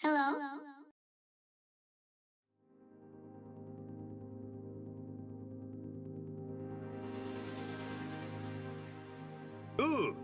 Hello? Ooh.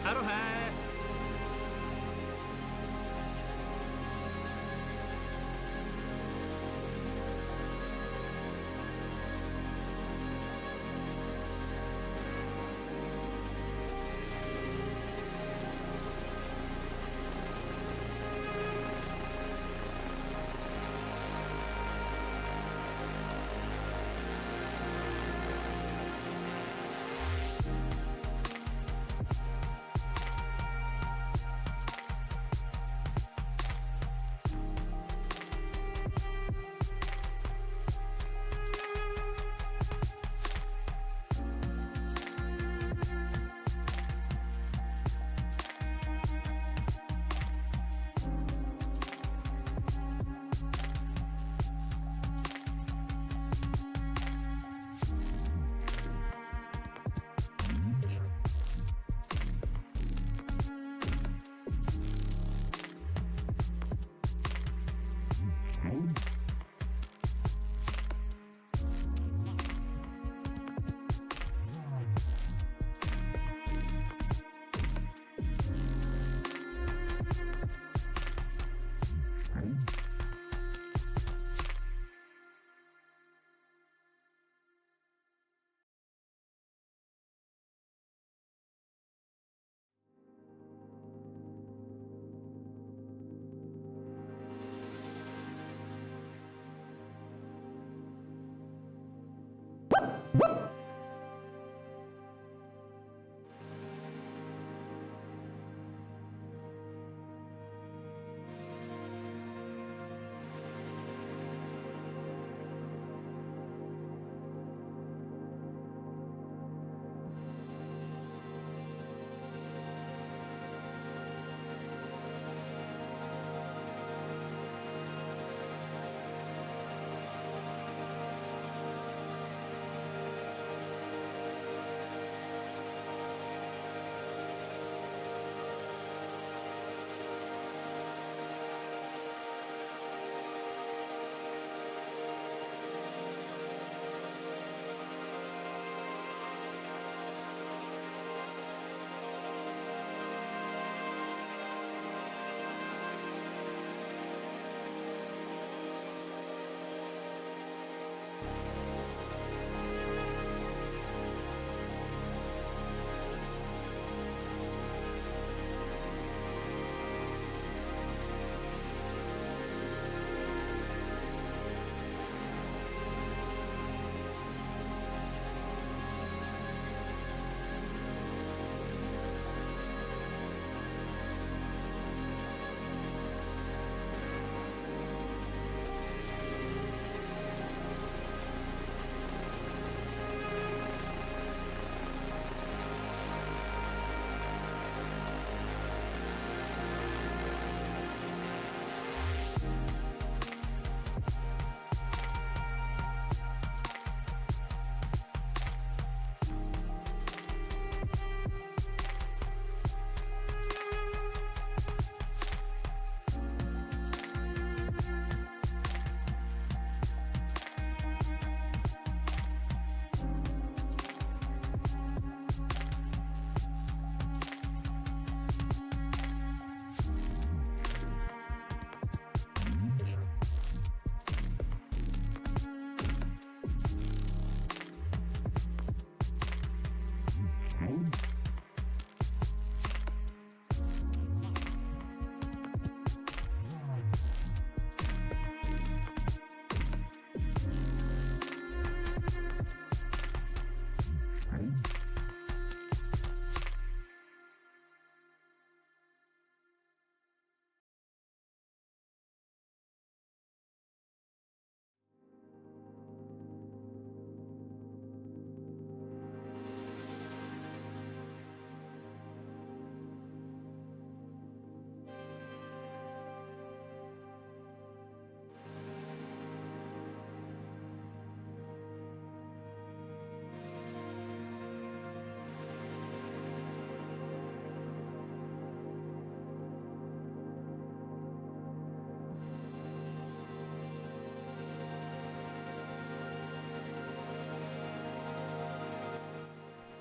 Arohai.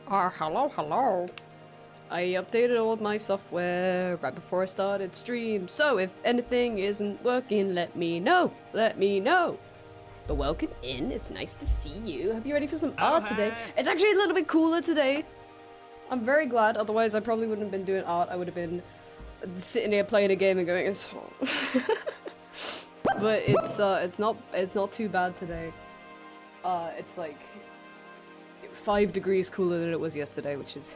Hello. I updated all of my software right before I started stream, so if anything isn't working, let me know. But welcome in, it's nice to see you. Hope you're ready for some art today. It's actually a little bit cooler today. I'm very glad, otherwise I probably wouldn't have been doing art. I would have been sitting here playing a game and going, it's hot. But it's not too bad today. It's like 5 degrees cooler than it was yesterday, which is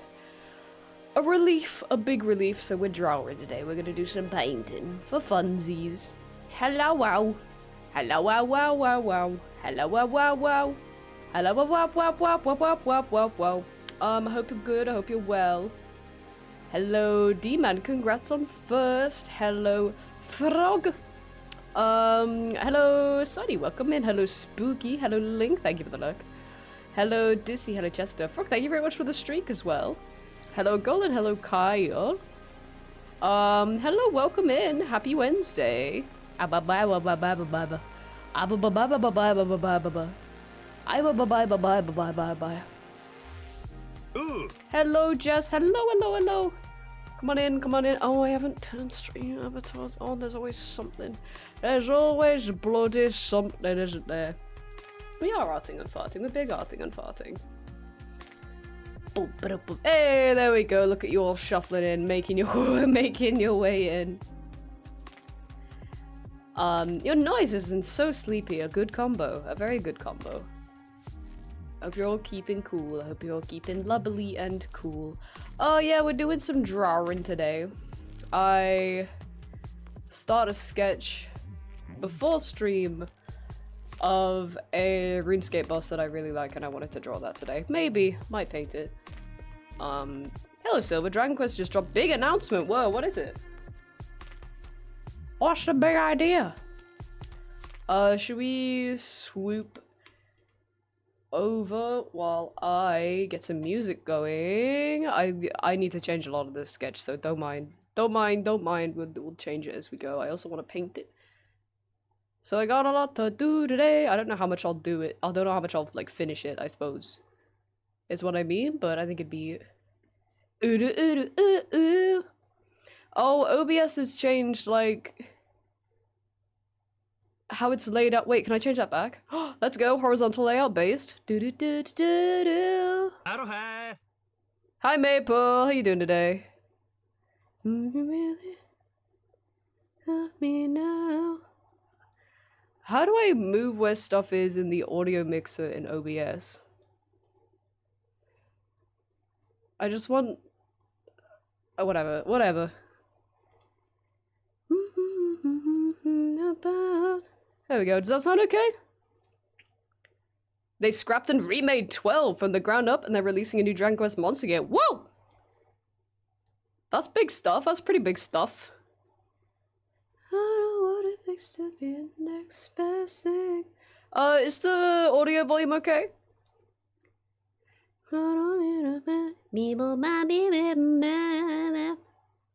a relief, a big relief. So we're drawing today. We're gonna do some painting for funsies. Hello, wow. Hello, wow, wow, wow, wow. Hello, wow, wow, wow. Hello, wow, wow, wow, wow, wow, wow, wow, wow, wow. I hope you're good. I hope you're well. Hello, D-Man. Congrats on first. Hello, Frog. Hello, Sunny. Welcome in. Hello, Spooky. Hello, Link. Thank you for the look. Hello, Dissy. Hello, Chester. Frog, thank you very much for the streak as well. Hello, Golden. Hello, Kyle. Hello, welcome in. Happy Wednesday. Ooh. Hello, Jess. Hello. Come on in. Oh, I haven't turned stream avatars on. There's always something. There's always bloody something, isn't there? We are arting and farting. We're big arting and farting. Hey, there we go. Look at you all shuffling in, making your way in. Your noise isn't so sleepy. A good combo. A very good combo. Hope you're all keeping cool. I hope you're all keeping lovely and cool. Oh yeah, we're doing some drawing today. I start a sketch before stream of a RuneScape boss that I really like, and I wanted to draw that today. Maybe, might paint it. Hello Silver, Dragon Quest just dropped big announcement. Whoa, what is it? What's the big idea? Should we swoop over while I get some music going? I need to change a lot of this sketch, so don't mind. We'll change it as we go. I also want to paint it. So I got a lot to do today. I don't know how much I'll do it. I don't know how much I'll like finish it, I suppose. Is what I mean, but I think it'd be Oh, OBS has changed like how it's laid out. Wait, can I change that back? Let's go, horizontal layout based. Aroha. Hi Maple, how you doing today? Really love me now. How do I move where stuff is in the audio mixer in OBS? I just want... Oh, whatever. There we go. Does that sound okay? They scrapped and remade 12 from the ground up, and they're releasing a new Dragon Quest monster game. Whoa! That's big stuff. That's pretty big stuff. I don't want it fixed to be the next best thing. Is the audio volume okay?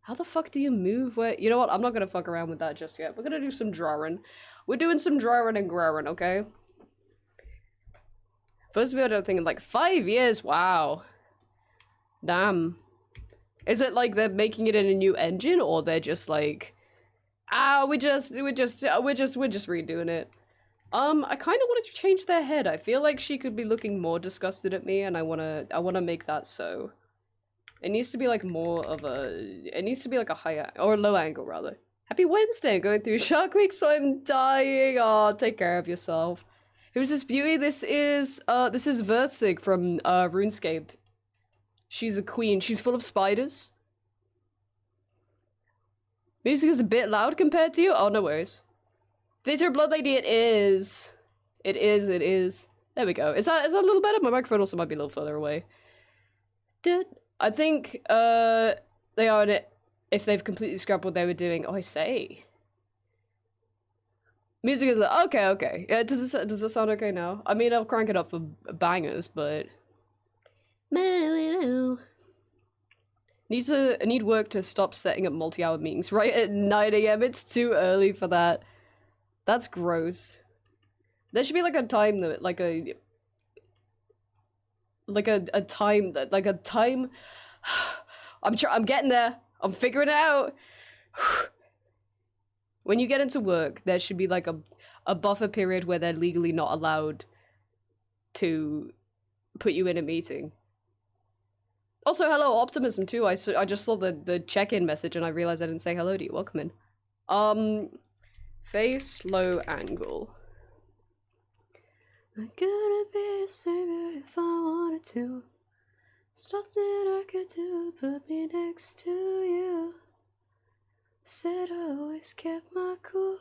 How the fuck do you move where— You know what? I'm not gonna fuck around with that just yet. We're gonna do some drawing. We're doing some drawing and growing, okay? First video I don't think in like 5 years. Wow. Damn. Is it like they're making it in a new engine, or they're just like, we're just redoing it? I kind of wanted to change their head. I feel like she could be looking more disgusted at me, and I wanna make that so. It needs to be like more of a, it needs to be like a high or low angle rather. Happy Wednesday, going through Shark Week, so I'm dying. Oh, take care of yourself. Who's this beauty? This is Vertzig from RuneScape. She's a queen. She's full of spiders. Music is a bit loud compared to you. Oh, no worries. Glitter Blood Lady, it is. It is. There we go. Is that a little better? My microphone also might be a little further away. I think they are in it if they've completely scrapped what they were doing. Oh, I say. Music is okay. Yeah, does it sound okay now? I mean, I'll crank it up for bangers, but I need work to stop setting up multi-hour meetings right at 9 AM. It's too early for that. That's gross. There should be like a time limit, like a a time I'm getting there. I'm figuring it out. When you get into work, there should be like a buffer period where they're legally not allowed to put you in a meeting. Also, hello, Optimism too. I just saw the check-in message and I realized I didn't say hello to you. Welcome in. Face low angle. I could be a savior if I wanted to. There's nothing I could do put me next to you. Said I always kept my cool.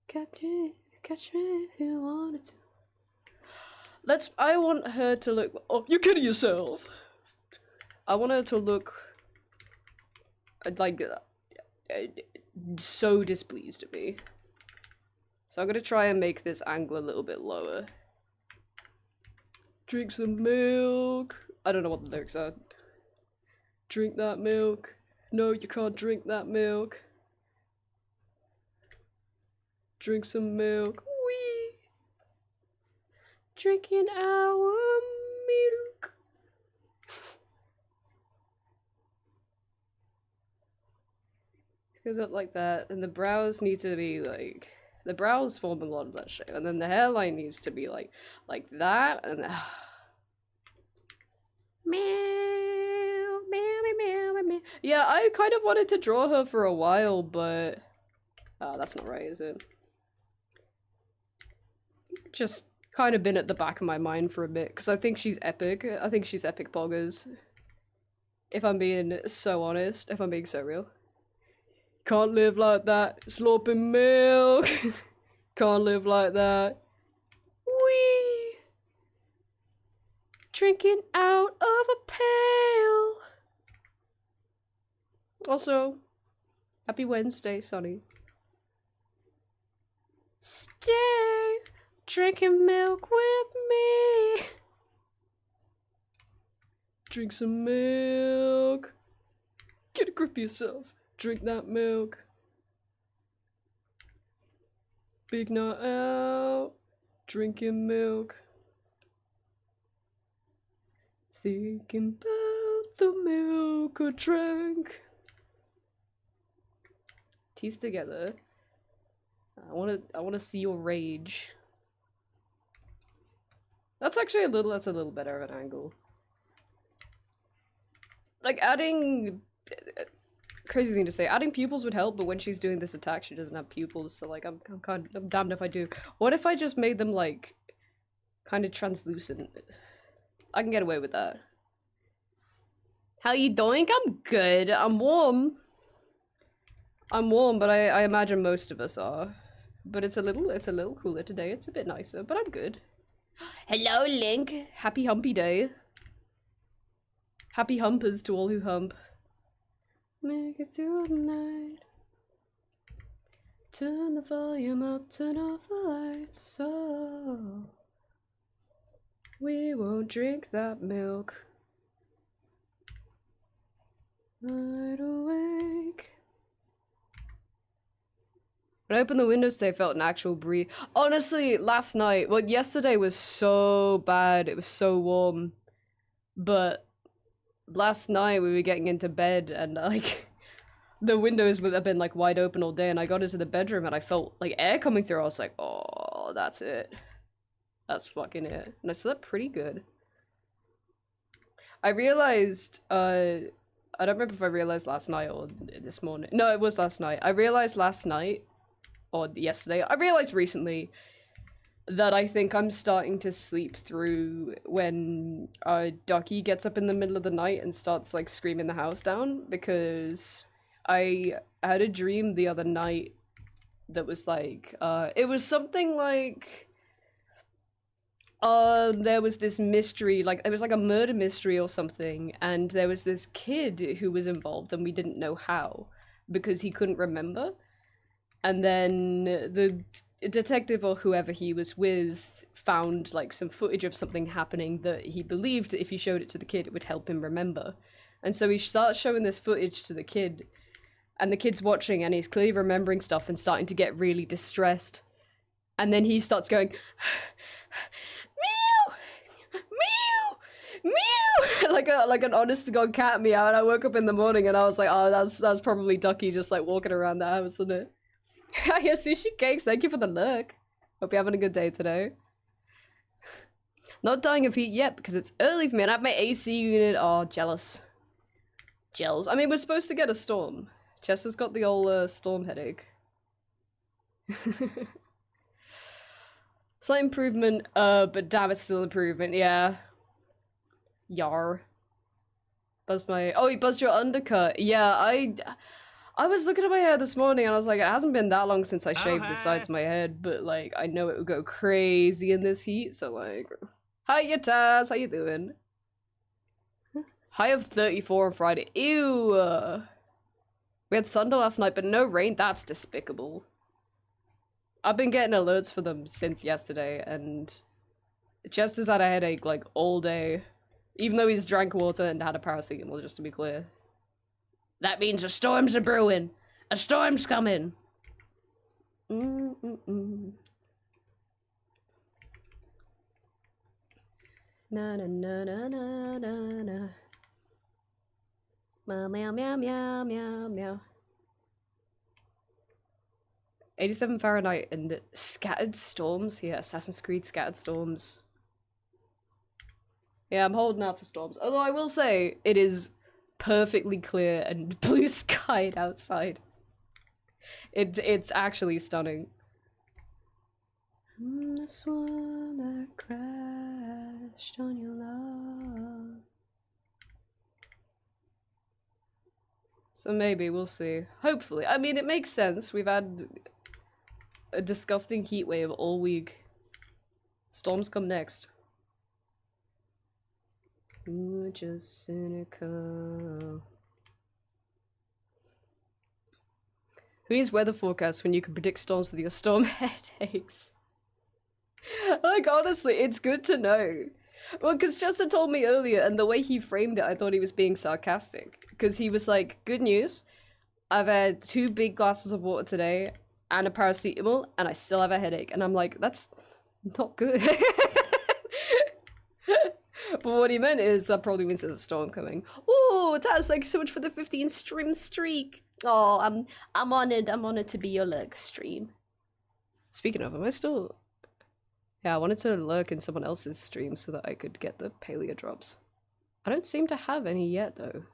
Catch me if you wanted to. I want her to look. Oh, you're kidding yourself. I want her to look like so displeased at me. So I'm gonna try and make this angle a little bit lower. Drink some milk. I don't know what the lyrics are. Drink that milk. No, you can't drink that milk. Drink some milk. Wee. Drinking our milk. Goes up like that, and the brows need to be like, the brows form a lot of that shape, and then the hairline needs to be like that, and meow, meow, meow, meow, meow. Yeah, I kind of wanted to draw her for a while, but that's not right, is it? Just kind of been at the back of my mind for a bit, because I think she's epic. I think she's epic poggers. If I'm being so honest, if I'm being so real. Can't live like that, slurping milk. Can't live like that. Wee. Drinking out of a pail. Also, happy Wednesday, Sonny. Stay drinking milk with me. Drink some milk. Get a grip of yourself. Drink that milk. Big night out. Drinking milk. Thinking about the milk I drank. Teeth together. I wanna see your rage. That's actually a little better of an angle. Like adding crazy thing to say. Adding pupils would help, but when she's doing this attack, she doesn't have pupils, so like I'm damned if I do. What if I just made them like kind of translucent? I can get away with that. How you doing? I'm good. I'm warm. I'm warm, but I imagine most of us are. But it's a little cooler today. It's a bit nicer, but I'm good. Hello, Link. Happy Humpy Day. Happy humpers to all who hump. Make it through the night. Turn the volume up, turn off the lights, so we won't drink that milk. Wide awake. When I opened the windows today, I felt an actual breeze. Honestly, last night, well, yesterday was so bad. It was so warm. But last night we were getting into bed and like the windows would have been like wide open all day, and I got into the bedroom and I felt like air coming through. I was like, oh, that's it. That's fucking it. And I slept pretty good. I realized, I don't remember if I realized last night or this morning. No, it was last night. I realized last night, or yesterday, I realized recently that I think I'm starting to sleep through when Ducky gets up in the middle of the night and starts like screaming the house down, because I had a dream the other night that was like, it was something like, there was this mystery, like it was like a murder mystery or something, and there was this kid who was involved and we didn't know how because he couldn't remember. And then the detective or whoever he was with found like some footage of something happening that he believed if he showed it to the kid it would help him remember. And so he starts showing this footage to the kid, and the kid's watching and he's clearly remembering stuff and starting to get really distressed. And then he starts going, meow, meow, like an honest to god cat meow. And I woke up in the morning and I was like, oh, that's probably Ducky just like walking around the house, isn't it? Yeah, sushi cakes. Thank you for the look. Hope you're having a good day today. Not dying of heat yet because it's early for me and I have my AC unit. Oh, jealous. Jealous. I mean, we're supposed to get a storm. Chester's got the old storm headache. Slight improvement, but damn, it's still improvement, yeah. Yar. Buzzed my— oh, he buzzed your undercut. Yeah, I was looking at my hair this morning and I was like, it hasn't been that long since I shaved the sides of my head, but like, I know it would go crazy in this heat, so like... Hiya, Taz, how you doing? High of 34 on Friday. Ew! We had thunder last night, but no rain. That's despicable. I've been getting alerts for them since yesterday, and Chester's had a headache, like, all day. Even though he's drank water and had a paracetamol, just to be clear. That means a storm's a brewing. A storm's coming. Na na na na na na na. Meow meow meow meow meow meow. 87 Fahrenheit and scattered storms. Yeah, Assassin's Creed scattered storms. Yeah, I'm holding out for storms. Although I will say it is perfectly clear and blue skied outside. It's actually stunning. This one that crashed on your love. So maybe, we'll see. Hopefully. I mean, it makes sense. We've had a disgusting heat wave all week. Storms come next. Ooh, just cynical. Who needs weather forecasts when you can predict storms with your storm headaches? Like, honestly, it's good to know. Well, because Justin told me earlier, and the way he framed it, I thought he was being sarcastic. Because he was like, good news, I've had 2 big glasses of water today, and a paracetamol, and I still have a headache. And I'm like, that's not good. But what he meant is, that probably means there's a storm coming. Ooh, Taz, thank you so much for the 15 stream streak. Oh, I'm honored to be your lurk stream. Speaking of, am I still... Yeah, I wanted to lurk in someone else's stream so that I could get the paleo drops. I don't seem to have any yet, though.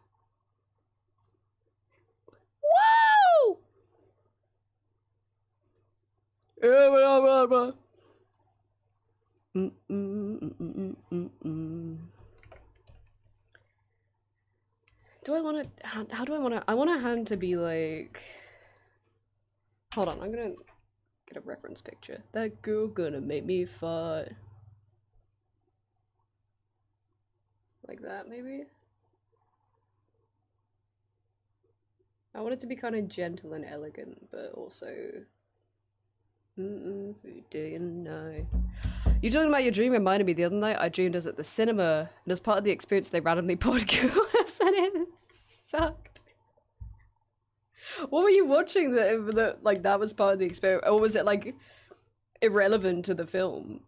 Whoa! Do I want to... How do I want to... I want a hand to be like... Hold on, I'm gonna get a reference picture. That girl gonna make me fart. Like that, maybe? I want it to be kind of gentle and elegant, but also... who do you know? You talking about your dream reminded me the other night I dreamed I was at the cinema, and as part of the experience they randomly poured goo on us and it sucked. What were you watching that like that was part of the experience, or was it like irrelevant to the film?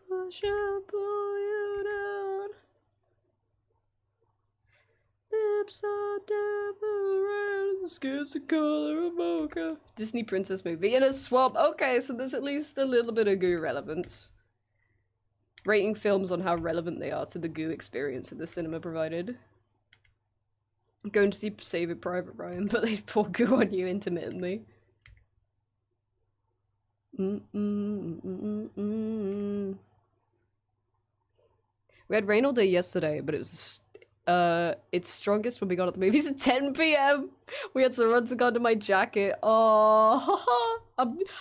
Push up, pull you down. Lips are devil skin's the color of mocha. Disney princess movie in a swamp. Okay, so there's at least a little bit of goo relevance. Rating films on how relevant they are to the goo experience that the cinema provided. I'm going to see Saving Private Ryan, but they pour goo on you intermittently. We had rain all day yesterday, but it was its strongest when we got at the movies at 10 p.m. We had to run to go under my jacket. Oh,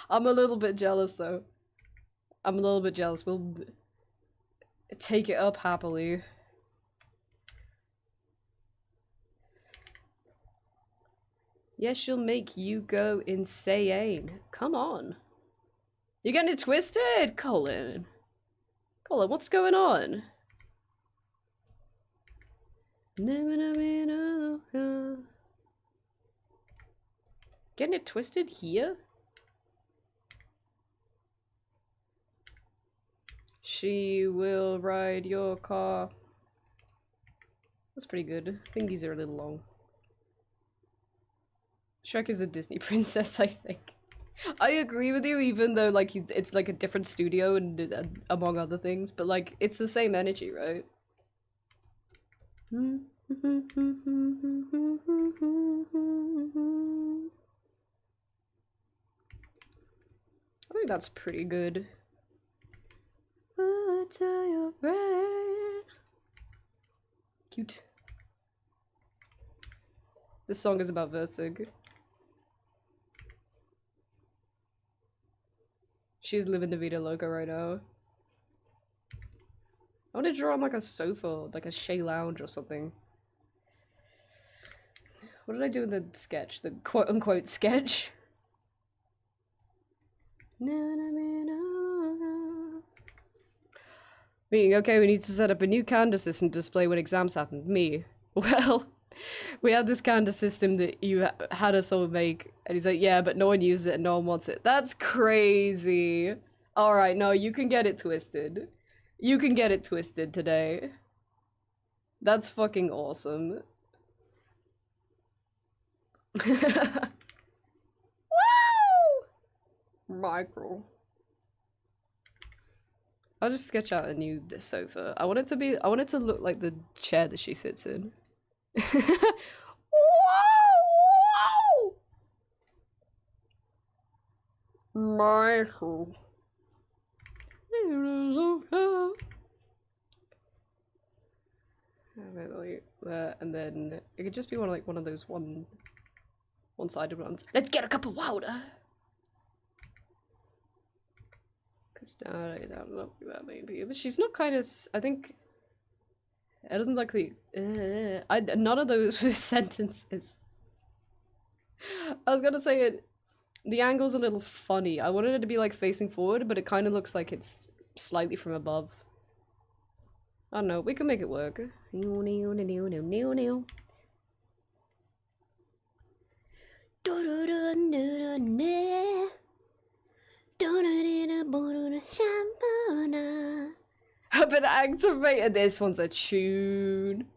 I'm a little bit jealous though. I'm a little bit jealous. We'll take it up happily. Yes, she'll make you go insane. Come on. You're getting it twisted, Colin. Colin, what's going on? Getting it twisted here? She will ride your car. That's pretty good. I think these are a little long. Shrek is a Disney princess, I think. I agree with you, even though like it's like a different studio and among other things, but like it's the same energy, right? I think that's pretty good. Cute. This song is about Versig. She's living the Vida Loca right now. I want to draw on like a sofa, like a Shea lounge or something. What did I do in the sketch? The quote unquote sketch? Being okay, we need to set up a new calendar system to display when exams happen. Me. Well, we had this calendar system that you had us all make, and he's like, yeah, but no one uses it and no one wants it. That's crazy. Alright, no, you can get it twisted. You can get it twisted today. That's fucking awesome. Woo! Micro. I'll just sketch out a new sofa. I want it to look like the chair that she sits in. Whoa! Michael. And then it could just be one of those one-sided ones. Let's get a cup of water. Cause I don't know that maybe, but she's not kind of. I think it doesn't like the. None of those sentences. I was gonna say it. The angle's a little funny. I wanted it to be like facing forward, but it kind of looks like it's slightly from above. I don't know. We can make it work. I've been activated. This one's a tune.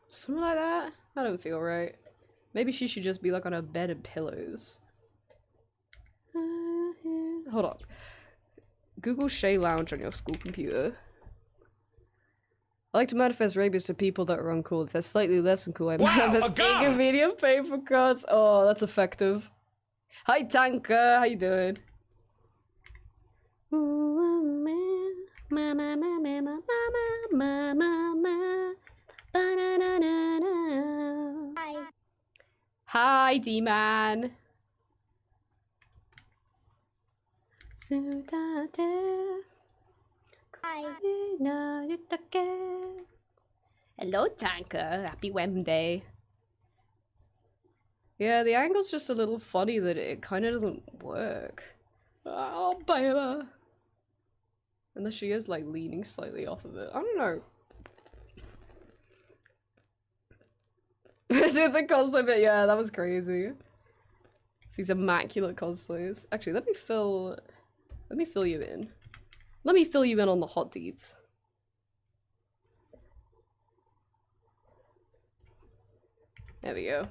Something like that? I don't feel right. Maybe she should just be like on a bed of pillows. Hold on. Google Shea Lounge on your school computer. I like to manifest rabies to people that are uncool. If they're slightly less uncool, I manifest being a medium paper cuts. Oh, that's effective. Hi, Tanka. How you doing? Hi. Hi, D-Man. Hi. Hello, Tanka. Happy Wednesday. Yeah, the angle's just a little funny that it kind of doesn't work. Oh, baby. Unless she is, like, leaning slightly off of it. I don't know. With the cosplay bit, yeah, that was crazy. These immaculate cosplays. Actually, let me fill you in. Let me fill you in on the hot deeds. There we go.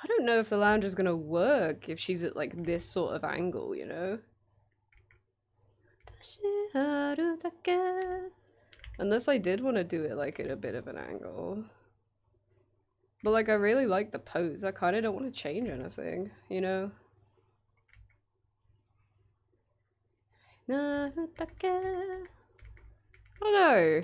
I don't know if the lounge is gonna work if she's at like this sort of angle, you know? Unless I did want to do it like at a bit of an angle. But like I really like the pose. I kind of don't want to change anything, you know? I don't know.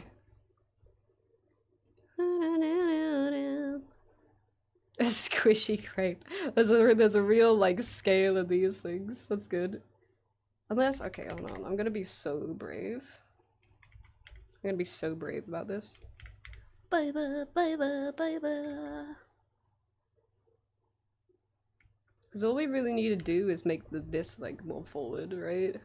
A squishy crepe. There's a real like scale of these things. That's good. Unless, okay, hold on. I'm gonna be so brave. I'm gonna be so brave about this. Baby, baby, baby. Because all we really need to do is make this like more forward, right?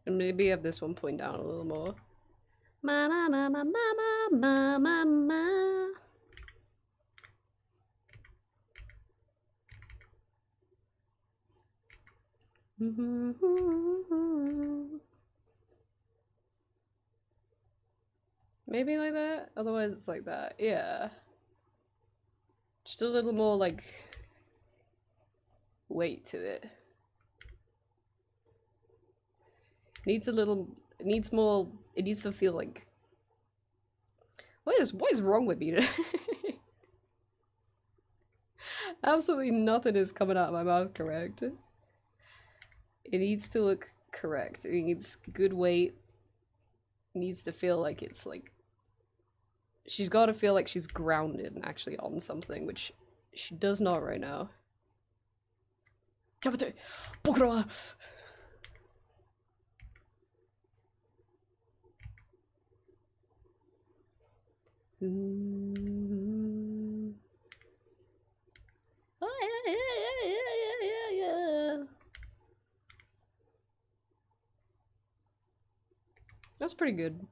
And maybe have this one point down a little more. Ma ma ma ma ma ma ma ma. Maybe like that? Otherwise it's like that. Yeah. Just a little more like weight to it. Needs a little, it needs more, it needs to feel like, what is wrong with me today? Absolutely nothing is coming out of my mouth correct. It needs to look correct. It needs good weight. It needs to feel like it's like, she's got to feel like she's grounded and actually on something, which she does not right now. Oh, yeah. That's pretty good.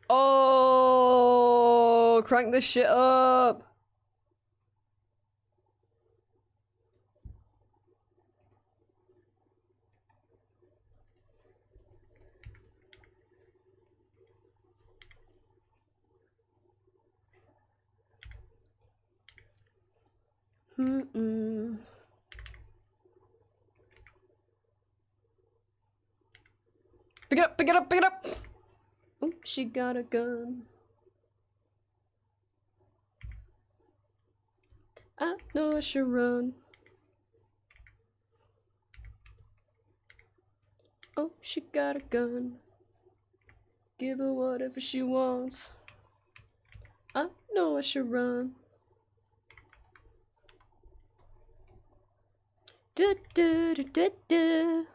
Oh, crank this shit up. Pick it up, pick it up, pick it up! Oh, she got a gun. I know I should run. Oh, she got a gun. Give her whatever she wants. I know I should run. Du du du du du.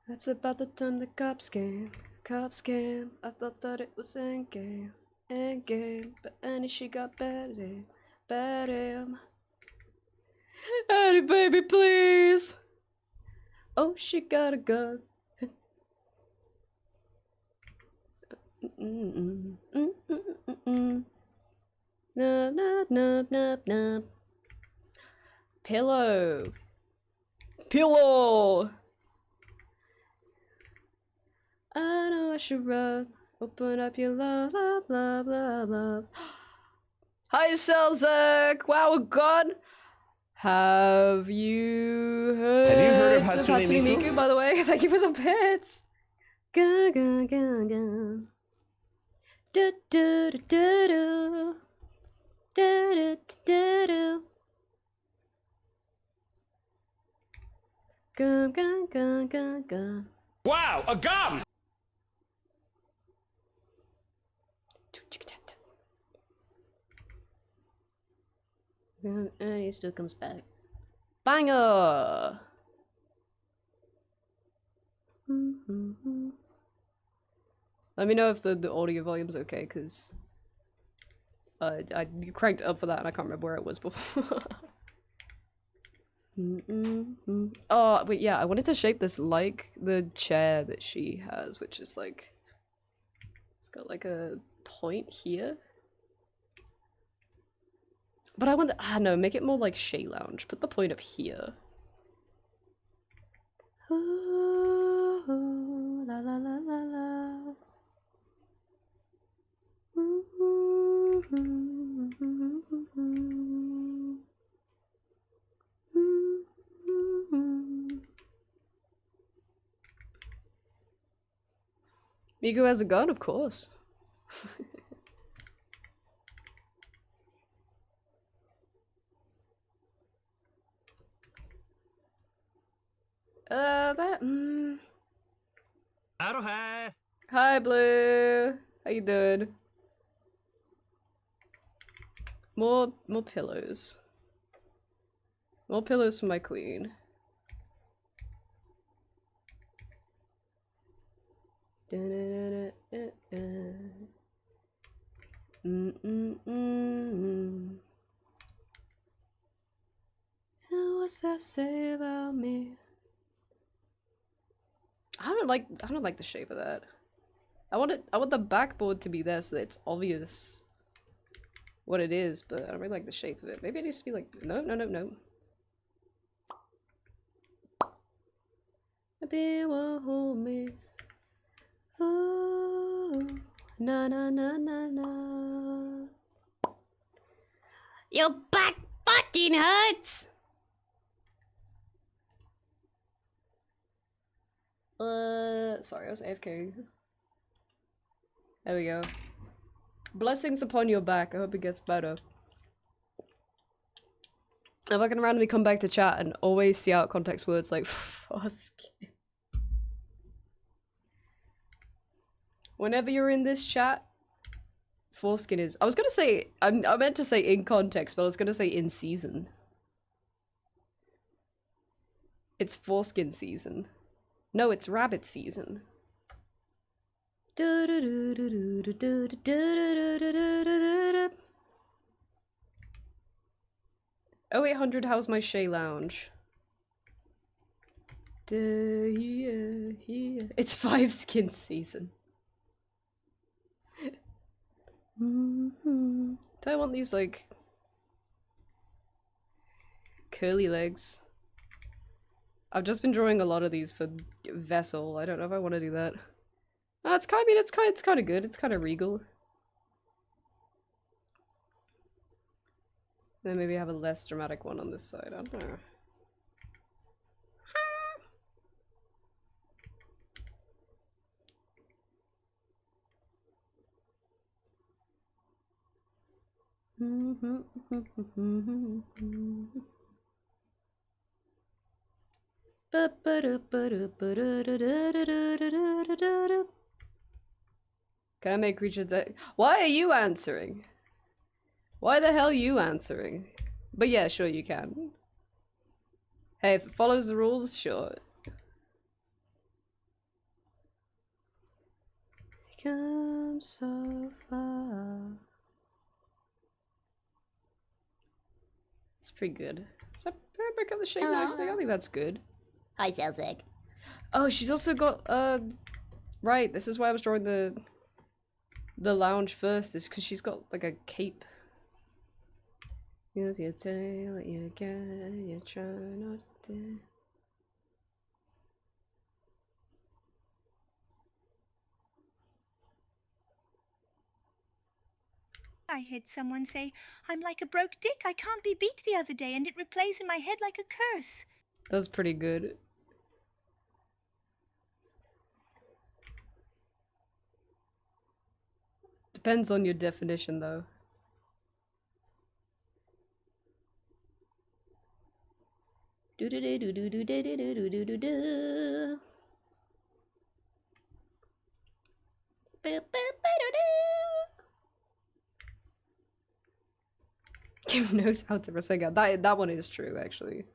That's about the time the cops came. Cops came. I thought that it was endgame. Endgame. But Annie, she got bad aim. Bad aim. Annie, baby, please! Oh, she got a gun. Nub, nub, nub, nub, nub. Pillow. Pillow! I know I should run. Open up your love, love, love, love, love. Hi, Selzek! Wow, we're gone! Have you heard of Hatsune Miku? by the way? Thank you for the bits! Ga ga ga ga. Do do do do do. Do do do do. Gum gum gum gum gum. Wow, a gum! And he still comes back. Banger! Let me know if the audio volume's okay, because I cranked it up for that and I can't remember where it was before. Oh, wait, yeah, I wanted to shape this like the chair that she has, which is like, it's got like a point here. But I want no, make it more like Shay Lounge. Put the point up here. Ooh, la la la la la. Miku has a gun, of course. That. Aroha. Hi, Blue. How you doing? More pillows. More pillows for my queen. What's that say about me? I don't like the shape of that. I want the backboard to be there so that it's obvious what it is, but I don't really like the shape of it. Maybe it needs to be like no. Baby won't hold me. Oh, na na na na na. Your back fucking hurts. Sorry, I was AFK. There we go. Blessings upon your back. I hope it gets better. If I can randomly come back to chat and always see out context words like foreskin. Whenever you're in this chat, foreskin is. I was gonna say. I meant to say in context, but I was gonna say in season. It's foreskin season. No, it's rabbit season. 0800, how's my Shea Lounge? It's 5 skin season. Do I want these, like, curly legs? I've just been drawing a lot of these for Vessel. I don't know if I want to do that. It's kind of good. It's kind of regal. Then maybe have a less dramatic one on this side. I don't know. Can I make creatures that— Why are you answering? Why the hell are you answering? But yeah, sure you can. Hey, if it follows the rules, sure. Come so far. It's pretty good. Does that break up the shape nicely? I think that's good. Hi, Salzig. Oh, she's also got, right, this is why I was drawing the lounge first, is because she's got, like, a cape. Use your tail, you can, you try not to. I heard someone say, I'm like a broke dick, I can't be beat the other day, and it replays in my head like a curse. That's pretty good. Depends on your definition, though. Do do do do do do do do do do do do. Kim knows how to sing it. That one is true, actually.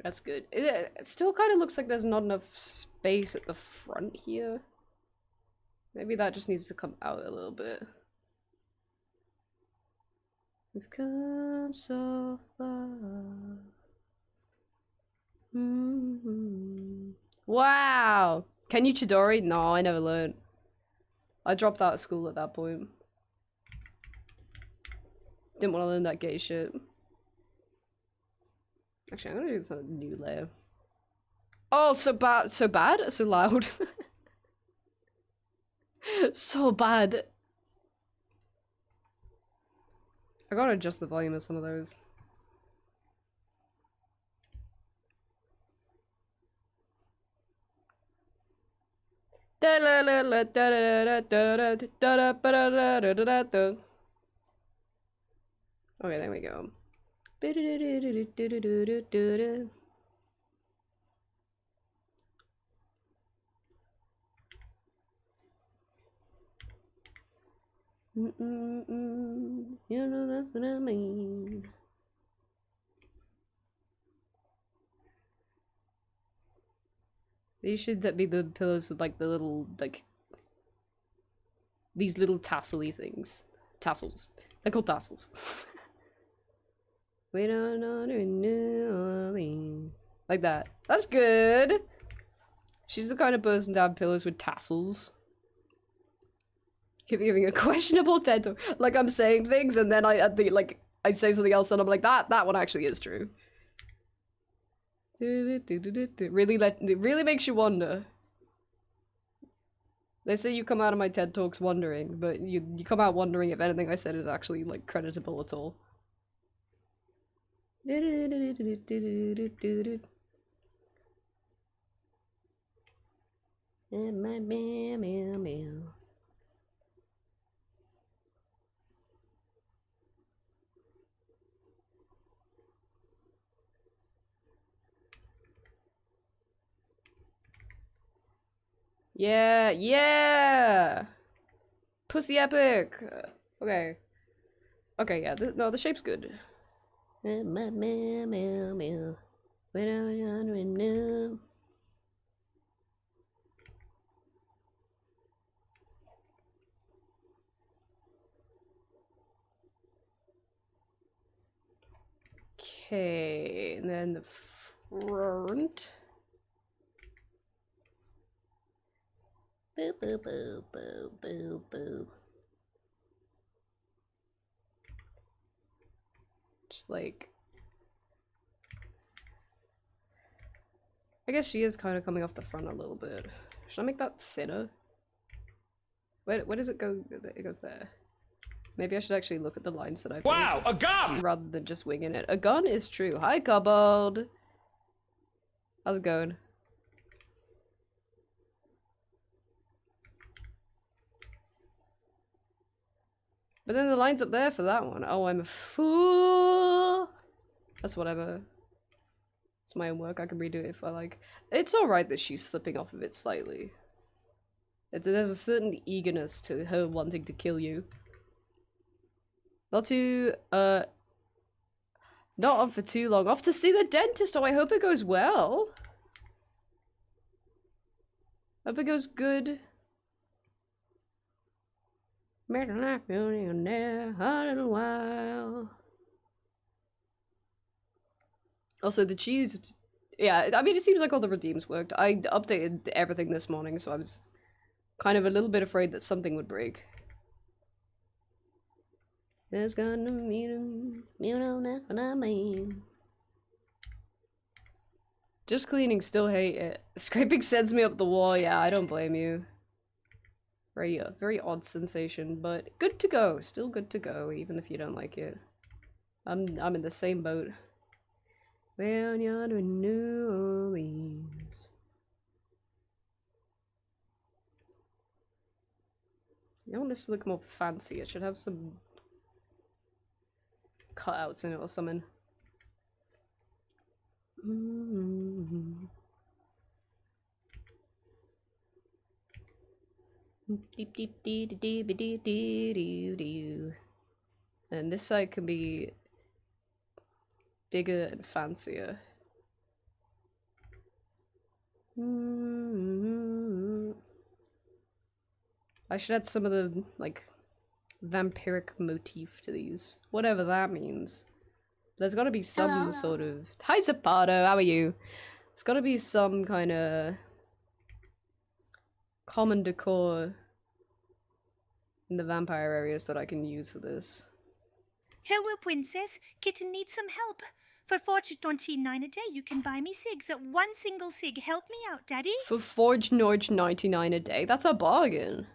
That's good. It still kind of looks like there's not enough space at the front here. Maybe that just needs to come out a little bit. We've come so far. Wow! Can you Chidori? No, I never learned. I dropped out of school at that point. Didn't want to learn that gay shit. Actually, I'm gonna do this on a new layer. Oh, so bad? So bad? So loud? So bad. I gotta adjust the volume of some of those. Okay, there we go. You know that's what I mean. These should be the pillows with like the little like these little tassel-y things. Tassels. They're called tassels. We don't know New Orleans. Like that. That's good. She's the kind of person to have pillows with tassels. Giving a questionable TED talk. Like I'm saying things and then I say something else and I'm like that one actually is true. It really makes you wonder. They say you come out of my TED Talks wondering, but you come out wondering if anything I said is actually like creditable at all. Yeah, yeah! Pussy epic! Okay. Okay, yeah, no, the shape's good. Okay, and then the front. Boo, boo, boo, boo, boo, boo. Just like... I guess she is kind of coming off the front a little bit. Should I make that thinner? Where does it go? It goes there. Maybe I should actually look at the lines that I've made. Wow, a gun! Rather than just winging it. A gun is true. Hi, Cobalt! How's it going? But then the line's up there for that one. Oh, I'm a fool! That's whatever. It's my own work. I can redo it if I like. It's alright that she's slipping off of it slightly. There's a certain eagerness to her wanting to kill you. Not on for too long. Off to see the dentist, oh I hope it goes well. Hope it goes good. Made a life millionaire a little while. Also the cheese, yeah, I mean it seems like all the redeems worked. I updated everything this morning, so I was kind of a little bit afraid that something would break. There's gonna meet him, you know that's what I mean. Just cleaning, still hate it. Scraping sends me up the wall, yeah, I don't blame you. Very odd sensation, but good to go. Still good to go, even if you don't like it. I'm in the same boat. Down yonder in New Orleans. I want this to look more fancy. It should have some cutouts in it or something. And this side can be bigger and fancier. I should add some of the like vampiric motif to these, whatever that means. There's got to be some Hello. sort of. Hi Zapato, how are you? There's got to be some kind of common decor in the vampire areas that I can use for this. Hello, Princess. Kitten needs some help. For $4.29 a day, you can buy me cigs at one single cig. Help me out, Daddy. For $4.99 a day, that's a bargain.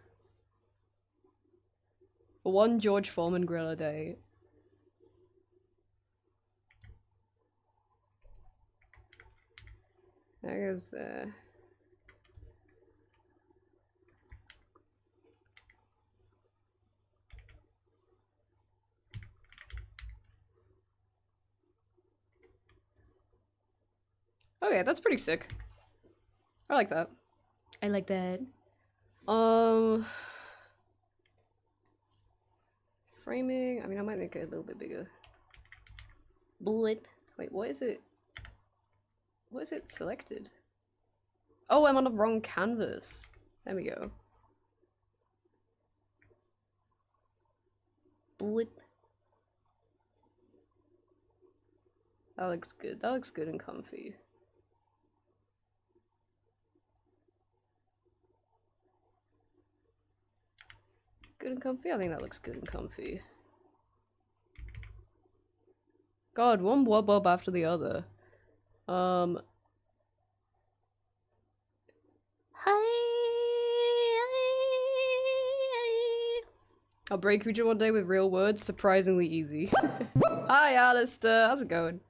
For one George Foreman grill a day. That goes there. Okay, that's pretty sick. I like that. I like that. Framing. I mean, I might make it a little bit bigger. Bullet. Wait, what is it? What is it selected? Oh, I'm on the wrong canvas. There we go. Bullet. That looks good. That looks good and comfy. Good and comfy? I think that looks good and comfy. God, one blob bob after the other. I'll break creature one day with real words. Surprisingly easy. Hi, Alistair. How's it going?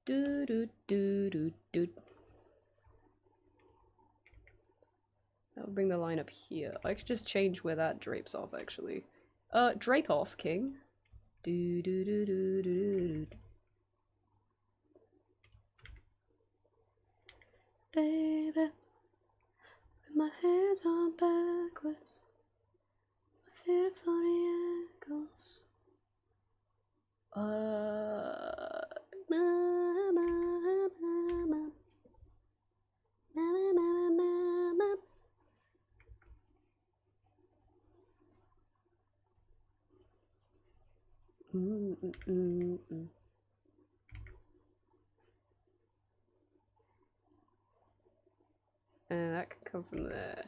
Do do do do do. That'll bring the line up here. I could just change where that drapes off, actually. Drape off, king. Do do do do do do. Baby, with my hands on backwards, my feet are funny ankles. And that can come from there.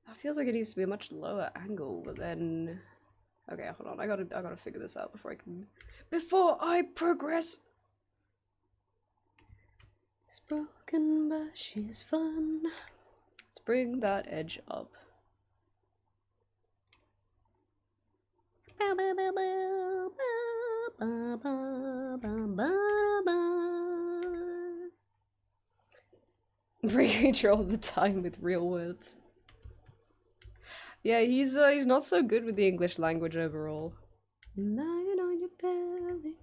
That feels like it needs to be a much lower angle, but then... Okay, hold on, I gotta figure this out before I progress! It's broken, but she's fun. Let's bring that edge up. Break creature all the time with real words. Yeah, he's not so good with the English language overall. Lying on your belly,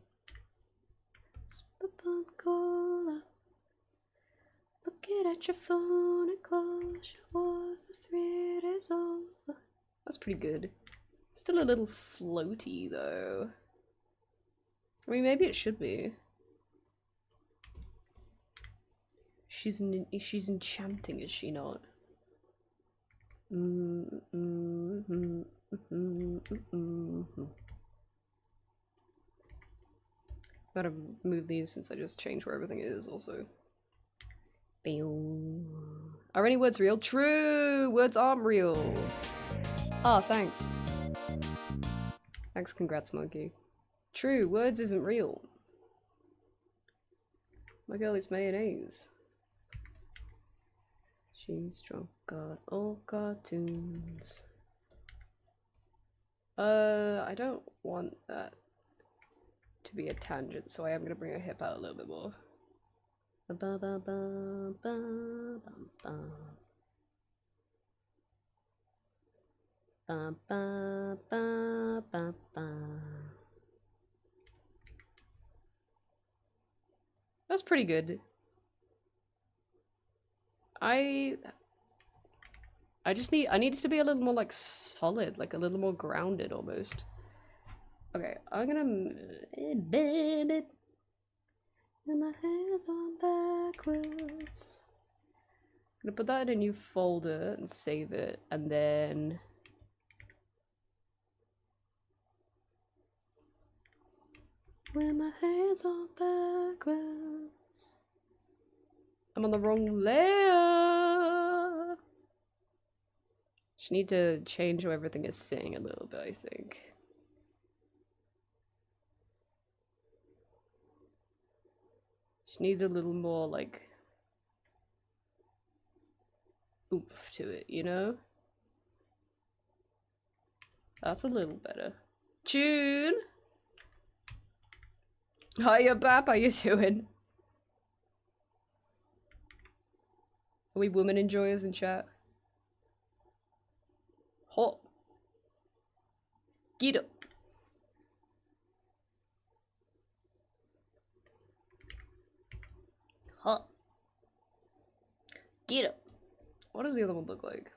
spit on cola, looking at your phone and close your for 3 days over. That's pretty good. Still a little floaty though. I mean, maybe it should be. She's enchanting, is she not? Gotta move these since I just changed where everything is also. Are any words real? True! Words aren't real! Ah, thanks. Thanks, congrats, monkey. True, words isn't real. My girl is mayonnaise. She's drunk on old cartoons. I don't want that to be a tangent, so I am gonna bring her hip out a little bit more. That's pretty good. I need it to be a little more like solid, like a little more grounded almost. Okay, I'm gonna bend it and my hands on backwards. I'm gonna put that in a new folder and save it, and then with my hands on backwards. I'm on the wrong layer. Just need to change how everything is sitting a little bit, I think. Just needs a little more, like, oomph to it, you know? That's a little better. Tune! Hiya, Bap, how you doing? Are we women enjoyers in chat? Hot. Get up. Hot. Get up. What does the other one look like?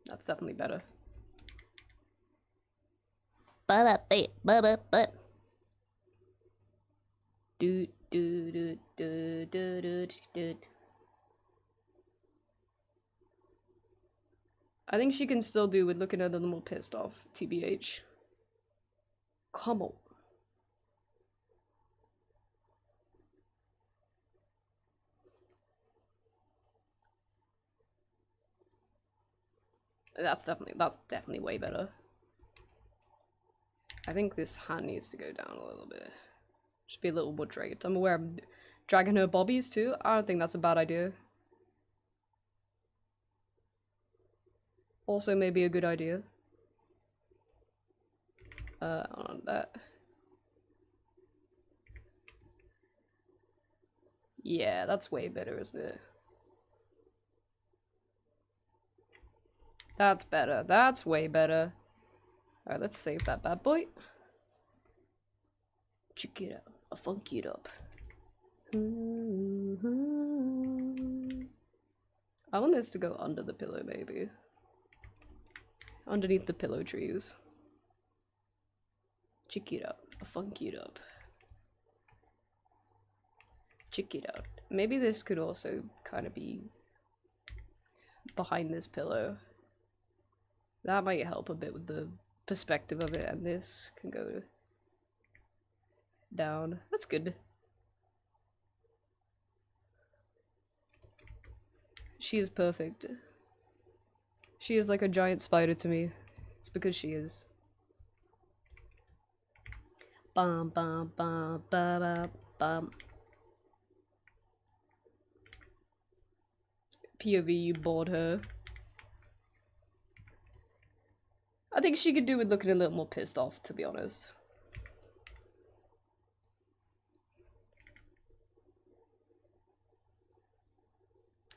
That's definitely better. Do do do do do do do. I think she can still do with looking a little more pissed off, TBH. Come on. That's definitely way better. I think this hand needs to go down a little bit. Just be a little more draped. I'm aware I'm dragging her bobbies too. I don't think that's a bad idea. Also maybe a good idea. On that. Yeah, that's way better, isn't it? That's better. That's way better. Alright, let's save that bad boy. Check it out. I'll funk it up. I want this to go under the pillow, maybe. Underneath the pillow trees. Check it out. I'll funk it up. Check it out. Maybe this could also kind of be behind this pillow. That might help a bit with the perspective of it, and this can go down. That's good. She is perfect. She is like a giant spider to me. It's because she is. Bum bum bum bum bum bum. POV, you bored her. I think she could do with looking a little more pissed off, to be honest.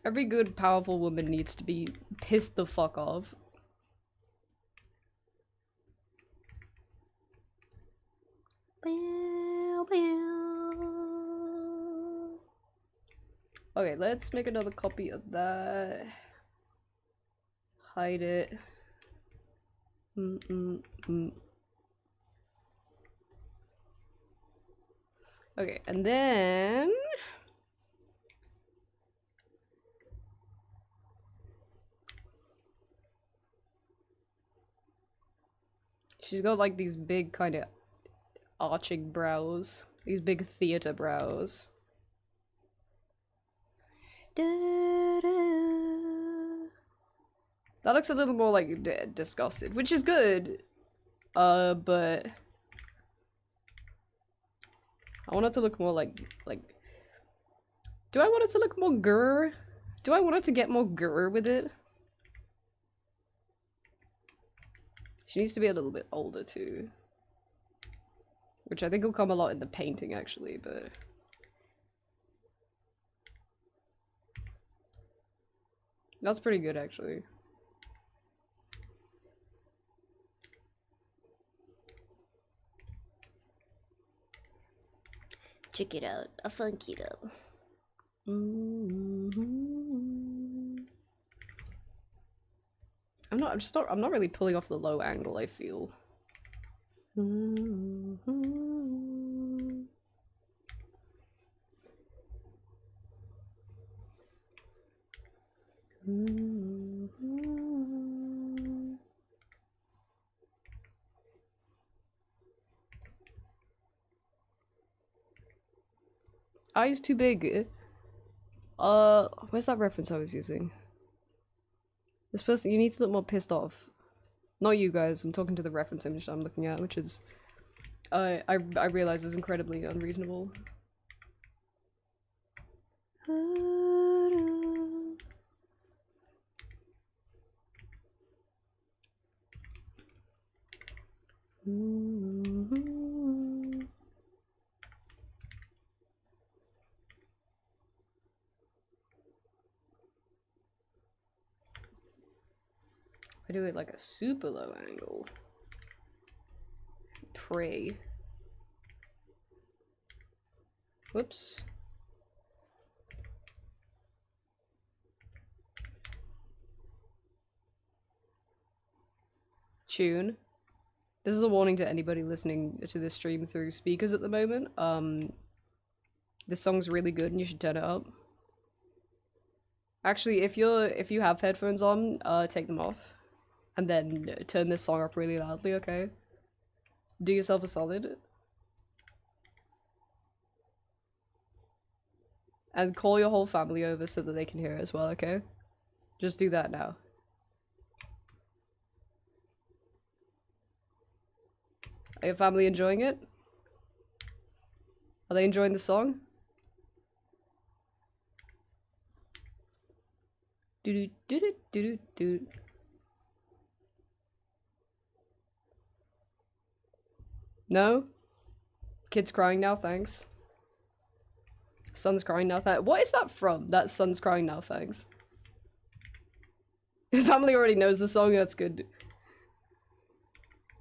Every good, powerful woman needs to be pissed the fuck off. Okay, let's make another copy of that. Hide it. Okay, and then she's got like these big kind of arching brows, these big theater brows. That looks a little more like disgusted, which is good. But I want it to look more like do I want it to look more grr? Do I want it to get more grr with it? She needs to be a little bit older too. Which I think will come a lot in the painting actually, but that's pretty good actually. Check it out. I'll funk it up. I'm not really pulling off the low angle, I feel. Eyes too big. Where's that reference I was using? This person, you need to look more pissed off. Not you guys, I'm talking to the reference image I'm looking at, which is I realize is incredibly unreasonable. I do it like a super low angle. Pray. Whoops. Tune. This is a warning to anybody listening to this stream through speakers at the moment. This song's really good and you should turn it up. Actually, if you have headphones on, take them off. And then turn this song up really loudly, okay? Do yourself a solid. And call your whole family over so that they can hear it as well, okay? Just do that now. Are your family enjoying it? Are they enjoying the song? Do do do do do do. No? Kid's crying now, thanks. Son's crying now, thanks. What is that from? That son's crying now, thanks. His family already knows the song, that's good.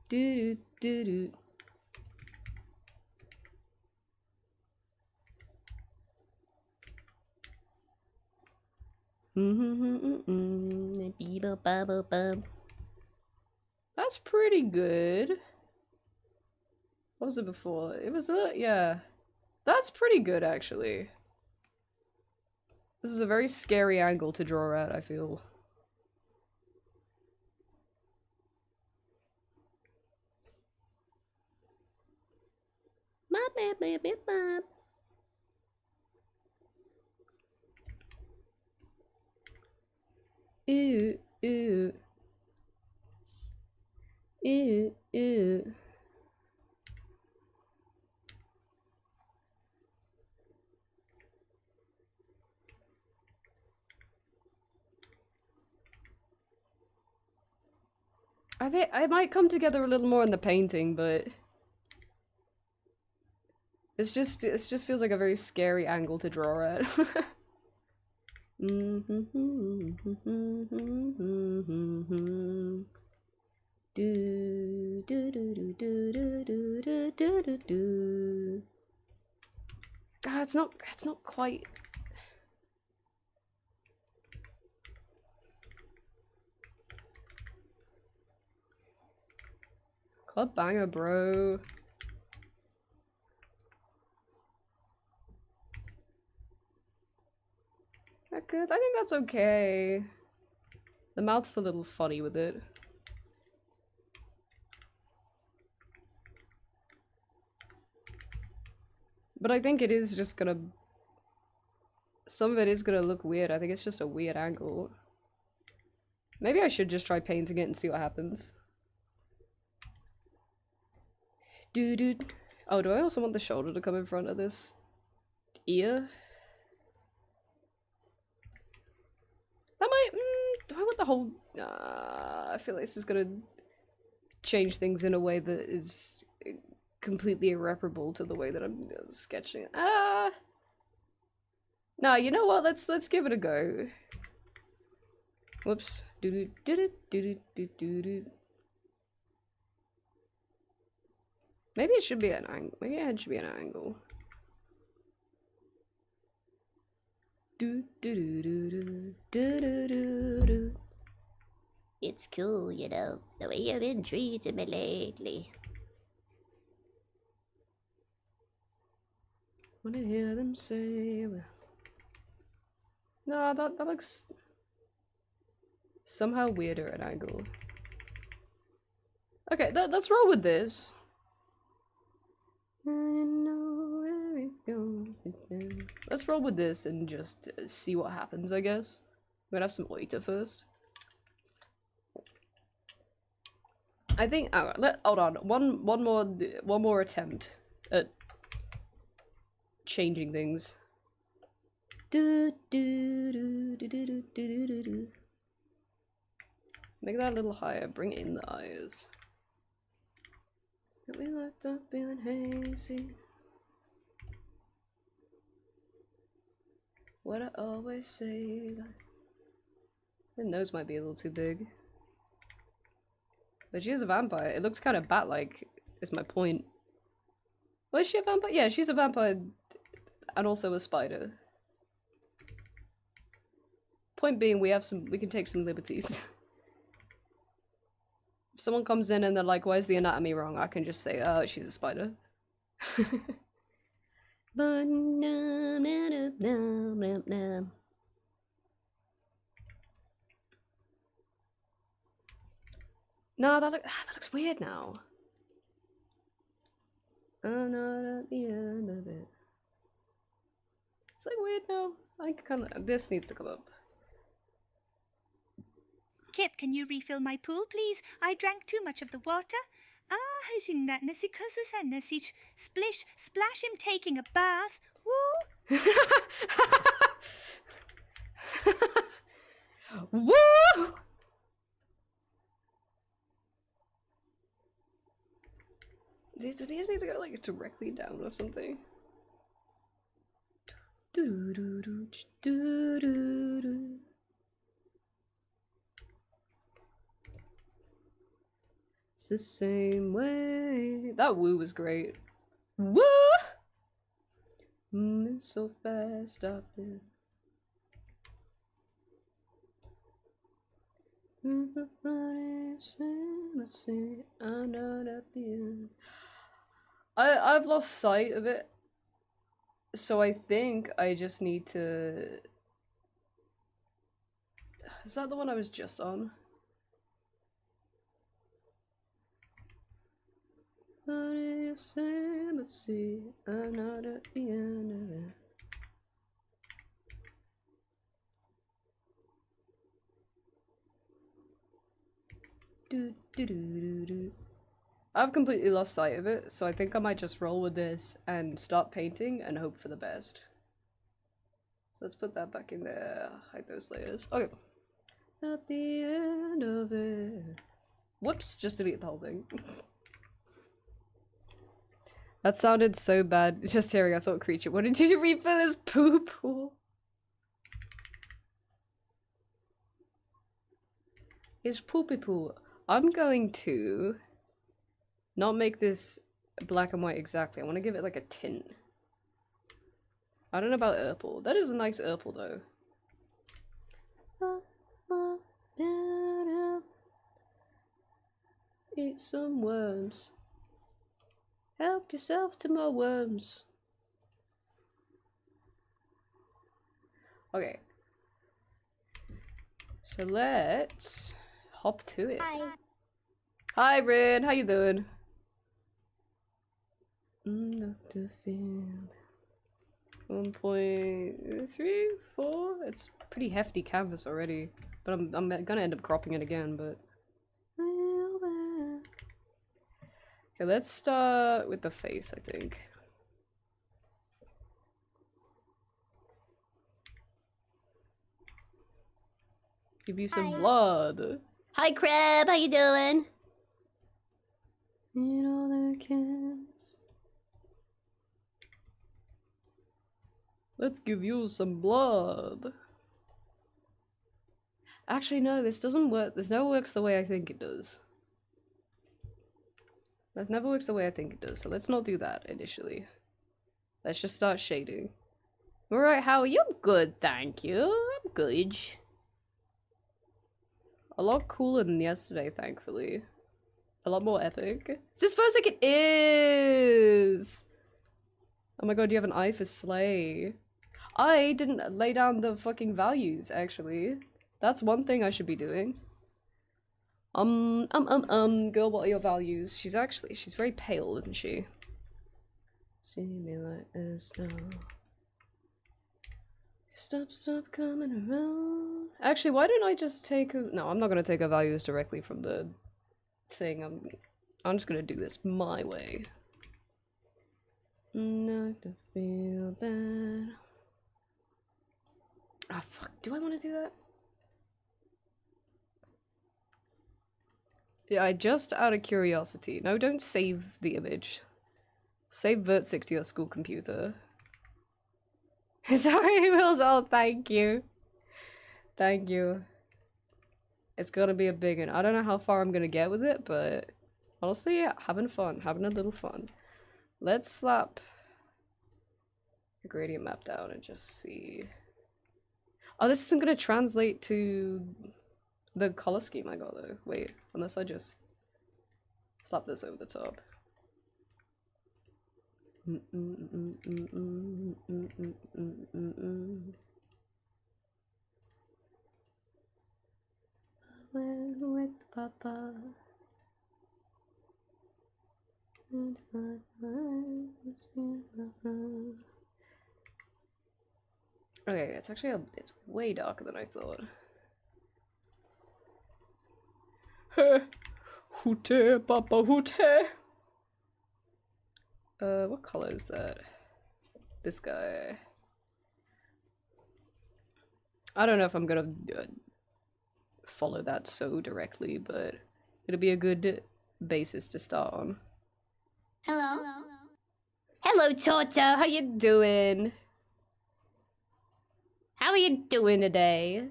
Do do do. That's pretty good. What was it before? It was yeah. That's pretty good, actually. This is a very scary angle to draw at, I feel. Ew, ew. Ew, ew. I might come together a little more in the painting, but it just feels like a very scary angle to draw at. God, it's not quite. Club banger, bro. That good? I think that's okay. The mouth's a little funny with it. But I think it is just gonna... Some of it is gonna look weird. I think it's just a weird angle. Maybe I should just try painting it and see what happens. Dude. Oh, do I also want the shoulder to come in front of this ear? That might... do I want the whole... I feel like this is gonna change things in a way that is completely irreparable to the way that I'm sketching it. No, you know what? Let's give it a go. Whoops. Maybe it should be an angle. Maybe it should be an angle. It's cool, you know, the way you've been treating me lately. Wanna hear them say, well... No, that looks somehow weirder at angle. Okay, let's roll with this. Let's roll with this and just see what happens, I guess. I'm gonna have some oita first. I think. Hold on. One more attempt at changing things. Make that a little higher. Bring in the eyes. Got me locked up, feeling hazy. What I always say. The nose might be a little too big. But she is a vampire. It looks kind of bat-like, is my point. Was she a vampire? Yeah, she's a vampire and also a spider. Point being, we can take some liberties. If someone comes in and they're like, why is the anatomy wrong? I can just say, she's a spider. But no, no, no, no, no, no. No, that looks weird now. I'm not at the end of it. It's like weird now. I kind of. This needs to come up. Kip, can you refill my pool, please? I drank too much of the water. Isn't that nasi cause and nasi splish splash him taking a bath? Woo! Woo! Do these need to go like directly down or something? It's the same way. That woo was great. Woo! Moving so fast, stop it. Let's see. I'm not at the end. I've lost sight of it, so I think I just need to. Is that the one I was just on? Let's see. I'm not at the end of it. I've completely lost sight of it, so I think I might just roll with this and start painting and hope for the best. So let's put that back in there, hide those layers. Okay. At the end of it. Whoops, just delete the whole thing. That sounded so bad. Just hearing, I thought creature wanted you to refill his poop. His poopy poo. I'm going to not make this black and white exactly. I want to give it like a tint. I don't know about purple. That is a nice purple though. Eat some worms. Help yourself to more worms. Okay. So let's hop to it. Hi. Hi, Rin. How you doing? Dr. Field. 1.34. It's pretty hefty canvas already, but I'm gonna end up cropping it again. But okay, let's start with the face. I think. Give you some blood. Hi, Crab. How you doing? In all their cans. Let's give you some blood. Actually, no, this doesn't work. This never works the way I think it does. That never works the way I think it does, so let's not do that initially. Let's just start shading. Alright, how are you? I'm good, thank you. I'm good. A lot cooler than yesterday, thankfully. A lot more epic. Is this first like it is? Oh my god, do you have an eye for slay? I didn't lay down the fucking values, actually. That's one thing I should be doing. Girl, what are your values? She's very pale, isn't she? See me like this now. Stop coming around. Actually, why don't I just take a— no, I'm not gonna take her values directly from the thing. I'm just gonna do this my way. Not to feel bad. Ah, fuck. Do I want to do that? Yeah, just out of curiosity. No, don't save the image. Save Vertsic to your school computer. Sorry, Wills. Oh, thank you. Thank you. It's gonna be a big one. I don't know how far I'm gonna get with it, but honestly, yeah, having fun, having a little fun. Let's slap a gradient map down and just see. Oh, this isn't gonna translate to the color scheme I got though. Wait, unless I just slap this over the top. With Papa. Okay, it's actually it's way darker than I thought. Hoote, Papa, hoote. What color is that? This guy. I don't know if I'm gonna follow that so directly, but it'll be a good basis to start on. Hello? Hello, Toto. How you doing? How are you doing today?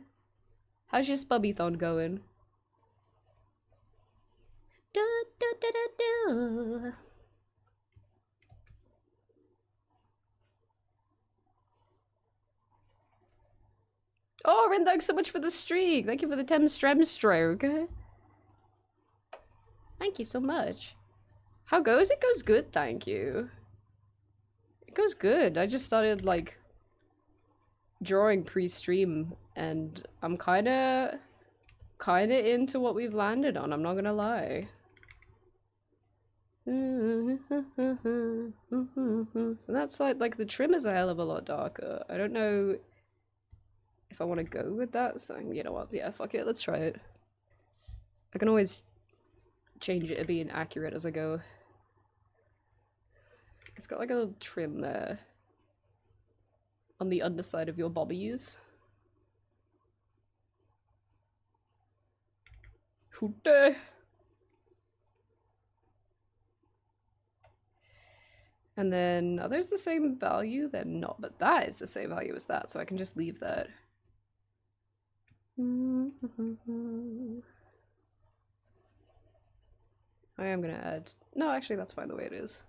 How's your spubby-thon going? Do do do do do. Oh, Rin, thanks so much for the streak. Thank you for the 10 strem stroke. Thank you so much. How goes? It goes good, thank you. It goes good. I just started, like, drawing pre-stream, and I'm kinda into what we've landed on, I'm not gonna lie. So that's like the trim is a hell of a lot darker. I don't know if I want to go with that, so you know what, yeah, fuck it, let's try it. I can always change it to being accurate as I go. It's got like a little trim there on the underside of your bobbies. Hoote. And then, are those the same value? They're not, but that is the same value as that, so I can just leave that. I am gonna add... No, actually that's fine the way it is.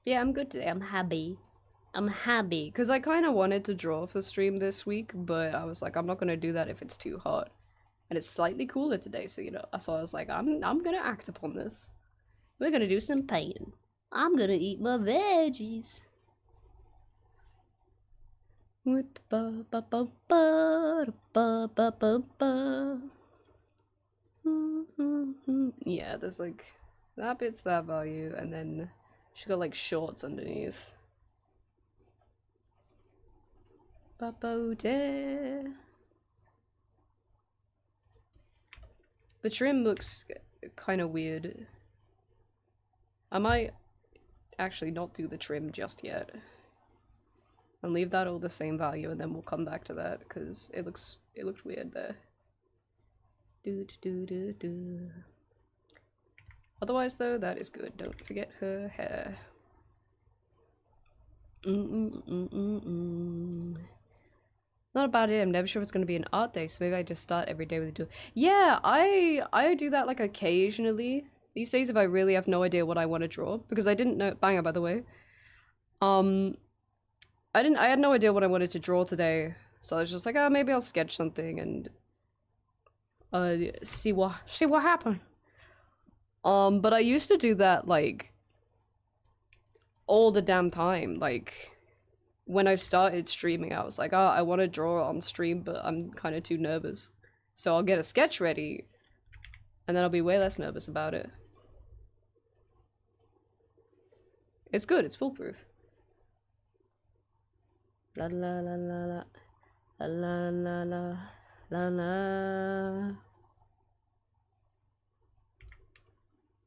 Yeah, I'm good today. I'm happy. I'm happy. Because I kind of wanted to draw for stream this week, but I was like, I'm not gonna do that if it's too hot. And it's slightly cooler today, so you know, so I was like, I'm gonna act upon this. We're gonna do some painting. I'm gonna eat my veggies. Yeah, there's like that bit's that value, and then she got like shorts underneath. The trim looks kind of weird. I might actually not do the trim just yet and leave that all the same value, and then we'll come back to that because it looks weird there. Otherwise though, that is good. Don't forget her hair. Not about it. I'm never sure if it's going to be an art day, so maybe I just start every day with a do. Yeah, I do that like occasionally. These days if I really have no idea what I want to draw, because I didn't know— banger by the way. I had no idea what I wanted to draw today, so I was just like, oh, maybe I'll sketch something and see what happened. But I used to do that like all the damn time. Like when I started streaming, I was like, oh, I want to draw on stream, but I'm kind of too nervous. So I'll get a sketch ready, and then I'll be way less nervous about it. It's good, it's foolproof. La la la la la. La la la la la la.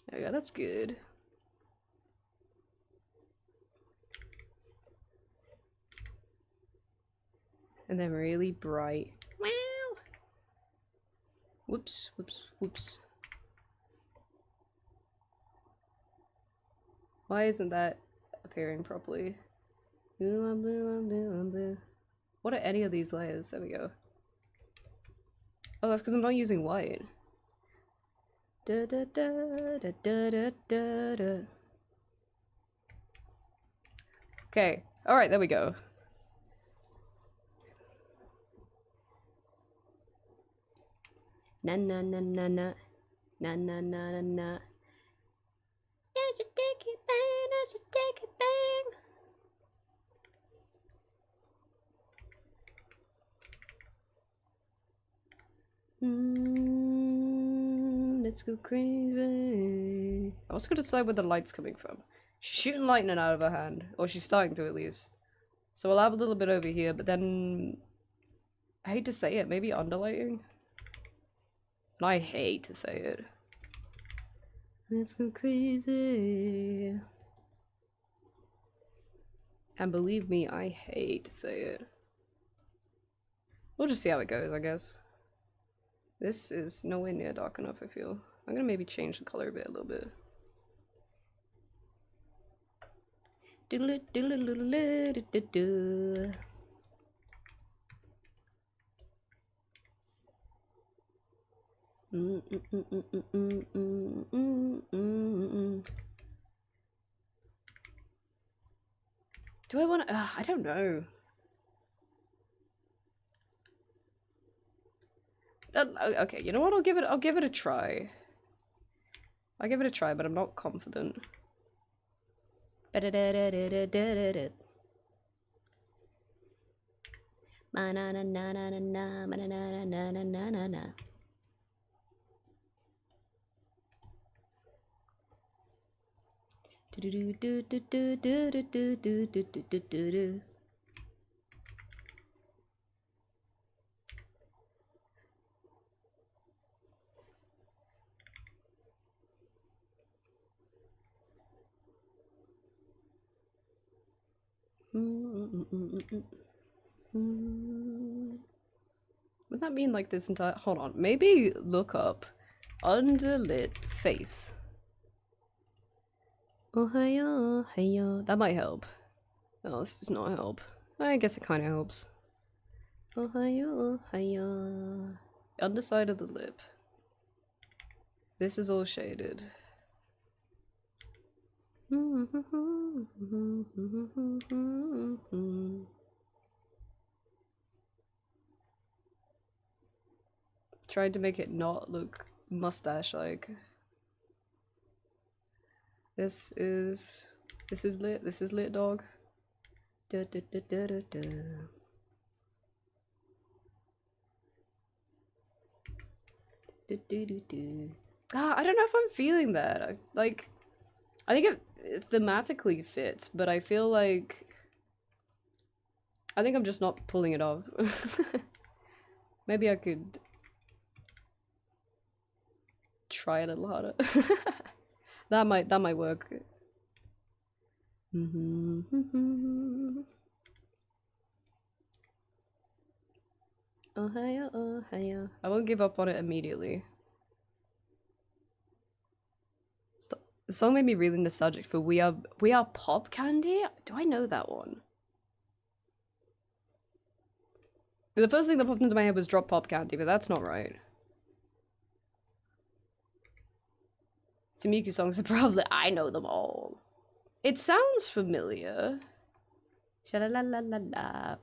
There we go, that's good. And then really bright. Wow. Whoops, whoops, whoops. Why isn't that appearing properly? Blue, I'm blue, I'm blue, I'm blue. What are any of these layers? There we go. Oh, that's because I'm not using white. Da, da, da, da, da, da, da, da. Okay. Alright, there we go. Na na na na na. Na na na na na. There's a dicky bang, there's a dicky bang. Let's go crazy. I was gonna decide where the light's coming from. She's shooting lightning out of her hand. Or she's starting to, at least. So we'll have a little bit over here, but then... I hate to say it, maybe underlighting? And I hate to say it. Let's go crazy. And believe me, I hate to say it. We'll just see how it goes, I guess. This is nowhere near dark enough, I feel. I'm gonna maybe change the color a bit, a little bit. Do I want to? I don't know. Okay, you know what? I'll give it a try. I'll give it a try, but I'm not confident. Would that mean like this entire— hold on, maybe look up underlit face. Ohio, ohio. That might help. No, this does not help. I guess it kind of helps. Ohio, ohio. Underside of the lip. This is all shaded. Tried to make it not look mustache-like. This is lit. This is lit, dog. Da, da, da, da, da, da. Do, do, do, do. I don't know if I'm feeling that. I think it thematically fits, but I feel like I think I'm just not pulling it off. Maybe I could try a little harder. That might work. Ohio, Ohio. I won't give up on it immediately. Stop. The song made me really nostalgic for We Are Pop Candy? Do I know that one? The first thing that popped into my head was Drop Pop Candy, but that's not right. Miku songs are probably— I know them all. It sounds familiar. Sha-la-la-la-la-la.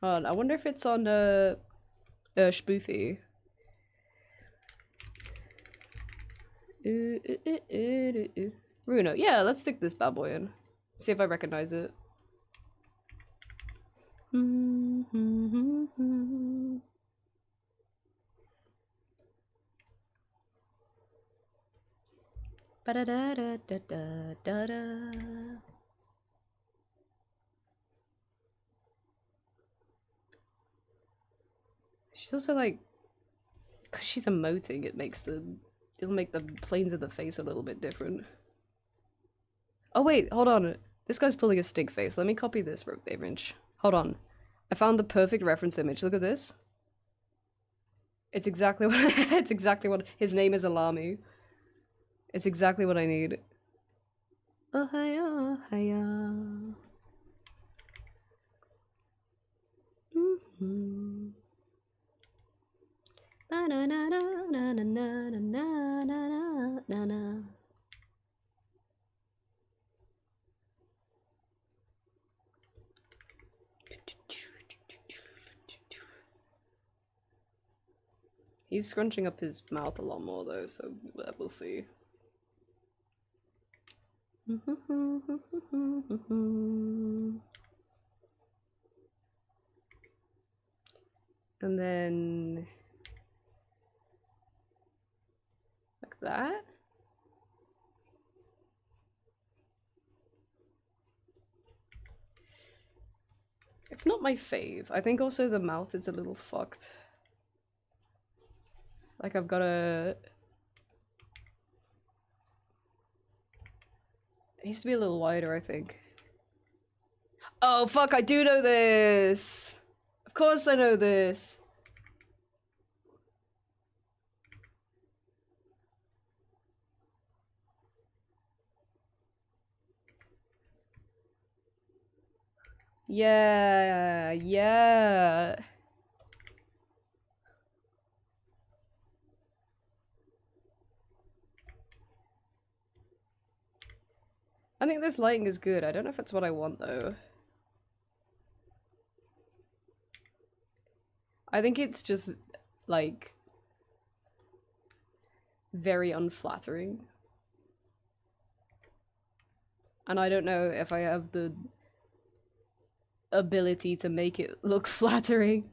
Hold on, I wonder if it's on Spoofy. Runo. Yeah, let's stick this bad boy in. See if I recognize it. Ba-da-da-da-da-da-da. She's also like, because she's emoting, it'll make the planes of the face a little bit different. Oh wait, hold on. This guy's pulling a stink face. Let me copy this image. Hold on. I found the perfect reference image. Look at this. It's exactly what it's exactly what his name is. Alami. It's exactly what I need. Oh hiya, hiya. Na na na na na na na na na na na. He's scrunching up his mouth a lot more though, so we'll see. And then like that. It's not my fave. I think also the mouth is a little fucked. Like I've got a... It needs to be a little wider, I think. Oh fuck, I do know this! Of course I know this! Yeah, yeah. I think this lighting is good. I don't know if it's what I want though. I think it's just like very unflattering. And I don't know if I have the ability to make it look flattering.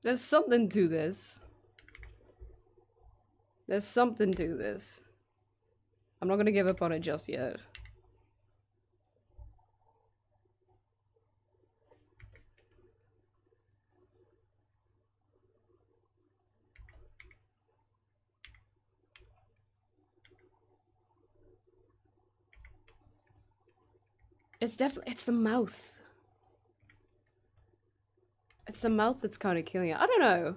There's something to this. There's something to this. I'm not gonna give up on it just yet. It's definitely, it's the mouth. It's the mouth that's kind of killing it. I don't know.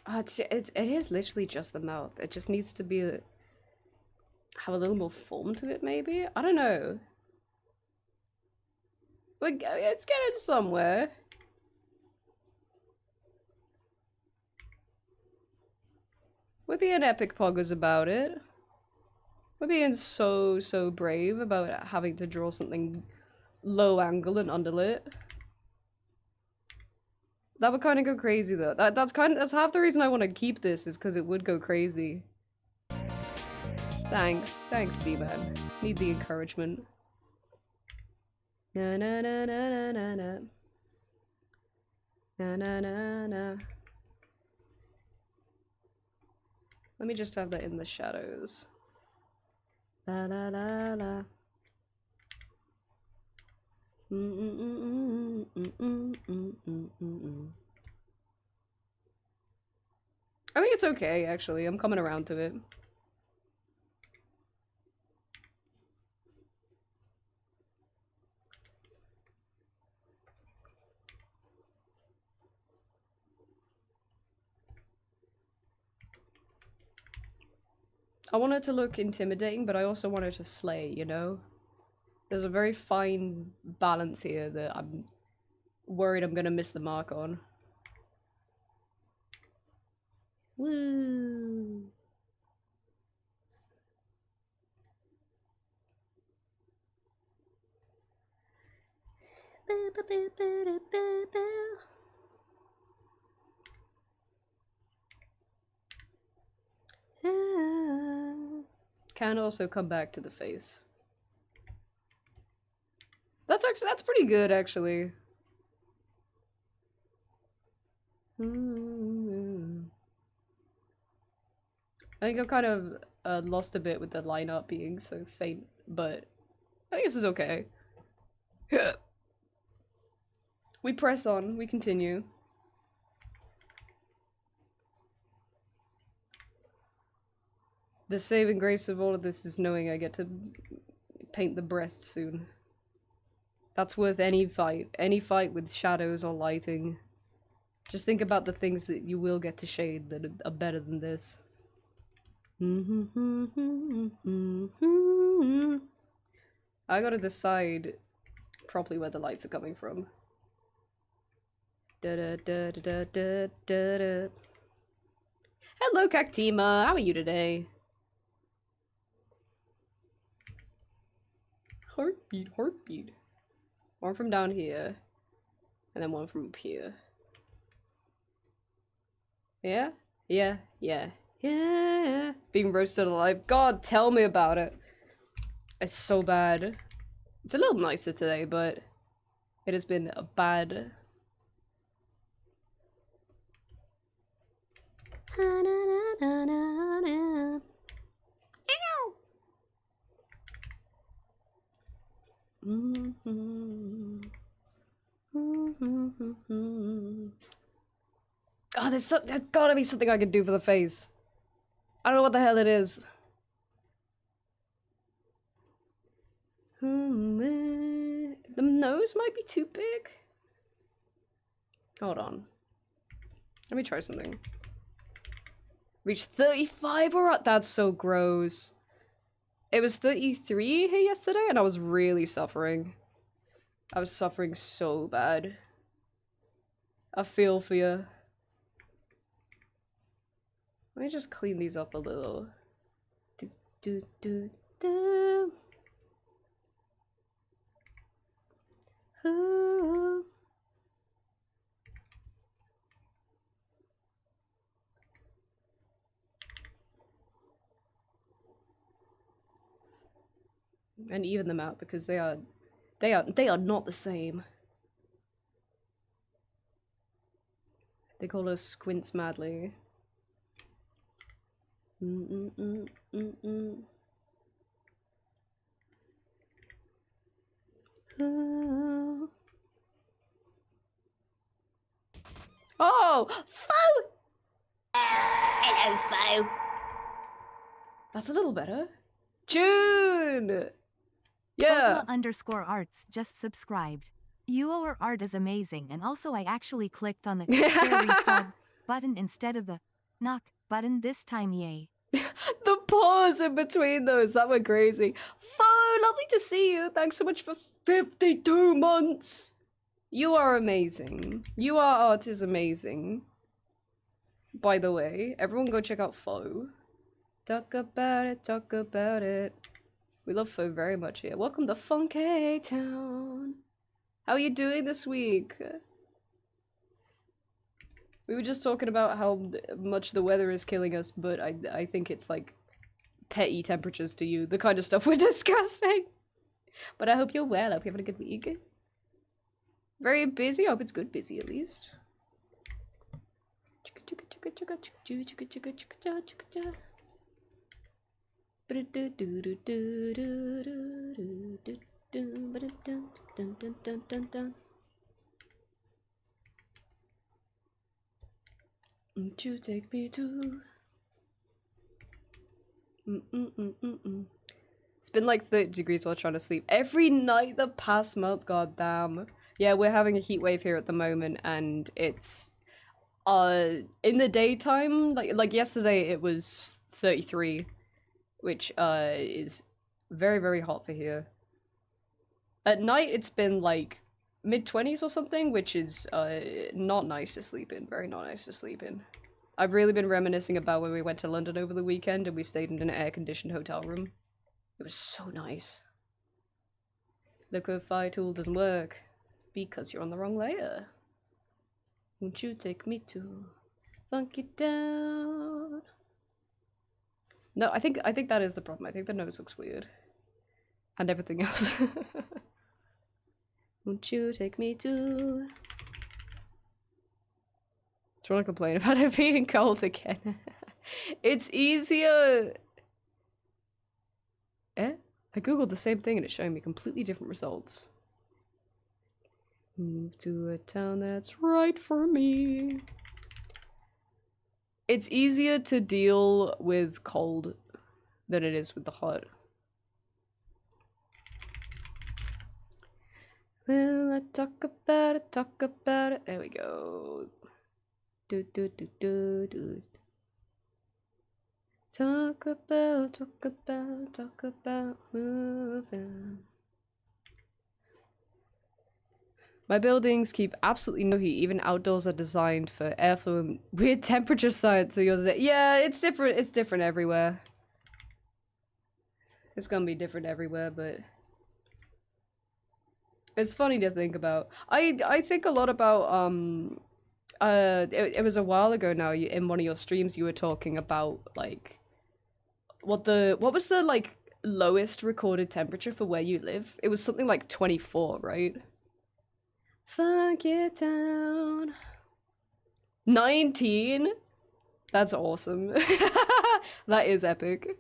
Oh, it is literally just the mouth. It just needs to be have a little more form to it, maybe? I don't know. It's getting somewhere. We're being epic poggers about it. We're being so brave about having to draw something low angle and underlit. That would kind of go crazy though. That's half the reason I want to keep this is because it would go crazy. Thanks D-Man. Need the encouragement. Na na na na na na na. Na na na na. Let me just have that in the shadows. La la la la. I think it's okay, actually. I'm coming around to it. I want it to look intimidating, but I also want it to slay, you know? There's a very fine balance here that I'm worried I'm gonna miss the mark on. Woo! Can also come back to the face. that's pretty good actually. I think I've kind of lost a bit with the lineup being so faint, but I think this is okay. We press on, we continue. The saving grace of all of this is knowing I get to paint the breast soon. That's worth any fight with shadows or lighting. Just think about the things that you will get to shade that are better than this. I gotta decide properly where the lights are coming from. Hello, Cactima. How are you today? Heartbeat, heartbeat. One from down here, and then one from up here. Yeah? Yeah, yeah, yeah. Being roasted alive. God, tell me about it. It's so bad. It's a little nicer today, but it has been bad. Oh, there's gotta be something I can do for the face. I don't know what the hell it is. The nose might be too big. Hold on. Let me try something. Reach 35 or that's so gross. It was 33 here yesterday and I was really suffering. I was suffering so bad. I feel for you. Let me just clean these up a little. Do, do, do, do. Ooh. And even them out because they are not the same. They call us squints madly. Oh, Fo! Hello, Fo. That's a little better. June! Yeah. _arts just subscribed. Your art is amazing, and also I actually clicked on the scary sub button instead of the knock button this time, yay. The pause in between those, that went crazy. Fo, lovely to see you. Thanks so much for 52 months. You are amazing. Your art is amazing. By the way, everyone go check out Fo. Talk about it, talk about it. We love Fo very much here. Welcome to Funky Town. How are you doing this week? We were just talking about how much the weather is killing us, but I think it's like petty temperatures to you, the kind of stuff we're discussing. But I hope you're well. I hope you're having a good week. Very busy. I hope it's good busy at least. Won't you take me to? It's been like 30 degrees while trying to sleep every night the past month. God damn. Yeah, we're having a heat wave here at the moment, and it's in the daytime, like yesterday it was 33, which is very, very hot for here. At night it's been like mid-20s or something, which is not nice to sleep in. Very not nice to sleep in. I've really been reminiscing about when we went to London over the weekend and we stayed in an air-conditioned hotel room. It was so nice. Liquify tool doesn't work because you're on the wrong layer. Won't you take me to Funky Town? No, I think that is the problem. I think the nose looks weird. And everything else. Won't you take me to... Do you want to complain about it being cold again? It's easier... Eh? I googled the same thing and it's showing me completely different results. Move to a town that's right for me. It's easier to deal with cold than it is with the hot. Well, I talk about it, talk about it. There we go. Do do do do do. Talk about moving. My buildings keep absolutely no heat. Even outdoors are designed for airflow and weird temperature science. So you'll say, yeah, it's different. It's different everywhere. It's gonna be different everywhere, but it's funny to think about. I think a lot about it was a while ago now. In one of your streams, you were talking about like what was the like lowest recorded temperature for where you live? It was something like 24, right? Fuck it down. 19? That's awesome. That is epic.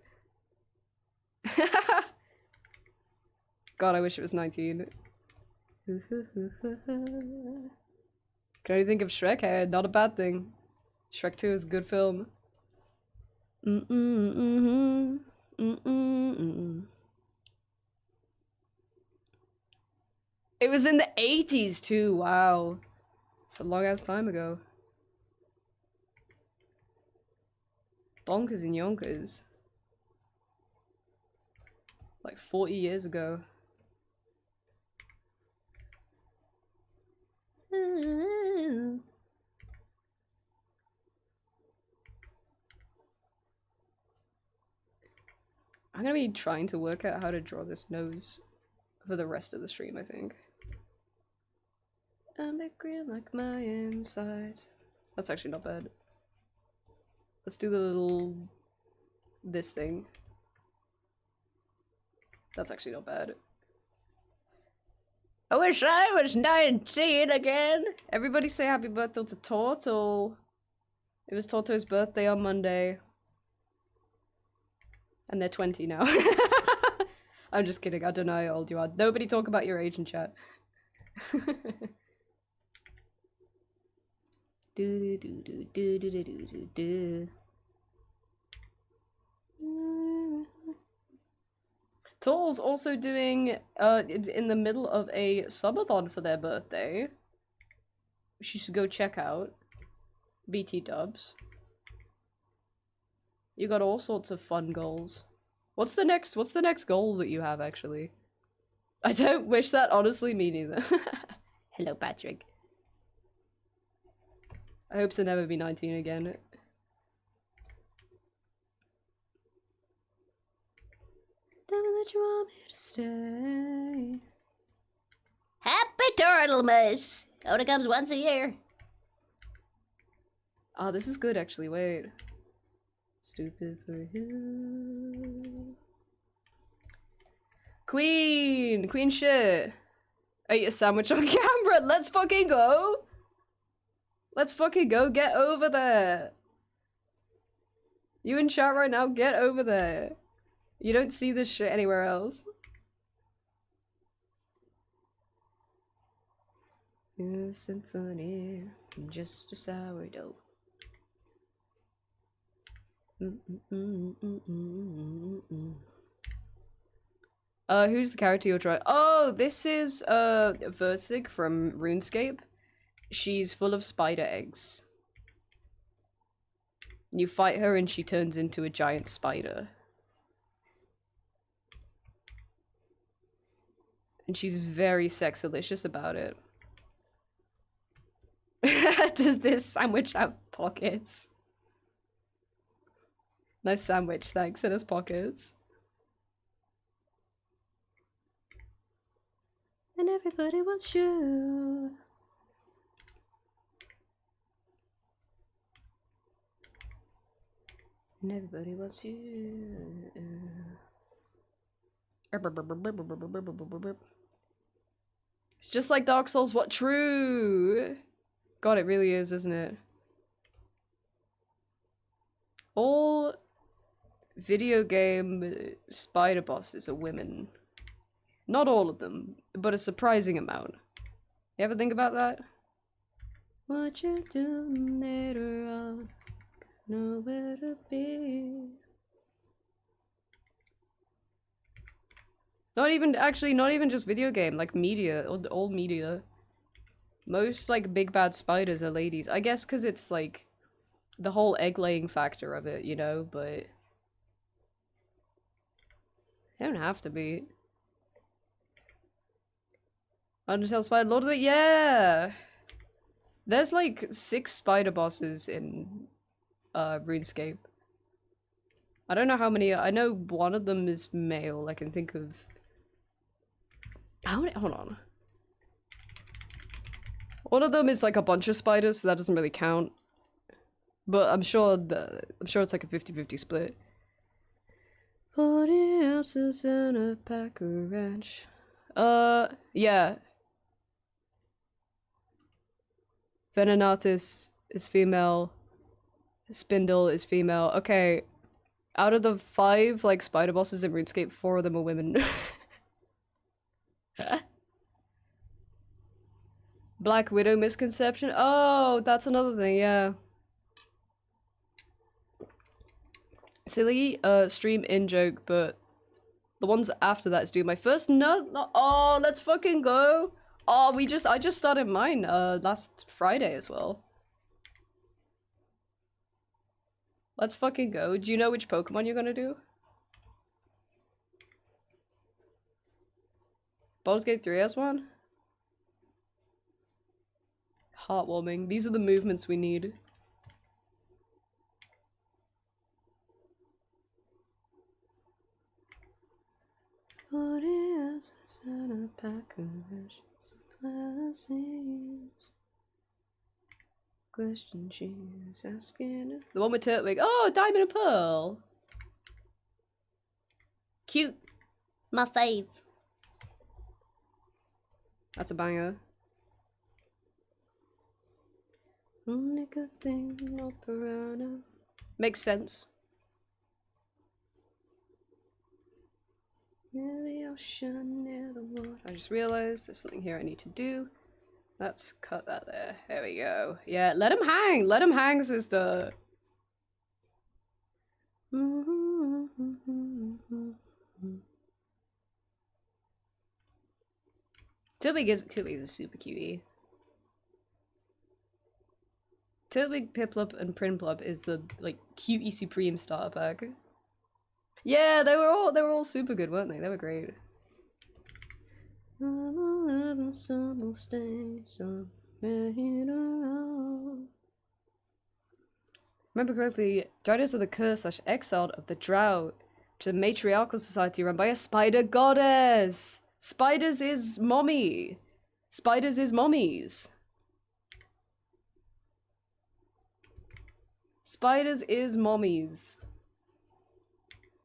God, I wish it was 19. Can only think of Shrek? Hey, not a bad thing. Shrek 2 is a good film. It was in the 80s too, wow. It's a long ass time ago. Bonkers and yonkers. Like 40 years ago. I'm gonna be trying to work out how to draw this nose for the rest of the stream, I think. I'm a green like my insides. That's actually not bad. Let's do the little... this thing. That's actually not bad. I wish I was 19 again! Everybody say happy birthday to Tortle. It was Torto's birthday on Monday. And they're 20 now. I'm just kidding, I don't know how old you are. Nobody talk about your age in chat. Do do do do do do do do do. Toll's also doing in the middle of a subathon for their birthday, which you should go check out. BT dubs. You got all sorts of fun goals. What's the next goal that you have actually? I don't wish that, honestly, me neither. Hello, Patrick. I hope to never be 19 again. Tell me that you want me to stay. Happy Turtlemas! Only comes once a year. Oh, this is good actually, wait. Stupid for you. Queen shit. I ate a sandwich on camera. Let's fucking go. Let's fucking go. Get over there. You in chat right now, get over there. You don't see this shit anywhere else. You're a symphony, I'm just a sourdough. Who's the character you're trying? Oh, this is Versig from RuneScape. She's full of spider eggs. You fight her and she turns into a giant spider. And she's very sexalicious about it. Does this sandwich have pockets? Nice sandwich, thanks. It has pockets. And everybody wants you. And everybody wants you. It's just like Dark Souls. What? True. God, it really is, isn't it? All video game spider bosses are women. Not all of them, but a surprising amount. You ever think about that? What you do later on, nowhere to be. Not even, actually, not even just video game, like media, all media. Most, like, big bad spiders are ladies. I guess because it's, like, the whole egg-laying factor of it, you know, but... They don't have to be. Undertale Spider Lord of the... Yeah! There's, like, 6 spider bosses in, RuneScape. I don't know how many... I know one of them is male, I can think of... How many? Hold on. One of them is like a bunch of spiders, so that doesn't really count. But I'm sure it's like a 50-50 split. 40 ounces and a pack of ranch. Yeah. Venenatus is female. Spindle is female. Okay. Out of the 5 like spider bosses in RuneScape, 4 of them are women. Black Widow misconception? Oh, that's another thing, yeah. Silly stream in joke, but the ones after that is due. My first oh, let's fucking go. Oh, I just started mine last Friday as well. Let's fucking go. Do you know which Pokemon you're gonna do? Baldur's Gate 3 has one? Heartwarming. These are the movements we need. Question she's asking. The one with Turtwig. Oh, Diamond and Pearl. Cute. My fave. That's a banger. Only good thing, no piranha. Makes sense. Near the ocean, near the water. I just realized there's something here I need to do. Let's cut that there. There we go. Yeah, let him hang. Let him hang, sister. Tilbig is a super cutie. Tilbig, Piplup, and Prinplup is the like cutie supreme starter pack. Yeah, they were all super good, weren't they? They were great. Remember correctly, Drydas are the curse / exiled of the Drought, which is a matriarchal society run by a spider goddess. Spiders is mommy. Spiders is mommies. Spiders is mommies.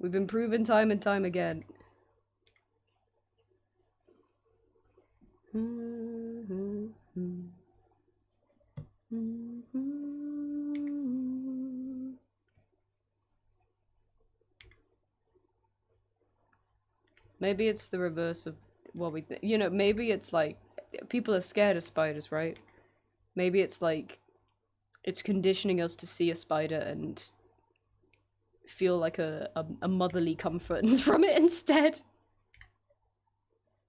We've been proven time and time again. Maybe it's the reverse of what we think. You know, maybe it's like people are scared of spiders, right? Maybe it's like it's conditioning us to see a spider and feel like a motherly comfort from it instead.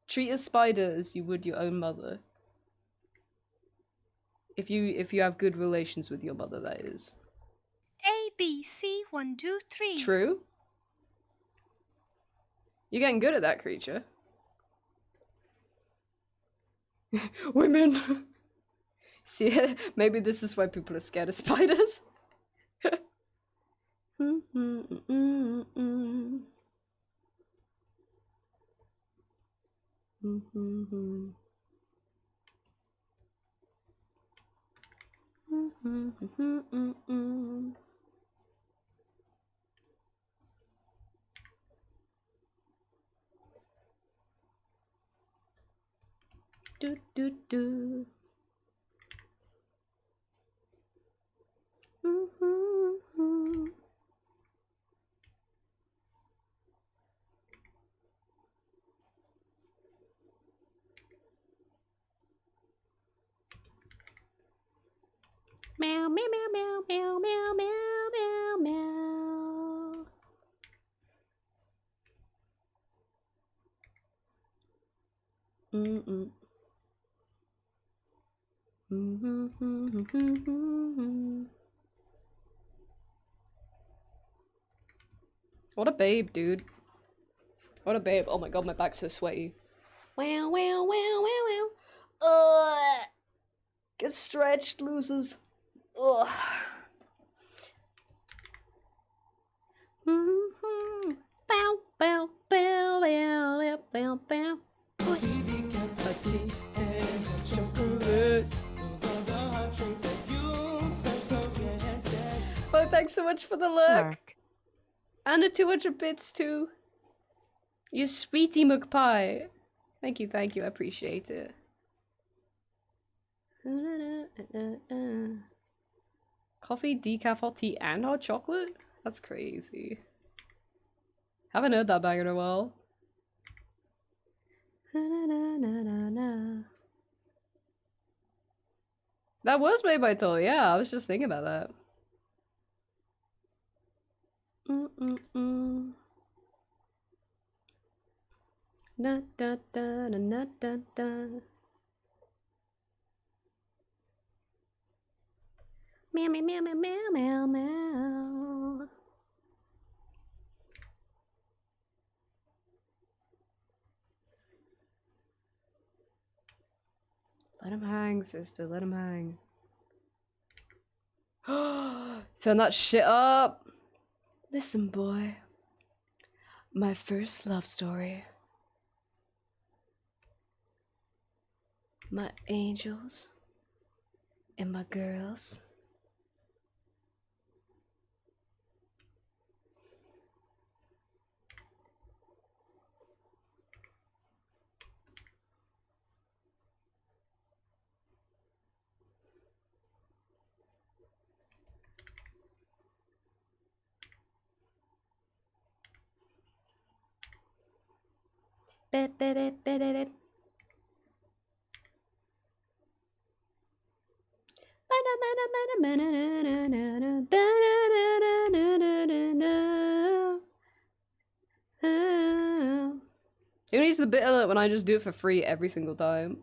Treat a spider as you would your own mother. If you have good relations with your mother, that is. A, B, C, 1, 2, 3. True. You're getting good at that, creature. Women! See, maybe this is why people are scared of spiders. do do do. Meow, meow, meow, meow, meow, meow, meow, meow, meow. Mm-mm. What a babe, dude. What a babe. Oh my god, my back's so sweaty. Wow, wow, wow, wow, wow. Get stretched, losers. Ugh. Bow, bow, bow, bow, bow, bow, bow. Oh, thanks so much for the look. Lark. And the 200 bits too. You sweetie McPie. Thank you, I appreciate it. Coffee, decaf, hot tea, and hot chocolate? That's crazy. Haven't heard that bang in a while. That was made by Toll, yeah, I was just thinking about that. Na da da na na da da. Meow, meow, meow, meow, meow, meow, meow. Let him hang, sister, let him hang. Turn that shit up! Listen, boy. My first love story. My angels and my girls. Bip, bip, bip, bip, bip, bip. Who needs the bit alert when I just do it for free every single time?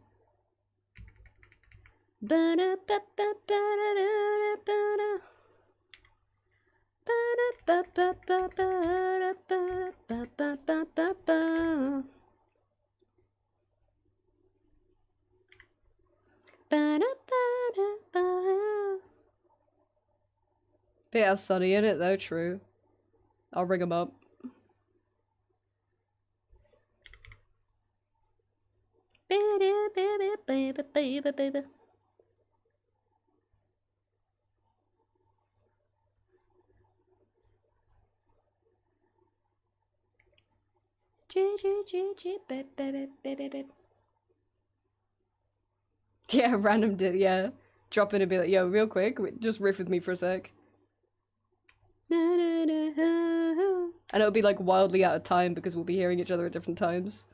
Bit has Sunny in it though, true. I'll ring him up. Yeah, random did, yeah. Drop in and be like, yo, real quick, just riff with me for a sec. And it'll be like wildly out of time because we'll be hearing each other at different times.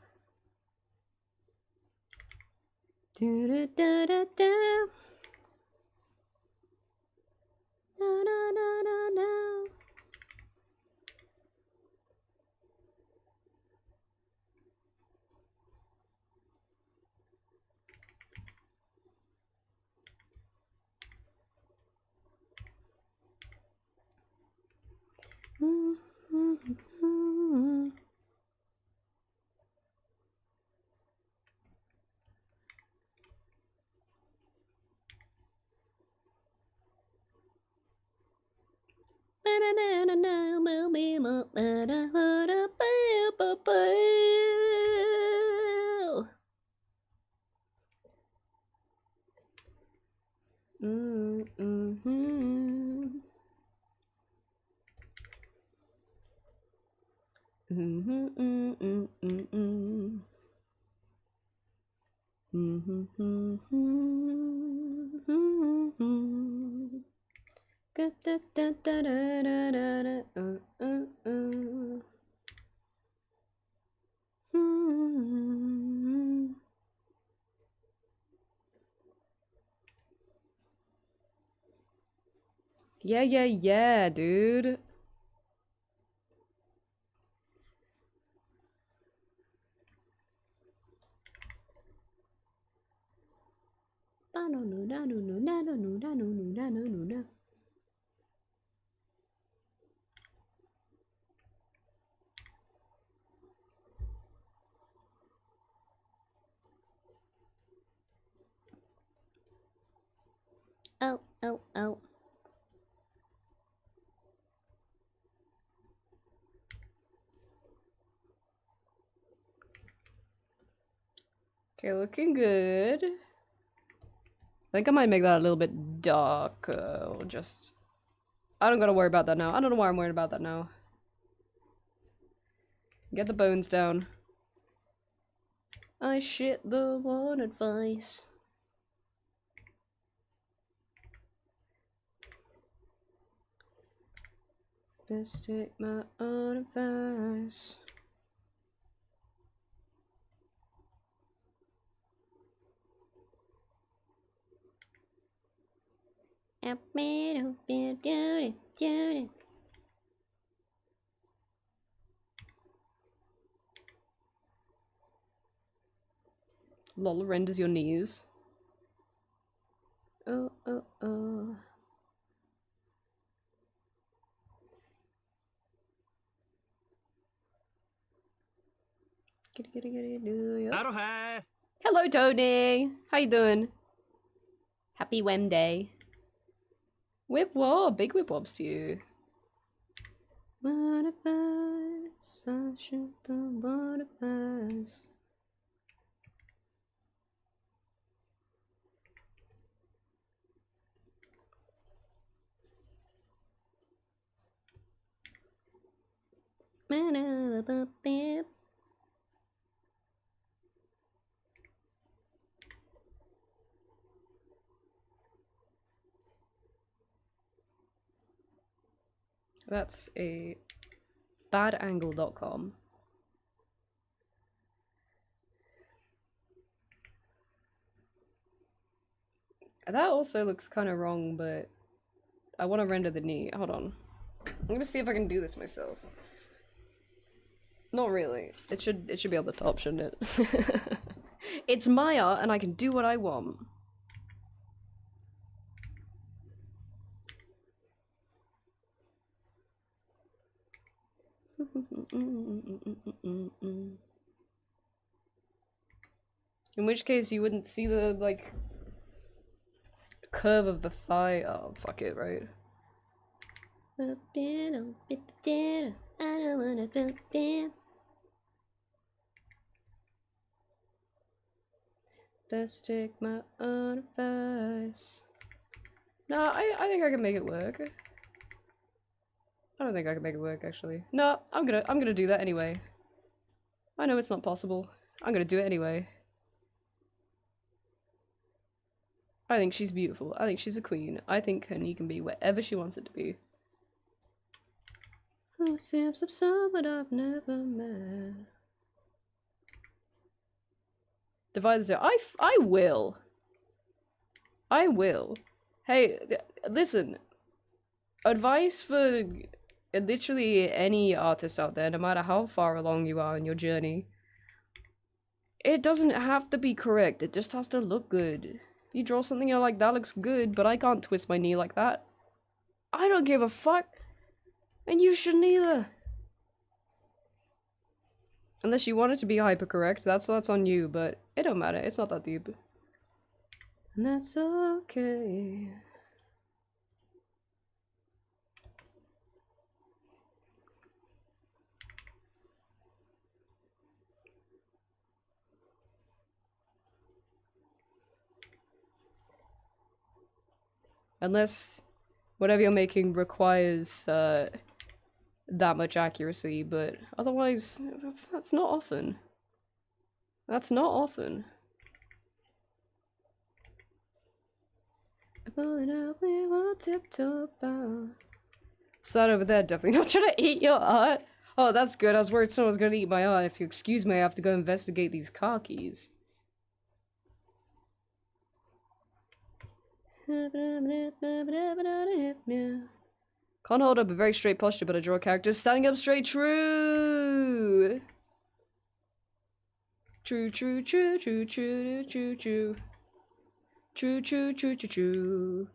Yeah, yeah, yeah, dude. Oh, oh, oh. Okay, looking good. I think I might make that a little bit darker, or just... I don't gotta worry about that now. I don't know why I'm worried about that now. Get the bones down. I shit the one advice. Best take my own advice. Lol renders your knees. Oh, oh, oh. Aroha. Hello, Tony. How you doing? Happy Wednesday. Whip wob, big whip wobs to you. Butterflies, I shoot the butterflies. That's a badangle.com. That also looks kind of wrong, but I want to render the knee. Hold on. I'm gonna see if I can do this myself. Not really. It should be on the top, shouldn't it? It's my art and I can do what I want. In which case you wouldn't see the, like, curve of the thigh. Oh, fuck it, right? Best take my own advice. No, I think I can make it work. I don't think I can make it work, actually. No, I'm gonna do that anyway. I know it's not possible. I'm gonna do it anyway. I think she's beautiful. I think she's a queen. I think her knee can be wherever she wants it to be. Oh, sips of someone I've never met. Divide this out. I will. I will. Hey, listen. Advice for literally any artist out there, no matter how far along you are in your journey. It doesn't have to be correct. It just has to look good. If you draw something you're like, that looks good, but I can't twist my knee like that. I don't give a fuck. And you shouldn't either. Unless you want it to be hypercorrect, that's on you, but it don't matter. It's not that deep. And that's okay. Unless whatever you're making requires that much accuracy, but otherwise, that's not often. That's not often. falling out, we will tiptoe bow. Sat over there, definitely not trying to eat your art. Oh, that's good. I was worried someone was gonna eat my art. If you excuse me, I have to go investigate these car keys. Can't hold up a very straight posture, but I draw characters standing up straight. True. True, true, true, true, true, true, true. True, true, true, true, true.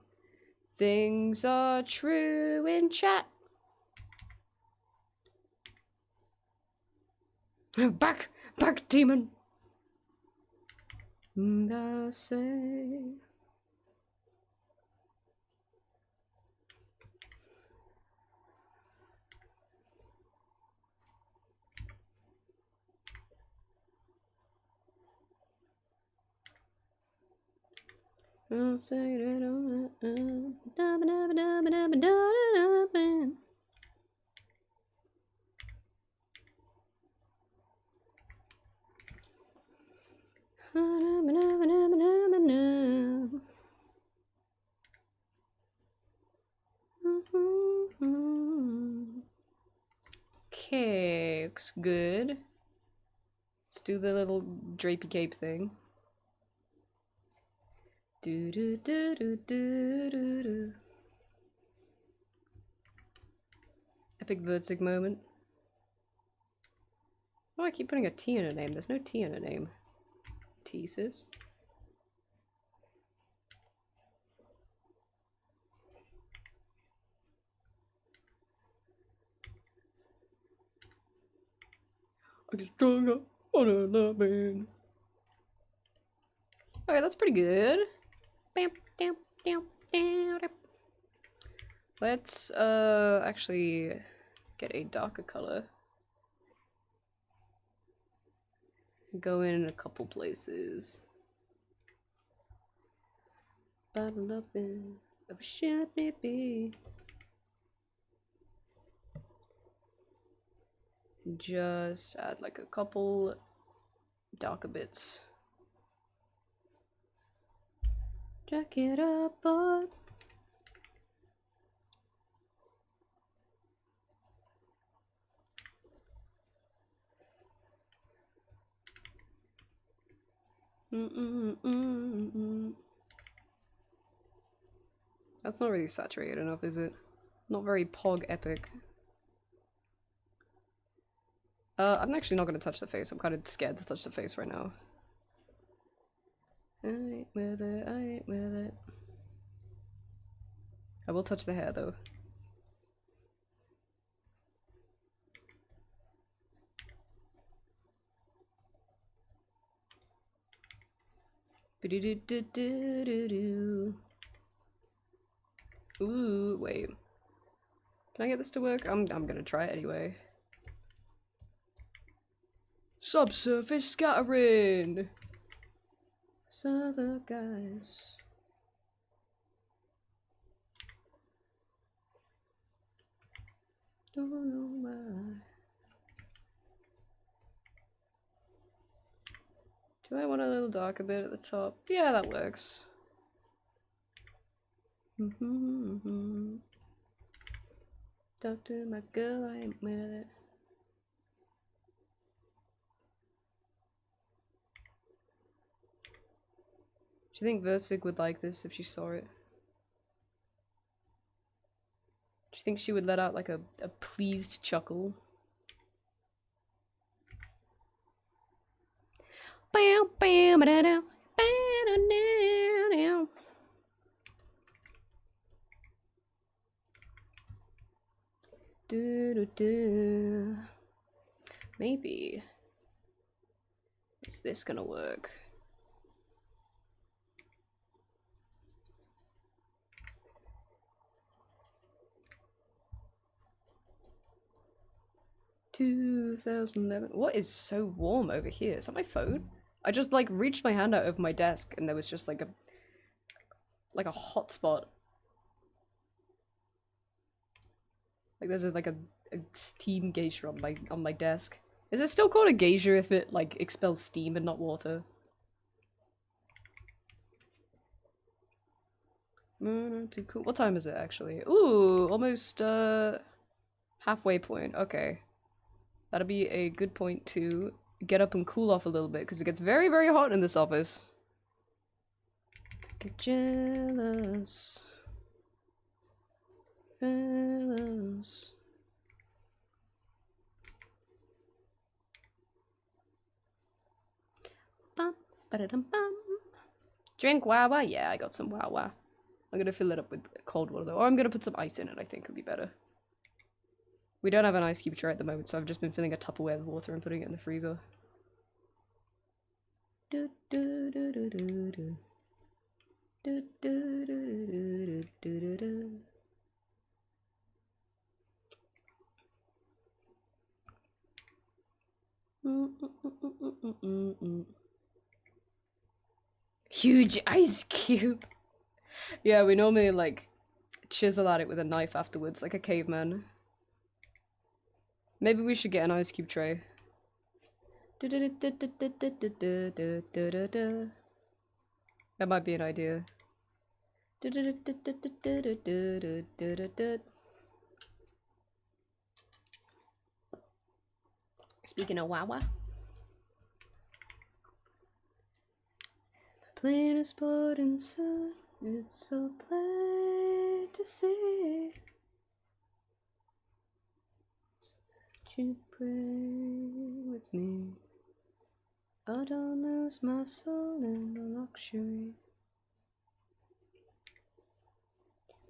Things are true in chat. Back, back, demon. I say. I'll say that okay, looks good. Let's do the little drapey cape thing. Do do do do do do do. Epic Vertig moment. Oh, I keep putting a T in a name. There's no T in a name. T, sis. I get stronger on a loving. Okay, that's pretty good. Bam, bam, bam, bam, bam. Let's actually get a darker color. Go in a couple places. Bottle up in a shit baby. Just add like a couple darker bits. Jack it up, bud. That's not really saturated enough, is it? Not very pog epic. I'm actually not gonna touch the face. I'm kind of scared to touch the face right now. I ain't with it, I ain't with it. I will touch the hair though. Ooh, wait. Can I get this to work? I'm gonna try it anyway. Subsurface scattering! So the guys. Don't know why. Do I want a little darker bit at the top? Yeah, that works. Talk to my girl, I ain't with it. Do you think Versig would like this if she saw it? Do you think she would let out like a pleased chuckle? Bam, bam, da, da, da. Do, do, do. Maybe. Is this gonna work? $2011. What is so warm over here? Is that my phone? I just like reached my hand out over my desk and there was just like a hot spot. Like there's like a steam geyser on my desk. Is it still called a geyser if it like expels steam and not water? Too cool. What time is it actually? Ooh, almost halfway point. Okay. That'll be a good point to get up and cool off a little bit because it gets very, very hot in this office. Get jealous. Jealous. Bum, ba-da-dum-bum. Drink Wawa? Yeah, I got some Wawa. I'm gonna fill it up with cold water though, or I'm gonna put some ice in it, I think would be better. We don't have an ice cube tray at the moment, so I've just been filling a Tupperware with water and putting it in the freezer. Do, do, do, do, do, do. Do, do, do, do, do, do, do. Huge ice cube. Yeah, we normally like chisel at it with a knife afterwards, like a caveman. Maybe we should get an ice cube tray. That might be an idea. Speaking of Wawa. Playing a sport in sun, it's so plain to see. You pray with me. I don't lose my soul in the luxury.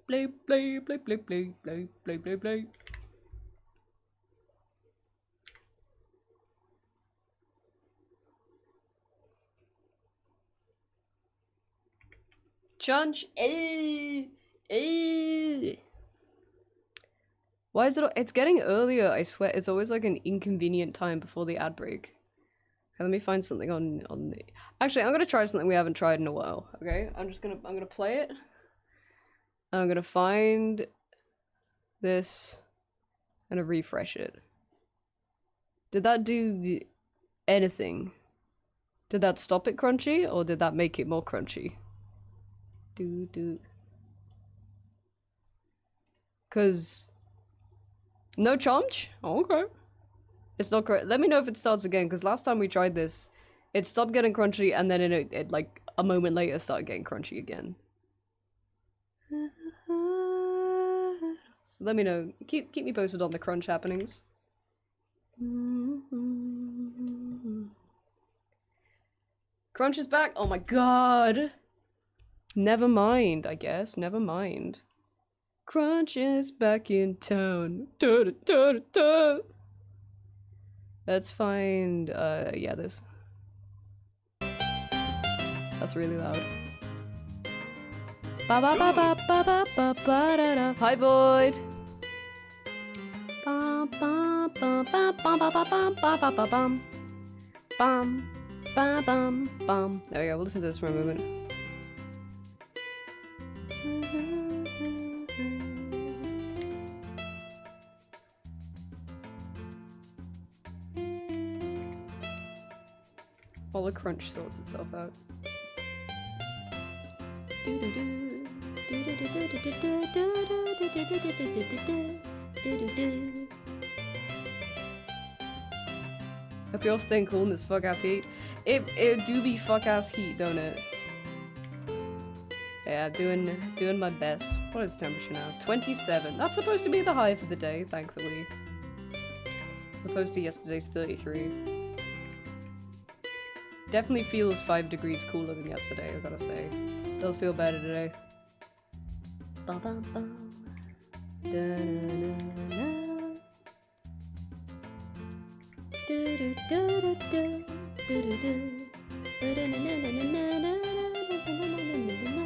Play, play, play, play, play, play, play, play, play. Chunch, Why is it? It's getting earlier, I swear. It's always like an inconvenient time before the ad break. Okay, let me find something on the... Actually, I'm gonna try something we haven't tried in a while, okay? I'm gonna play it. I'm gonna find this and refresh it. Did that do anything? Did that stop it crunchy, or did that make it more crunchy? Cause no chomch? Oh, okay. It's not correct. Let me know if it starts again, because last time we tried this, it stopped getting crunchy and then it like a moment later started getting crunchy again. So let me know. Keep me posted on the crunch happenings. Crunch is back. Oh my god. Never mind, I guess. Never mind. Crunch is back in town. Da, da, da, da, da. Let's find, yeah, this. That's really loud. Ba ba ba ba ba ba ba ba da da. Hi, Void. Ba ba ba ba ba ba ba ba ba ba ba bum. Bum. Ba bum bum. There we go. We'll listen to this for a moment. While the crunch sorts itself out. Hope you're all staying cool in this fuck ass heat. It do be fuck ass heat, don't it? Yeah, doing my best. What is the temperature now? 27. That's supposed to be the high for the day, thankfully. As opposed to yesterday's 33. Definitely feels 5 degrees cooler than yesterday, I gotta say. Does feel better today. Bum, bum, bum. Da, na, na, na. Do, do, do, do, do. Do, do, do. Da, na, na, na, na, na, na, na, na, na, na, na.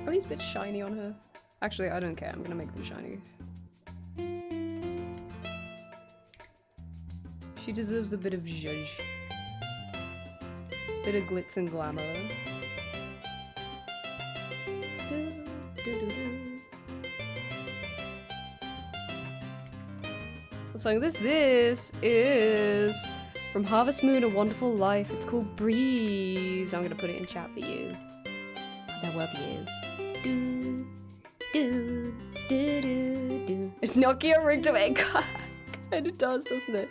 Are these bits shiny on her? Actually, I don't care. I'm gonna make them shiny. She deserves a bit of zhuzh. Bit of glitz and glamour. Do, do, do, do. So this is from Harvest Moon: A Wonderful Life. It's called Breeze. I'm gonna put it in chat for you. Cause I love you. Do, do, do, do, do. Nokia ring to it. Kinda does, doesn't it?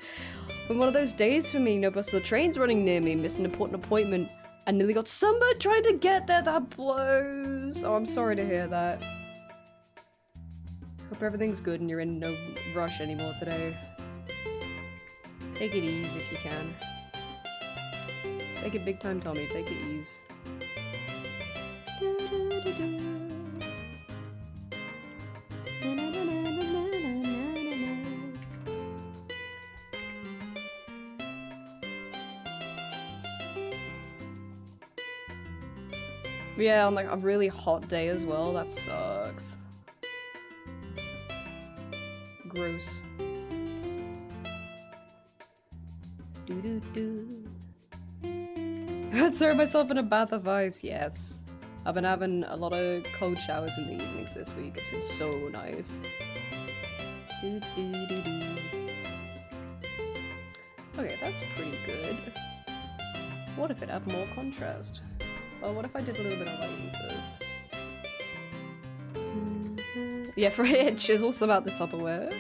When one of those days for me, no bus or trains running near me, missed an important appointment, and nearly got sunburned trying to get there. That blows. Oh, I'm sorry to hear that. Hope everything's good and you're in no rush anymore today. Take it easy if you can. Take it big time, Tommy. Take it easy. Yeah, on like a really hot day as well. That sucks. Gross. Do do do. I'd throw myself in a bath of ice. Yes, I've been having a lot of cold showers in the evenings this week. It's been so nice. Do do do do. Okay, that's pretty good. What if it had more contrast? Well, what if I did a little bit of lighting first? Yeah, for it, chisel some out the Tupperware,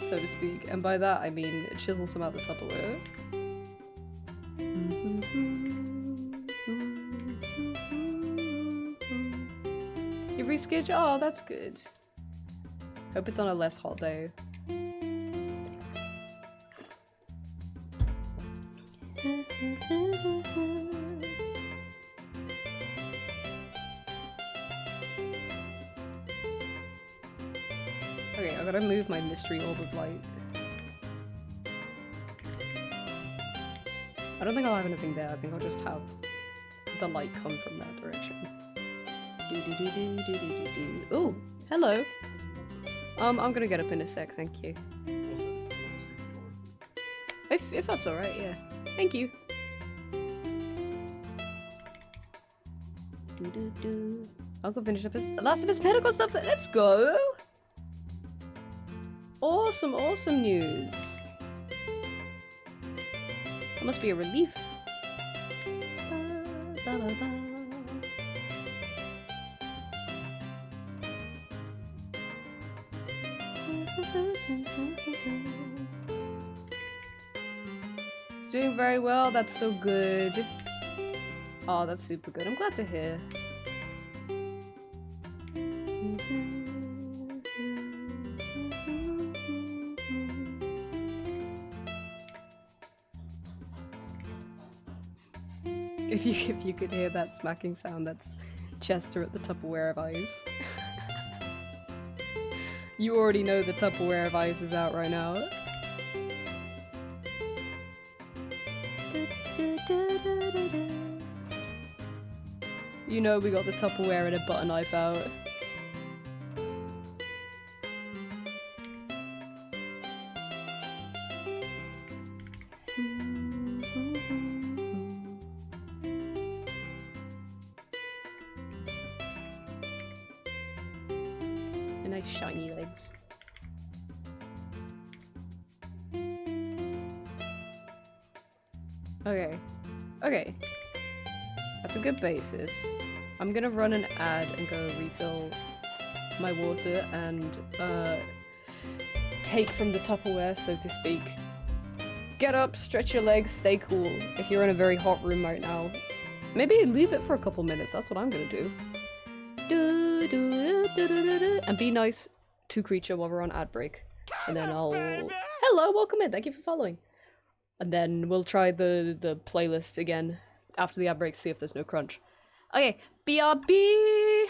so to speak. And by that, I mean chisel some out the Tupperware. You reschedule? Oh, that's good. Hope it's on a less hot day. Okay, I gotta move my mystery orb of light. I don't think I'll have anything there. I think I'll just have the light come from that direction. Do do do do do do do do. Ooh, hello. I'm gonna get up in a sec. Thank you. If that's all right, yeah. Thank you. Do do do. I'll go finish up his last of his medical stuff. Let's go. Awesome, awesome news. That must be a relief. Ba, ba, ba, ba. He's doing very well. That's so good. Oh, that's super good. I'm glad to hear. If you could hear that smacking sound, that's Chester at the Tupperware of Eyes. You already know the Tupperware of Eyes is out right now. You know we got the Tupperware and a butter knife out. And nice shiny legs. Okay. Okay. That's a good basis. I'm gonna run an ad and go refill my water and take from the Tupperware, so to speak. Get up, stretch your legs, stay cool. If you're in a very hot room right now, maybe leave it for a couple minutes. That's what I'm gonna do. And be nice to Creature while we're on ad break. And then I'll... Hello, welcome in, thank you for following. And then we'll try the playlist again after the ad break, see if there's no crunch. Okay, BRB!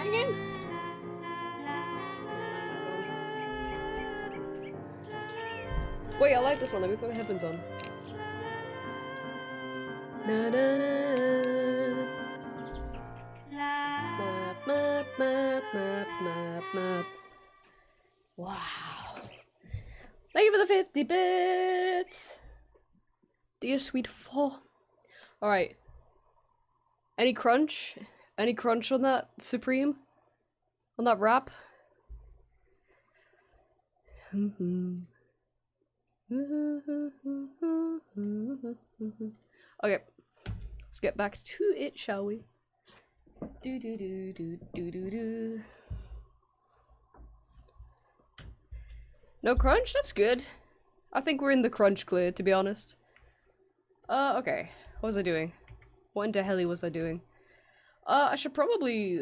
singing? Wait, I like this one. Let me put my headphones on. Na na na. Map, map, map, map, map, map. Wow. Thank you for the 50 bits. Dear sweet four. Alright. Any crunch? Any crunch on that Supreme? On that wrap? Okay. Let's get back to it, shall we? Do do do do do do do. No crunch? That's good. I think we're in the crunch clear, to be honest. Okay. What was I doing? What in the hell was I doing? I should probably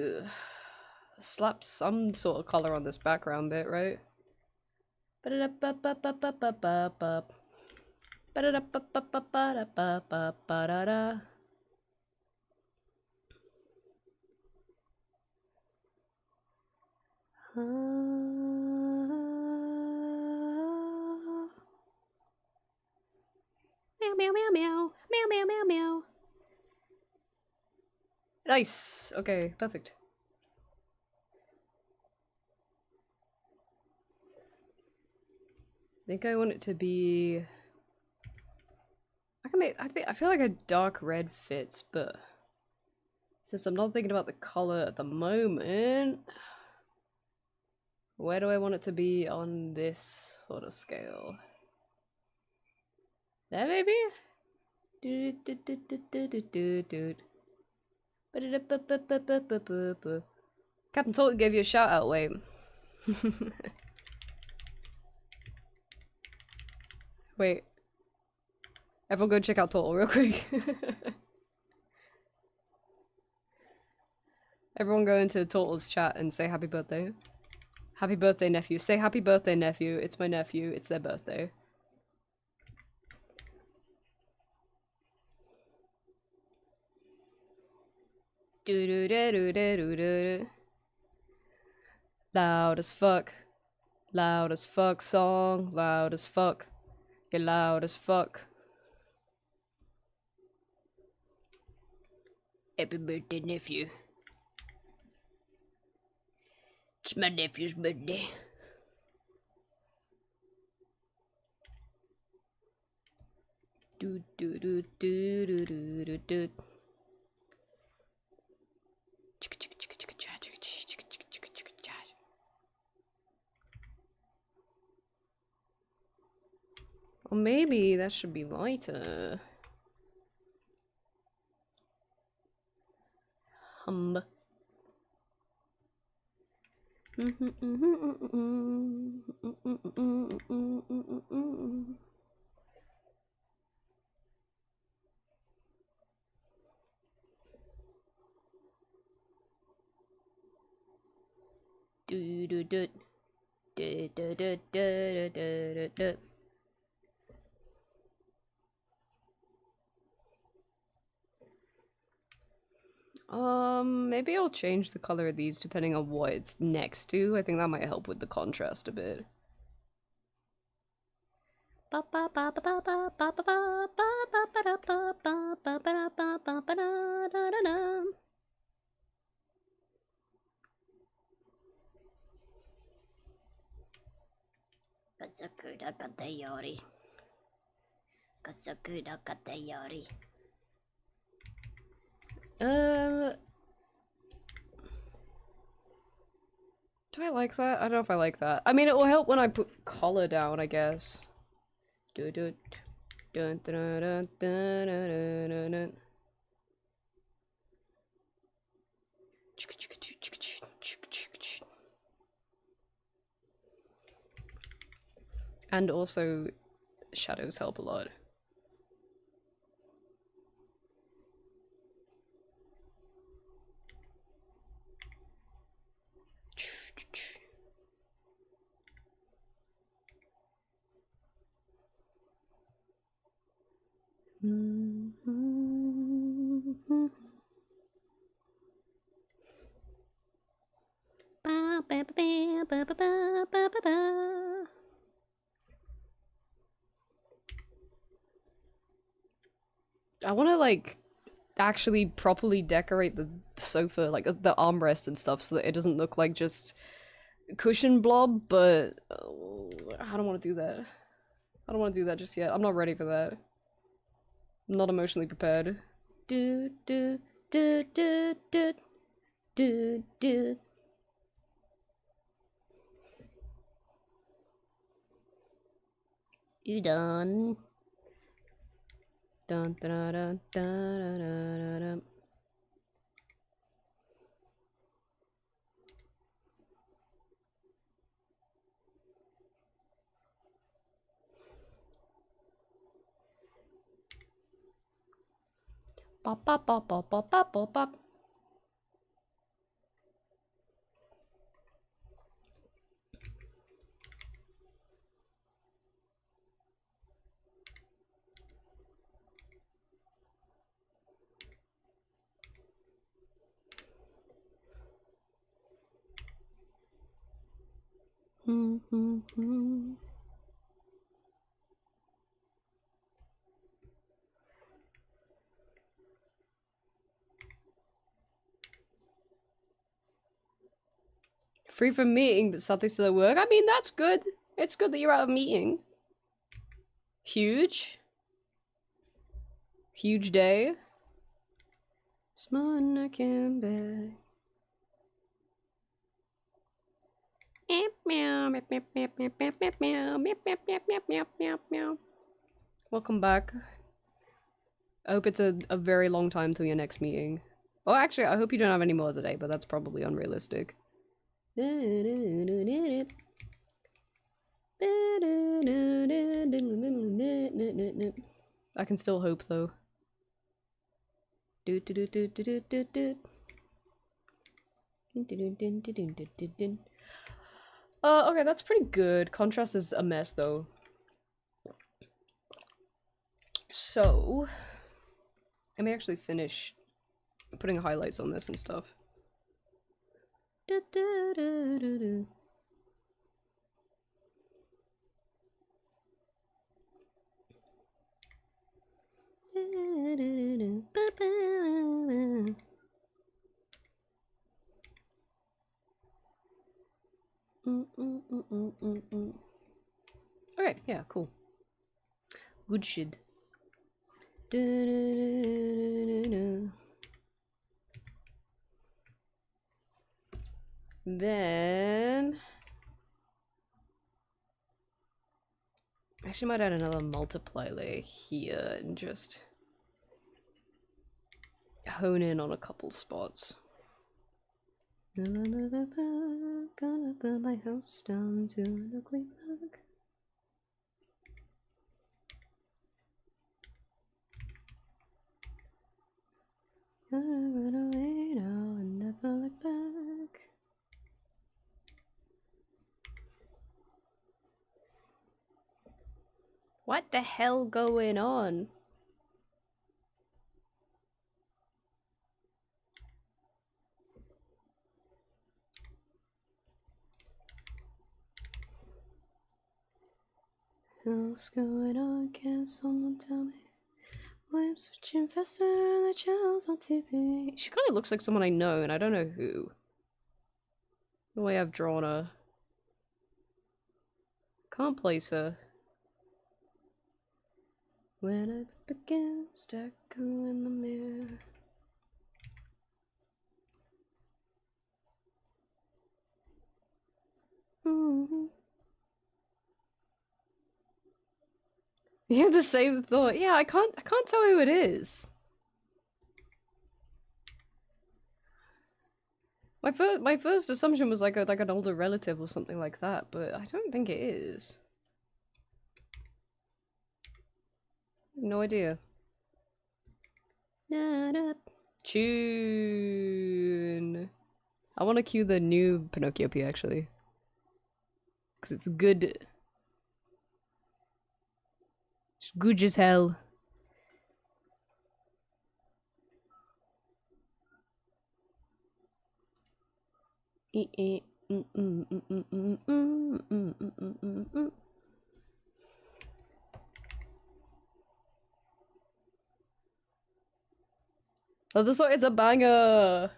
slap some sort of color on this background bit, right? Meow meow meow meow meow meow meow meow. Nice. Okay, perfect. I think I want it to be. I can make. I feel like a dark red fits, but since I'm not thinking about the color at the moment, where do I want it to be on this sort of scale? There, maybe. Captain Total gave you a shout out. Wait. Wait. Everyone go check out Total real quick. Everyone go into Total's chat and say happy birthday. Happy birthday, nephew. Say happy birthday, nephew. It's my nephew. It's their birthday. Do do do do do do do. Loud as fuck. Loud as fuck song. Loud as fuck. You're loud as fuck. Happy birthday, nephew. It's my nephew's birthday. Do do do do do do do do. Or maybe that should be lighter. Hum. Do do do do do do do do do. Maybe I'll change the color of these depending on what it's next to. I think that might help with the contrast a bit. Kasakuda katayori. Kasakuda katayori. Do I like that? I don't know if I like that. I mean, it will help when I put color down, I guess. Do do dun dun dun dun dun dun dun. And also, shadows help a lot. I want to like actually properly decorate the sofa, like the armrest and stuff, so that it doesn't look like just cushion blob, but I don't want to do that. I don't want to do that just yet. I'm not ready for that. I'm not emotionally prepared. Do do do do do do do. You done? Dun dun dun dun dun dun dun. Bop bop bop bop bop bop bop bop. Free from meeting, but something still at work. I mean, that's good. It's good that you're out of meeting. Huge. Huge day. Small I can bear. Welcome back. I hope it's a very long time till your next meeting. Oh, actually, I hope you don't have any more today, but that's probably unrealistic. I can still hope, though. Okay, that's pretty good. Contrast is a mess, though. So, let me actually finish putting highlights on this and stuff. Okay, yeah, cool. Good shit. Then actually might add another multiply layer here and just hone in on a couple spots. Gonna burn my house down to an ugly bug. Gonna run away now and never look back. What the hell going on? What's going on? Can someone tell me? Why I'm switching faster and the channel's on TV. She kind of looks like someone I know, and I don't know who. The way I've drawn her. Can't place her. When I begin, stack in the mirror. You have the same thought. Yeah, I can't tell who it is. My first assumption was like an older relative or something like that, but I don't think it is. No idea. Tune. I want to cue the new Pinocchio P actually, because it's good. It's good as hell. Oh, this song, it's a banger!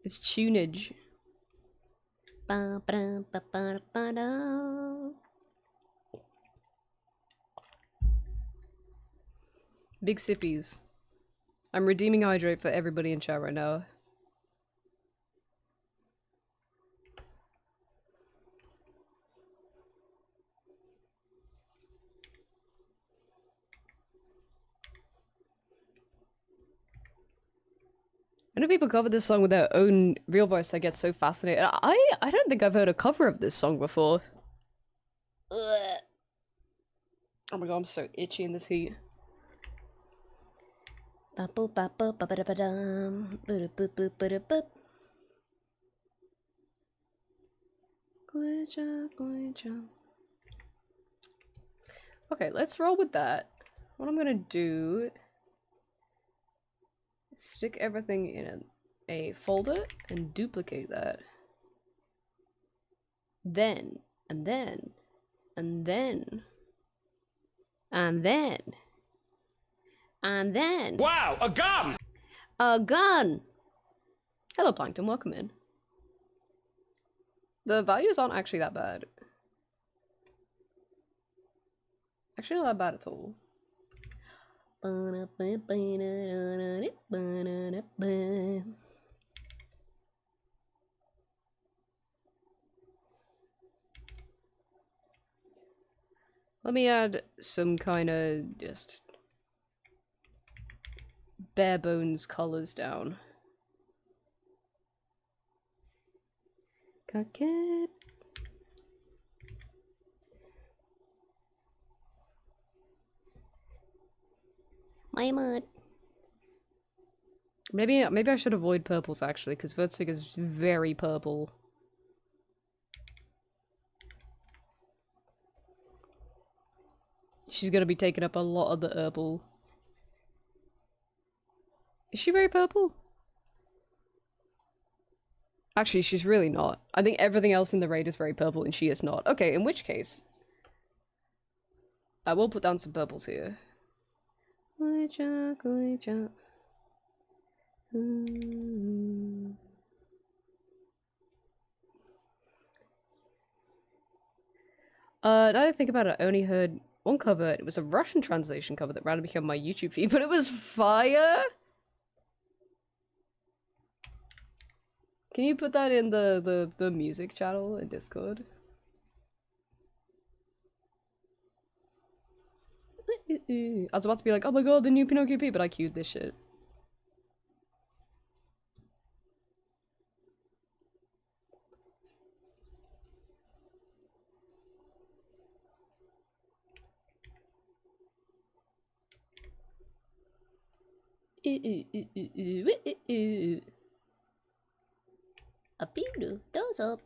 It's tunage. Big sippies. I'm redeeming hydrate for everybody in chat right now. I know people cover this song with their own real voice. I get so fascinated. I don't think I've heard a cover of this song before. Ugh. Oh my god, I'm so itchy in this heat. Okay, let's roll with that. What I'm gonna do... stick everything in a folder and duplicate that. Then, and then, and then, and then, and then. Wow, a gun! A gun! Hello, Plankton, welcome in. The values aren't actually that bad. Actually, not that bad at all. Let me add some kind of just bare bones colors down. Cocket. My mud. Maybe I should avoid purples actually, because Vertig is very purple. She's gonna be taking up a lot of the purple. Is she very purple? Actually, she's really not. I think everything else in the raid is very purple and she is not. Okay, in which case, I will put down some purples here. Now that I think about it, I only heard one cover. It was a Russian translation cover that randomly came on my YouTube feed, but it was fire! Can you put that in the music channel in Discord? I was about to be like, oh my god, the new Pinocchio P, but I queued this shit. A pew does up.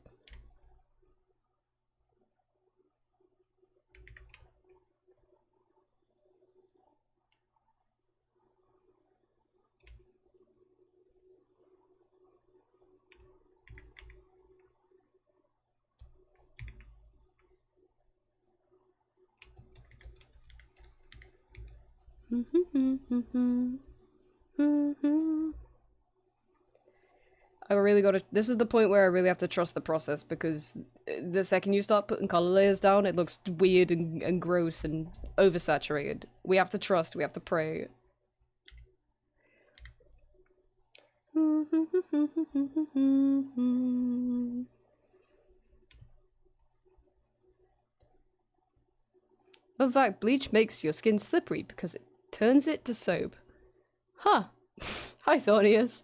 I really gotta. This is the point where I really have to trust the process, because the second you start putting color layers down, it looks weird and gross and oversaturated. We have to trust, we have to pray. In fact, bleach makes your skin slippery because it turns it to soap. Huh. Hi, Thornius.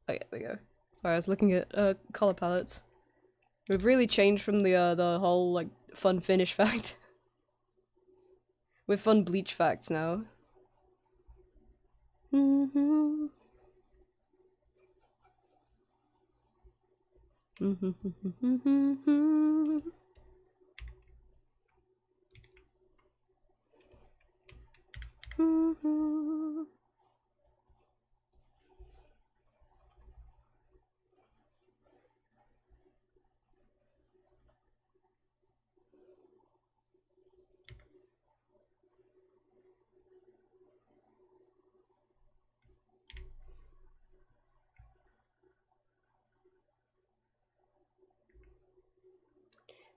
Oh yeah, there we go. Sorry, I was looking at color palettes. We've really changed from the whole like fun finish fact. We're fun bleach facts now.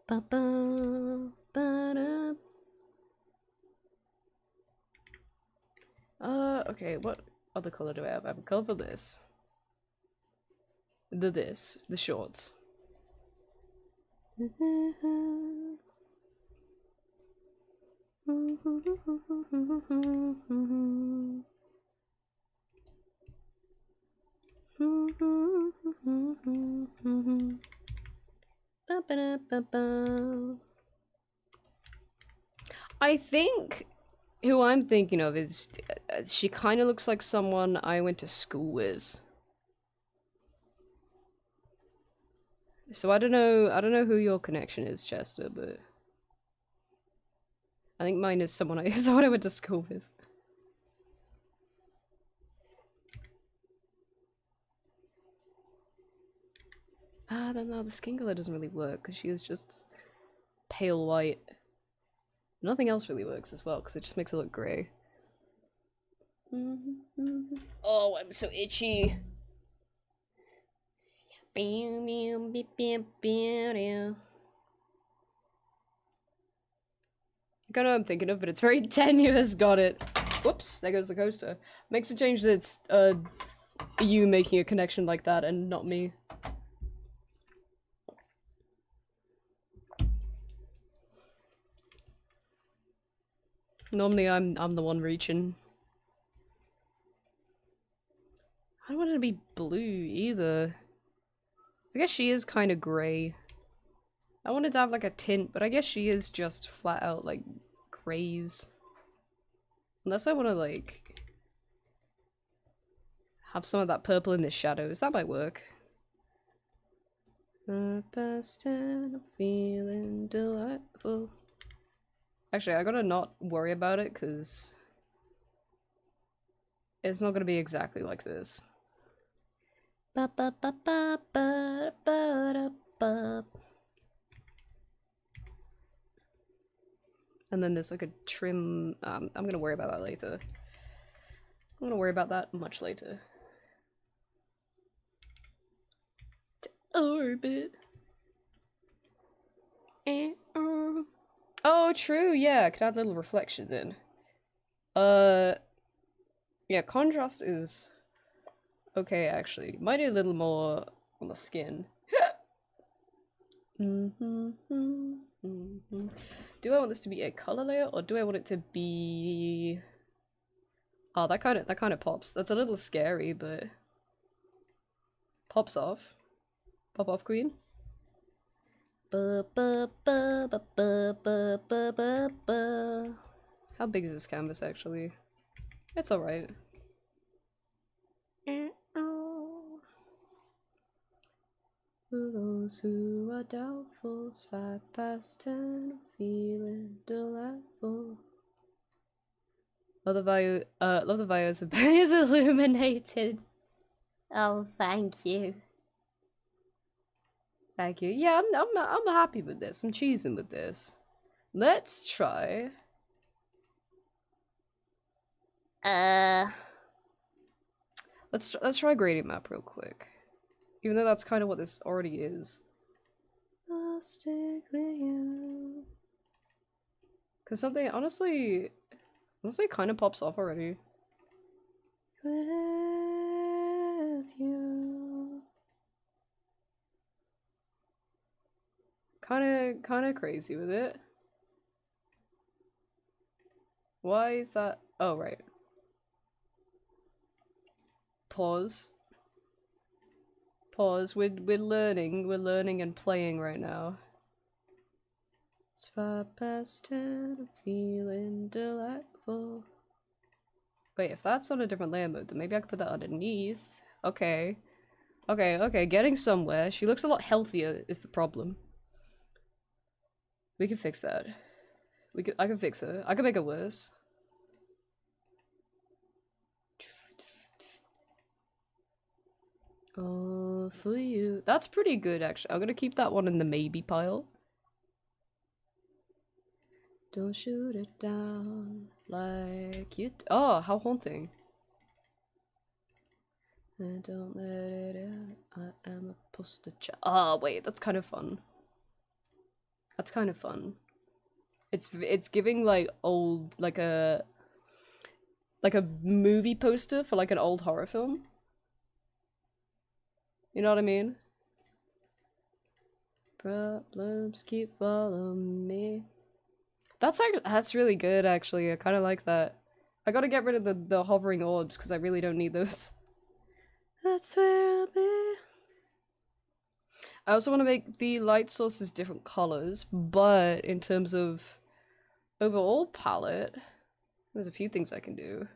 Ba-ba, ba-da. Okay, what other color do I have? I have a color for this. The shorts. I think who I'm thinking of is she kind of looks like someone I went to school with. So I don't know who your connection is, Chester, but I think mine is someone I went to school with. Then no, the skin color doesn't really work because she is just pale white. Nothing else really works as well because it just makes it look grey. Oh, I'm so itchy. I know what I'm thinking of, but it's very tenuous. Got it. Whoops, there goes the coaster. Makes a change that it's you making a connection like that and not me. Normally I'm the one reaching. I don't want it to be blue either. I guess she is kind of grey. I wanted to have like a tint, but I guess she is just flat out like greys. Unless I want to like have some of that purple in the shadows, that might work. Past and feeling delightful. Actually, I gotta not worry about it because it's not gonna be exactly like this. Ba ba ba ba ba ba da ba. And then there's like a trim. I'm gonna worry about that later. I'm gonna worry about that much later. To orbit. Oh, true. Yeah, could add little reflections in. Yeah, contrast is okay. Actually, might need a little more on the skin. Do I want this to be a color layer or do I want it to be? Oh, that kind of pops. That's a little scary, but pops off. Pop off, queen. How big is this canvas actually? It's alright. For those who are doubtful, 5 past 10, feeling delightful. Love the bios of is illuminated. Oh, thank you. Thank you. Yeah, I'm happy with this. I'm cheesing with this. Let's try. Let's try gradient map real quick. Even though that's kind of what this already is. I'll stick with you. Cause something honestly kind of pops off already. With you. Kind of crazy with it. Why is that? Oh, right. Pause. Pause. We're learning and playing right now. It's 5 past 10, feeling delightful. Wait, if that's on a different layer mode, then maybe I could put that underneath. Okay. Okay, getting somewhere. She looks a lot healthier is the problem. We can fix that. I can fix her. I can make it worse. Oh, for you. That's pretty good, actually. I'm gonna keep that one in the maybe pile. Don't shoot it down like you. Oh, how haunting. And don't let it out. I am a poster child. Oh, wait, that's kind of fun. That's kind of fun. It's giving like old like a movie poster for like an old horror film. You know what I mean? Problems keep following me. That's really good actually. I kind of like that. I gotta get rid of the hovering orbs because I really don't need those. That's where I'll be. I also want to make the light sources different colors, but in terms of overall palette, there's a few things I can do.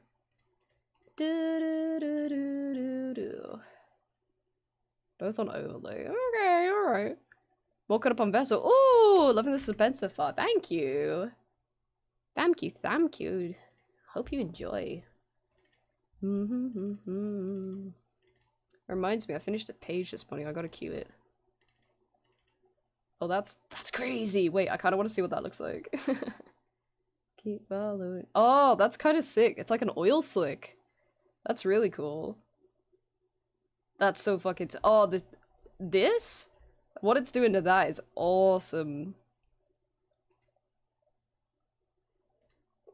Both on overlay. Okay, alright. Woken up on vessel. Ooh, loving the suspense so far. Thank you. Thank you, thank you. Hope you enjoy. Reminds me, I finished a page this morning. I gotta cue it. Oh, that's crazy. Wait, I kind of want to see what that looks like. Keep following. Oh, that's kind of sick. It's like an oil slick. That's really cool. That's so fucking. Oh, this? What it's doing to that is awesome.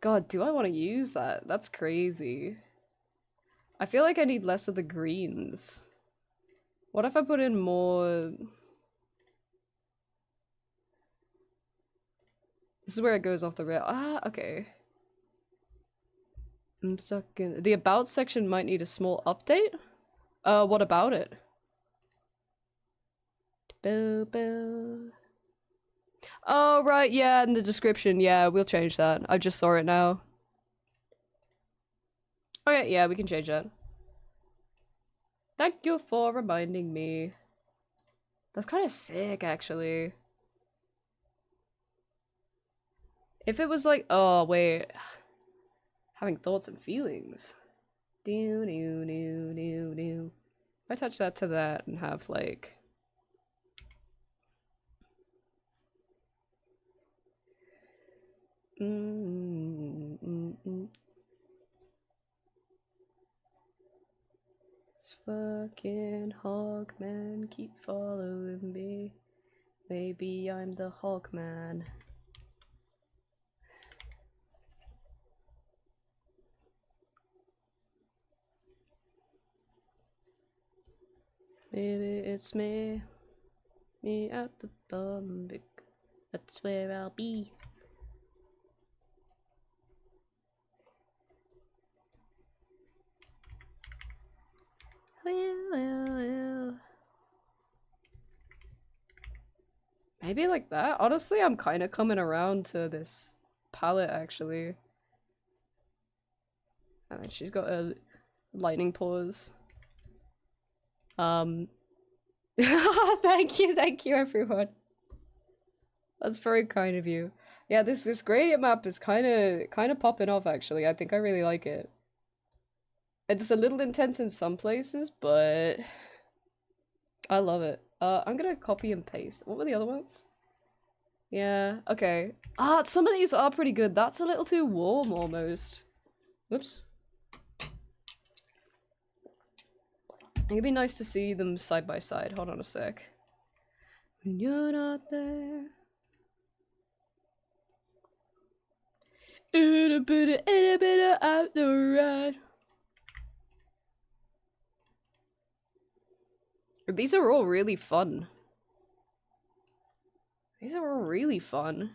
God, do I want to use that? That's crazy. I feel like I need less of the greens. What if I put in more... This is where it goes off the rail. Ah, okay. I'm stuck in... The about section might need a small update? What about it? Oh, right, yeah, in the description. Yeah, we'll change that. I just saw it now. Okay, yeah, we can change that. Thank you for reminding me. That's kind of sick, actually. If it was like, oh wait, having thoughts and feelings. Do do do do do. If I touch that to that and have like, This fucking Hogman keep following me. Maybe I'm the Hogman. Maybe it's me at the bum. That's where I'll be. Well. Maybe like that? Honestly, I'm kind of coming around to this palette, actually. And then she's got a lightning pause. Thank you everyone. That's very kind of you. Yeah, this gradient map is kind of popping off, actually. I think I really like it. It's a little intense in some places, but I love it. I'm gonna copy and paste. What were the other ones? Yeah, okay. Ah, some of these are pretty good. That's a little too warm, almost. Whoops. It'd be nice to see them side by side. Hold on a sec. When you're not there. A bit out the ride. These are all really fun. These are all really fun.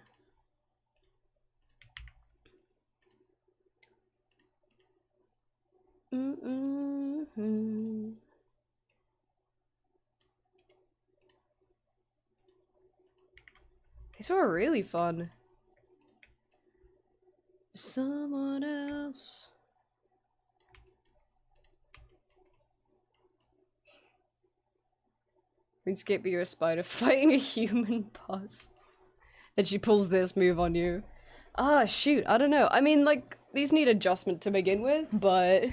These are really fun. Someone else. RuneScape, but you're a spider fighting a human boss. And she pulls this move on you. Ah, shoot, I don't know. I mean, like, these need adjustment to begin with, but...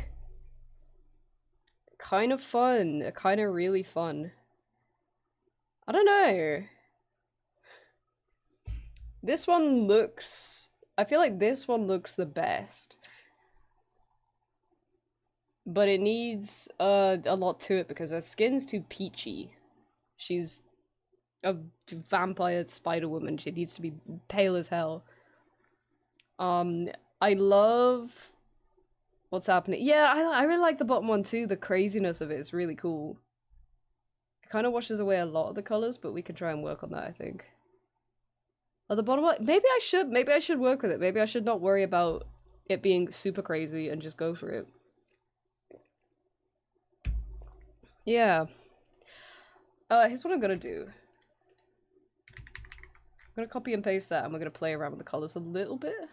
kind of fun. Kind of really fun. I don't know. This one looks... I feel like this one looks the best. But it needs a lot to it because her skin's too peachy. She's a vampire spider woman. She needs to be pale as hell. I love what's happening. Yeah, I really like the bottom one too. The craziness of it is really cool. It kind of washes away a lot of the colors, but we can try and work on that, I think. Oh, the bottom one, maybe I should work with it. Maybe I should not worry about it being super crazy and just go for it. Yeah. Here's what I'm gonna do. I'm gonna copy and paste that and we're gonna play around with the colors a little bit.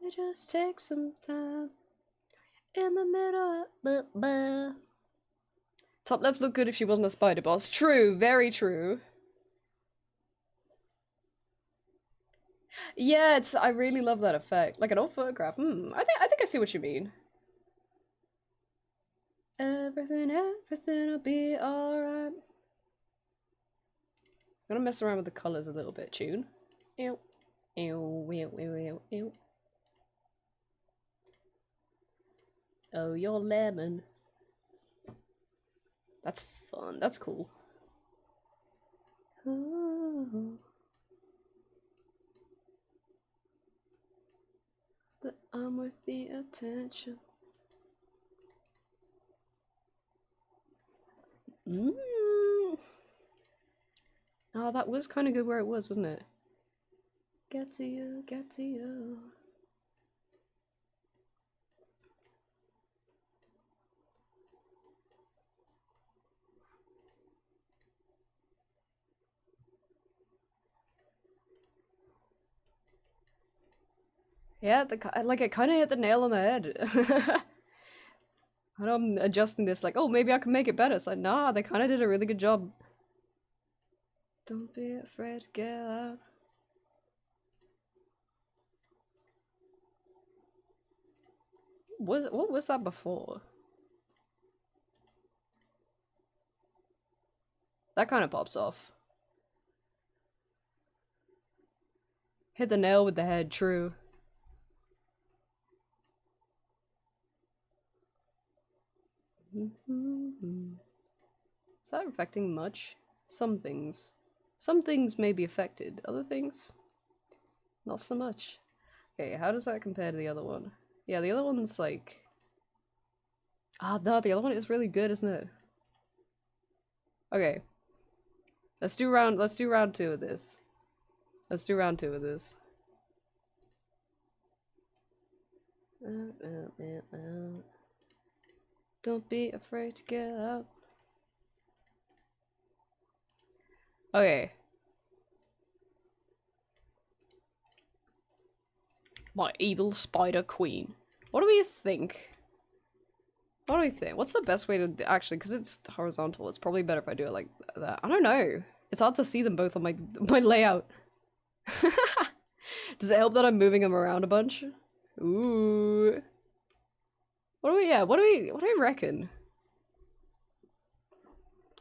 It just takes some time in the middle. Top left looked good if she wasn't a spider boss. True, very true. Yeah, I really love that effect. Like an old photograph. I think I see what you mean. Everything will be alright. I'm gonna mess around with the colors a little bit. Tune. Ew. Ew, ew, ew, ew, ew. Oh, you're lemon. That's fun. That's cool. Ooh. But I'm worth the attention. Oh, that was kind of good where it was, wasn't it? Get to you, get to you. Yeah, like it kind of hit the nail on the head. And I'm adjusting this like, oh, maybe I can make it better. It's like, nah, they kind of did a really good job. Don't be afraid to get out. What was that before? That kind of pops off. Hit the nail with the head, true. Is that affecting much? Some things. Some things may be affected, other things, not so much. Okay, how does that compare to the other one? Yeah, the other one's like... Ah, no, the other one is really good, isn't it? Okay. Let's do round 2 of this. Let's do round 2 of this. Don't be afraid to get out. Okay. My evil spider queen. What do we think? What do we think? What's the best way to actually, because it's horizontal, it's probably better if I do it like that. I don't know. It's hard to see them both on my layout. Does it help that I'm moving them around a bunch? Ooh. What do we reckon?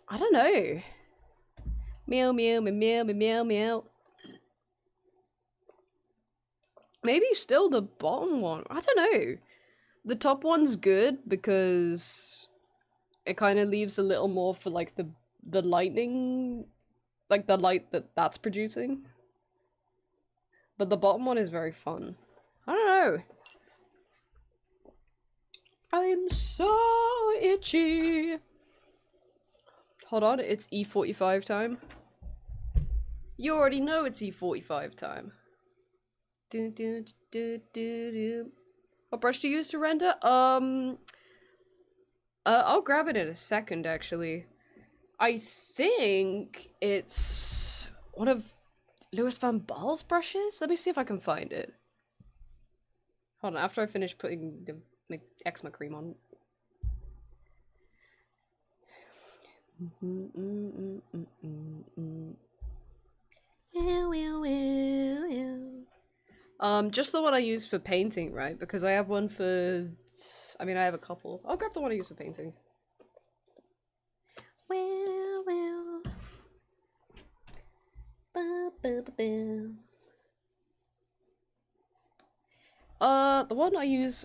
I don't know. Meow meow meow meow meow meow. Maybe still the bottom one. I don't know. The top one's good because it kind of leaves a little more for like the lightning, like the light that's producing. But the bottom one is very fun. I don't know. I'm so itchy. Hold on, it's E45 time. You already know it's E45 time. Do do do do do. What brush do you use to render? I'll grab it in a second, actually. I think it's one of Louis van Gaal's brushes? Let me see if I can find it. Hold on, after I finish putting the eczema cream on. Just the one I use for painting, right? Because I have one for... I mean, I have a couple. I'll grab the one I use for painting. Well. The one I use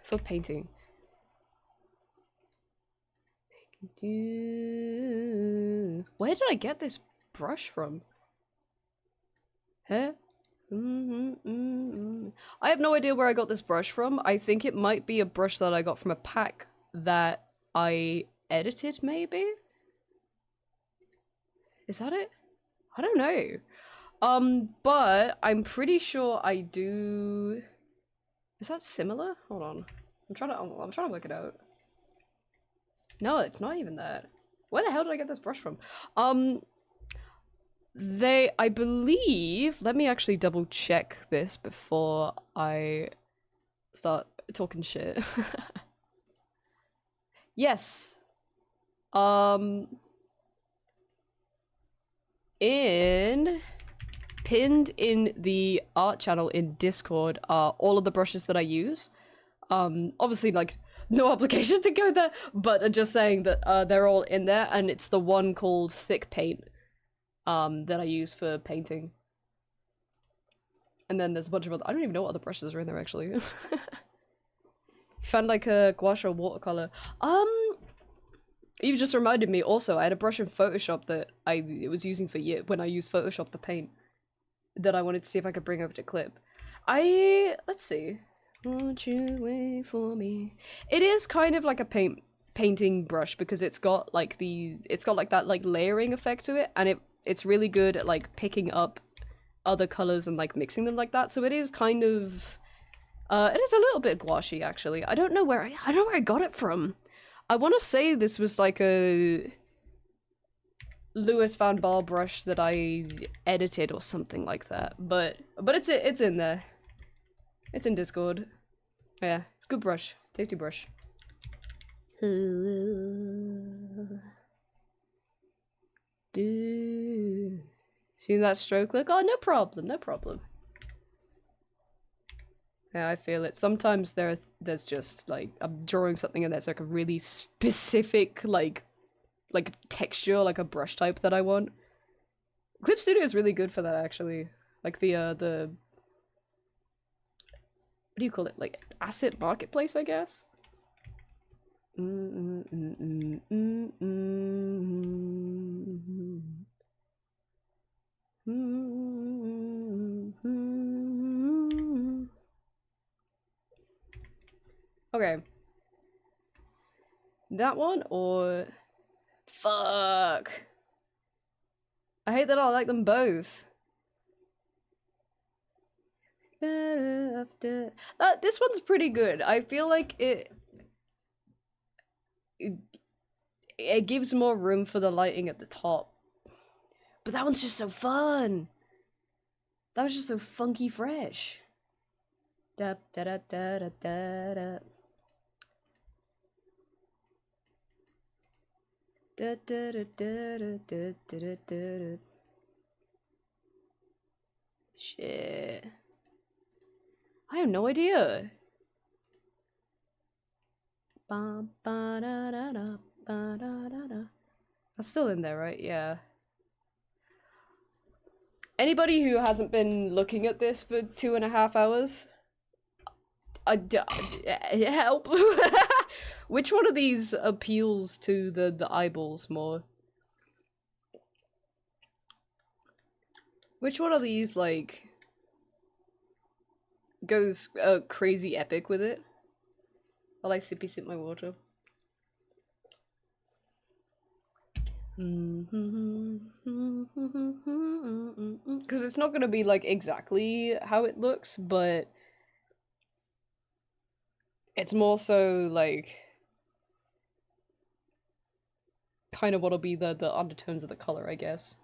for painting. Where did I get this brush from? Huh? I have no idea where I got this brush from. I think it might be a brush that I got from a pack that I edited, maybe? Is that it? I don't know. But I'm pretty sure I do... Is that similar? Hold on. I'm trying to work it out. No, it's not even that. Where the hell did I get this brush from? I believe, let me actually double check this before I start talking shit. Yes. Pinned in the art channel in Discord are all of the brushes that I use. Obviously, like, no obligation to go there, but I'm just saying that they're all in there, and it's the one called Thick Paint that I use for painting. And then there's a bunch of other— I don't even know what other brushes are in there, actually. Found like a gouache or watercolor. You just reminded me also, I had a brush in Photoshop that I was using for when I used Photoshop to paint, that I wanted to see if I could bring over to clip. Let's see. Won't you wait for me? It is kind of like a painting brush because it's got like that like layering effect to it, and it's really good at like picking up other colors and like mixing them like that. So it is kind of it is a little bit gouache actually. I don't know where I got it from. I want to say this was like a Louis Van Gaal brush that I edited or something like that. But it's in there. It's in Discord. Yeah, it's a good brush. Tasty brush. See that stroke look? Oh, no problem, no problem. Yeah, I feel it. Sometimes there's just like I'm drawing something and there's like a really specific like texture, like a brush type that I want. Clip Studio is really good for that actually. Like the what do you call it? Like asset marketplace, I guess. Okay. That one or... Fuck. I hate that I like them both. This one's pretty good. I feel like it gives more room for the lighting at the top. But that one's just so fun. That was just so funky fresh. Da da da da da da da. Da da da da da da da da. Shit. I have no idea. That's still in there, right? Yeah. Anybody who hasn't been looking at this for 2.5 hours, help. Which one of these appeals to the eyeballs more? Which one of these, like, goes crazy epic with it? While I sippy sip my water. Because it's not gonna be, like, exactly how it looks, but it's more so, like, kind of what'll be the undertones of the color, I guess.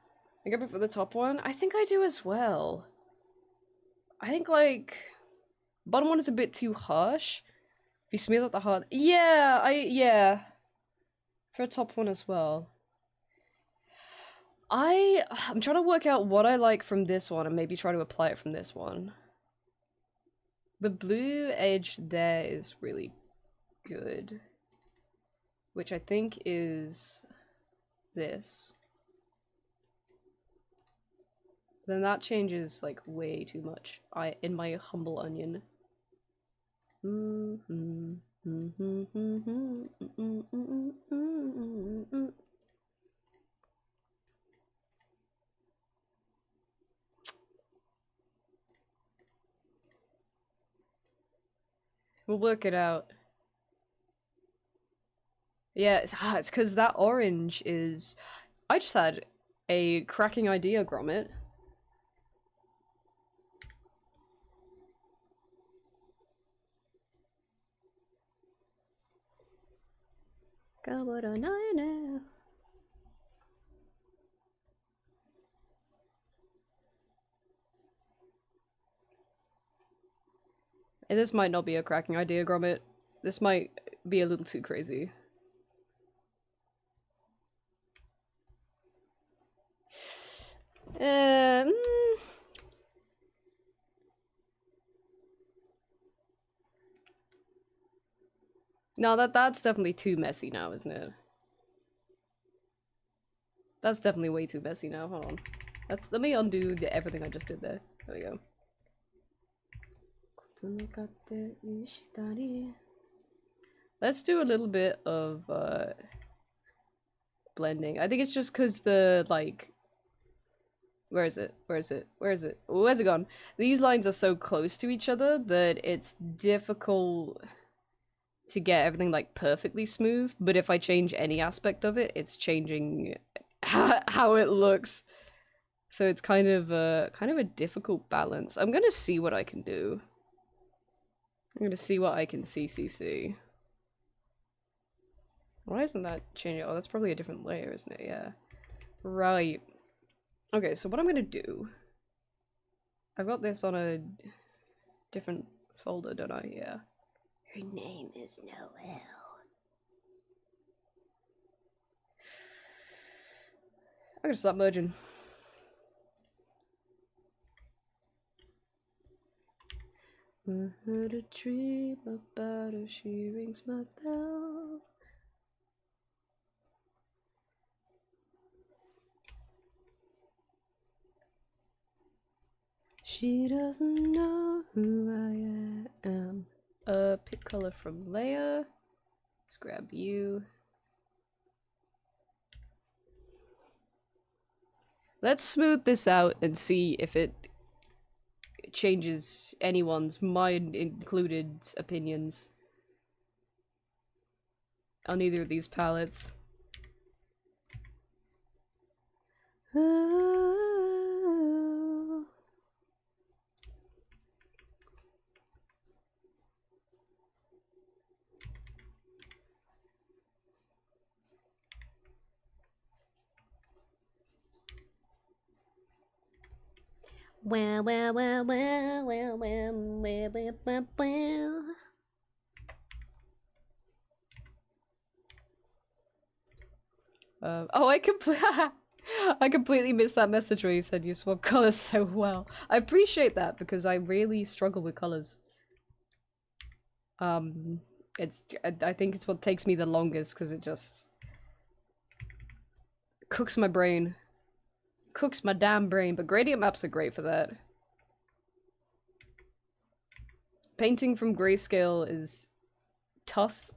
I go for the top one? I think I do as well. I think, like, bottom one is a bit too harsh. If you smooth out the heart, yeah. For a top one as well. I'm trying to work out what I like from this one and maybe try to apply it from this one. The blue edge there is really good. Which I think is this. Then that changes like way too much. In my humble onion. We'll work it out. Yeah, it's because that orange is... I just had a cracking idea, Gromit. God, what I know now. And this might not be a cracking idea, Gromit. This might be a little too crazy. Mm. No, that's definitely too messy now, isn't it? That's definitely way too messy now. Hold on. Let me undo everything I just did there. There we go. Let's do a little bit of blending. I think it's just because the like... Where is it? Where is it? Where is it? Where's it gone? These lines are so close to each other that it's difficult to get everything like perfectly smooth, but if I change any aspect of it, it's changing how it looks. So it's kind of a difficult balance. I'm gonna see what I can do. I'm gonna see what I can see. Why isn't that changing? Oh, that's probably a different layer, isn't it? Yeah. Right. Okay, so what I'm gonna do... I've got this on a different folder, don't I? Yeah. Her name is Noelle. I'm gonna stop merging. I heard a dream about her, she rings my bell. She doesn't know who I am. Pick color from layer. Let's grab you. Let's smooth this out and see if it changes anyone's, mine included, opinions on either of these palettes. Well, well, well, well, well, well, well, well, well, well. Oh, I completely missed that message where you said you swap colors so well. I appreciate that because I really struggle with colors. I think it's what takes me the longest because it just cooks my brain. Cooks my damn brain, but gradient maps are great for that. Painting from grayscale is tough.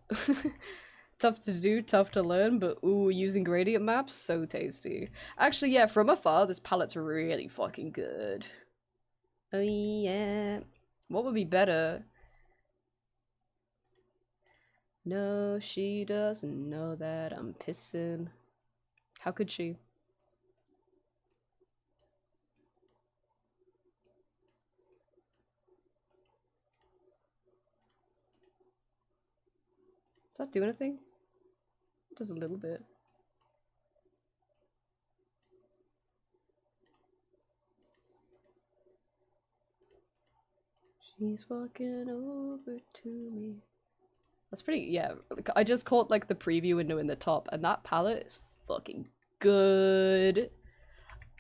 Tough to do, tough to learn, but ooh, using gradient maps, so tasty. Actually, yeah, from afar, this palette's really fucking good. Oh yeah. What would be better? No, she doesn't know that I'm pissing. How could she? Does that do anything? It does a little bit. She's walking over to me. That's pretty, yeah. I just caught like the preview window in the top, and that palette is fucking good.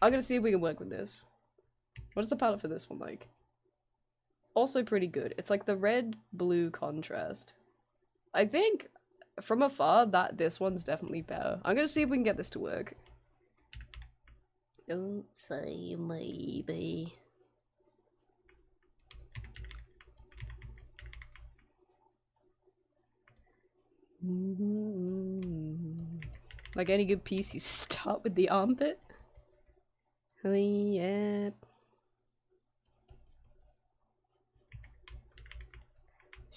I'm gonna see if we can work with this. What is the palette for this one like? Also pretty good. It's like the red-blue contrast. I think from afar that this one's definitely better. I'm gonna see if we can get this to work. Don't say maybe. Like any good piece, you start with the armpit. Oh yeah.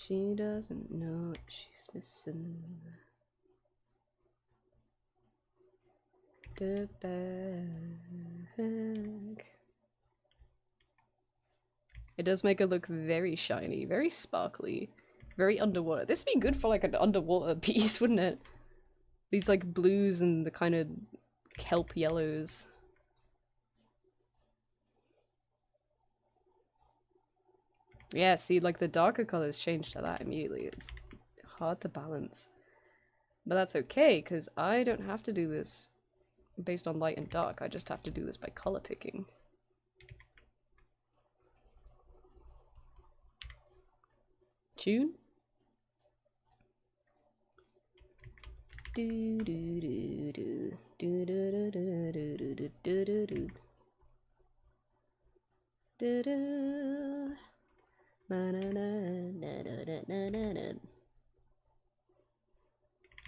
She doesn't know what she's missing. The bag. It does make it look very shiny, very sparkly, very underwater. This would be good for like an underwater piece, wouldn't it? These like blues and the kind of kelp yellows. Yeah, see, like the darker colors change to that immediately. It's hard to balance. But that's okay, because I don't have to do this based on light and dark. I just have to do this by color picking. Tune? Do do do do do do do do do do do do do do do.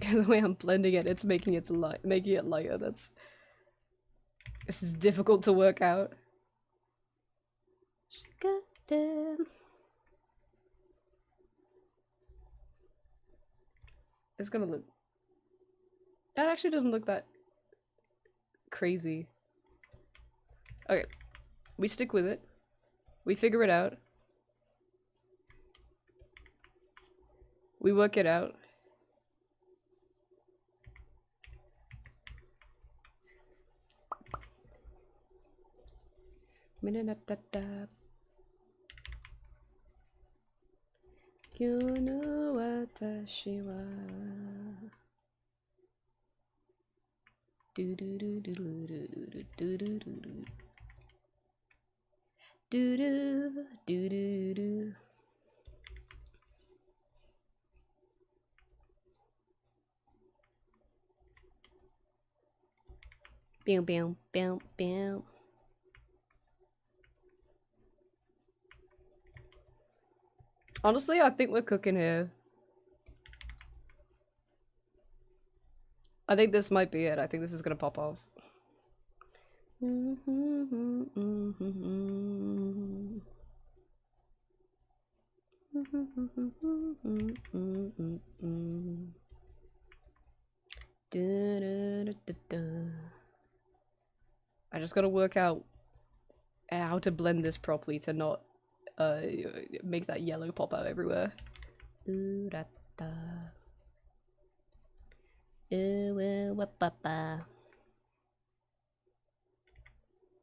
The way I'm blending it, it's making it lighter. This is difficult to work out. She got them. It's gonna look. That actually doesn't look that crazy. Okay, we stick with it. We figure it out. We work it out. Watashi wa do do do do do do do do do do do do do. Bam bam bam bam. Honestly, I think we're cooking here. I think this might be it. I think this is gonna pop off. I just gotta work out how to blend this properly to not make that yellow pop out everywhere.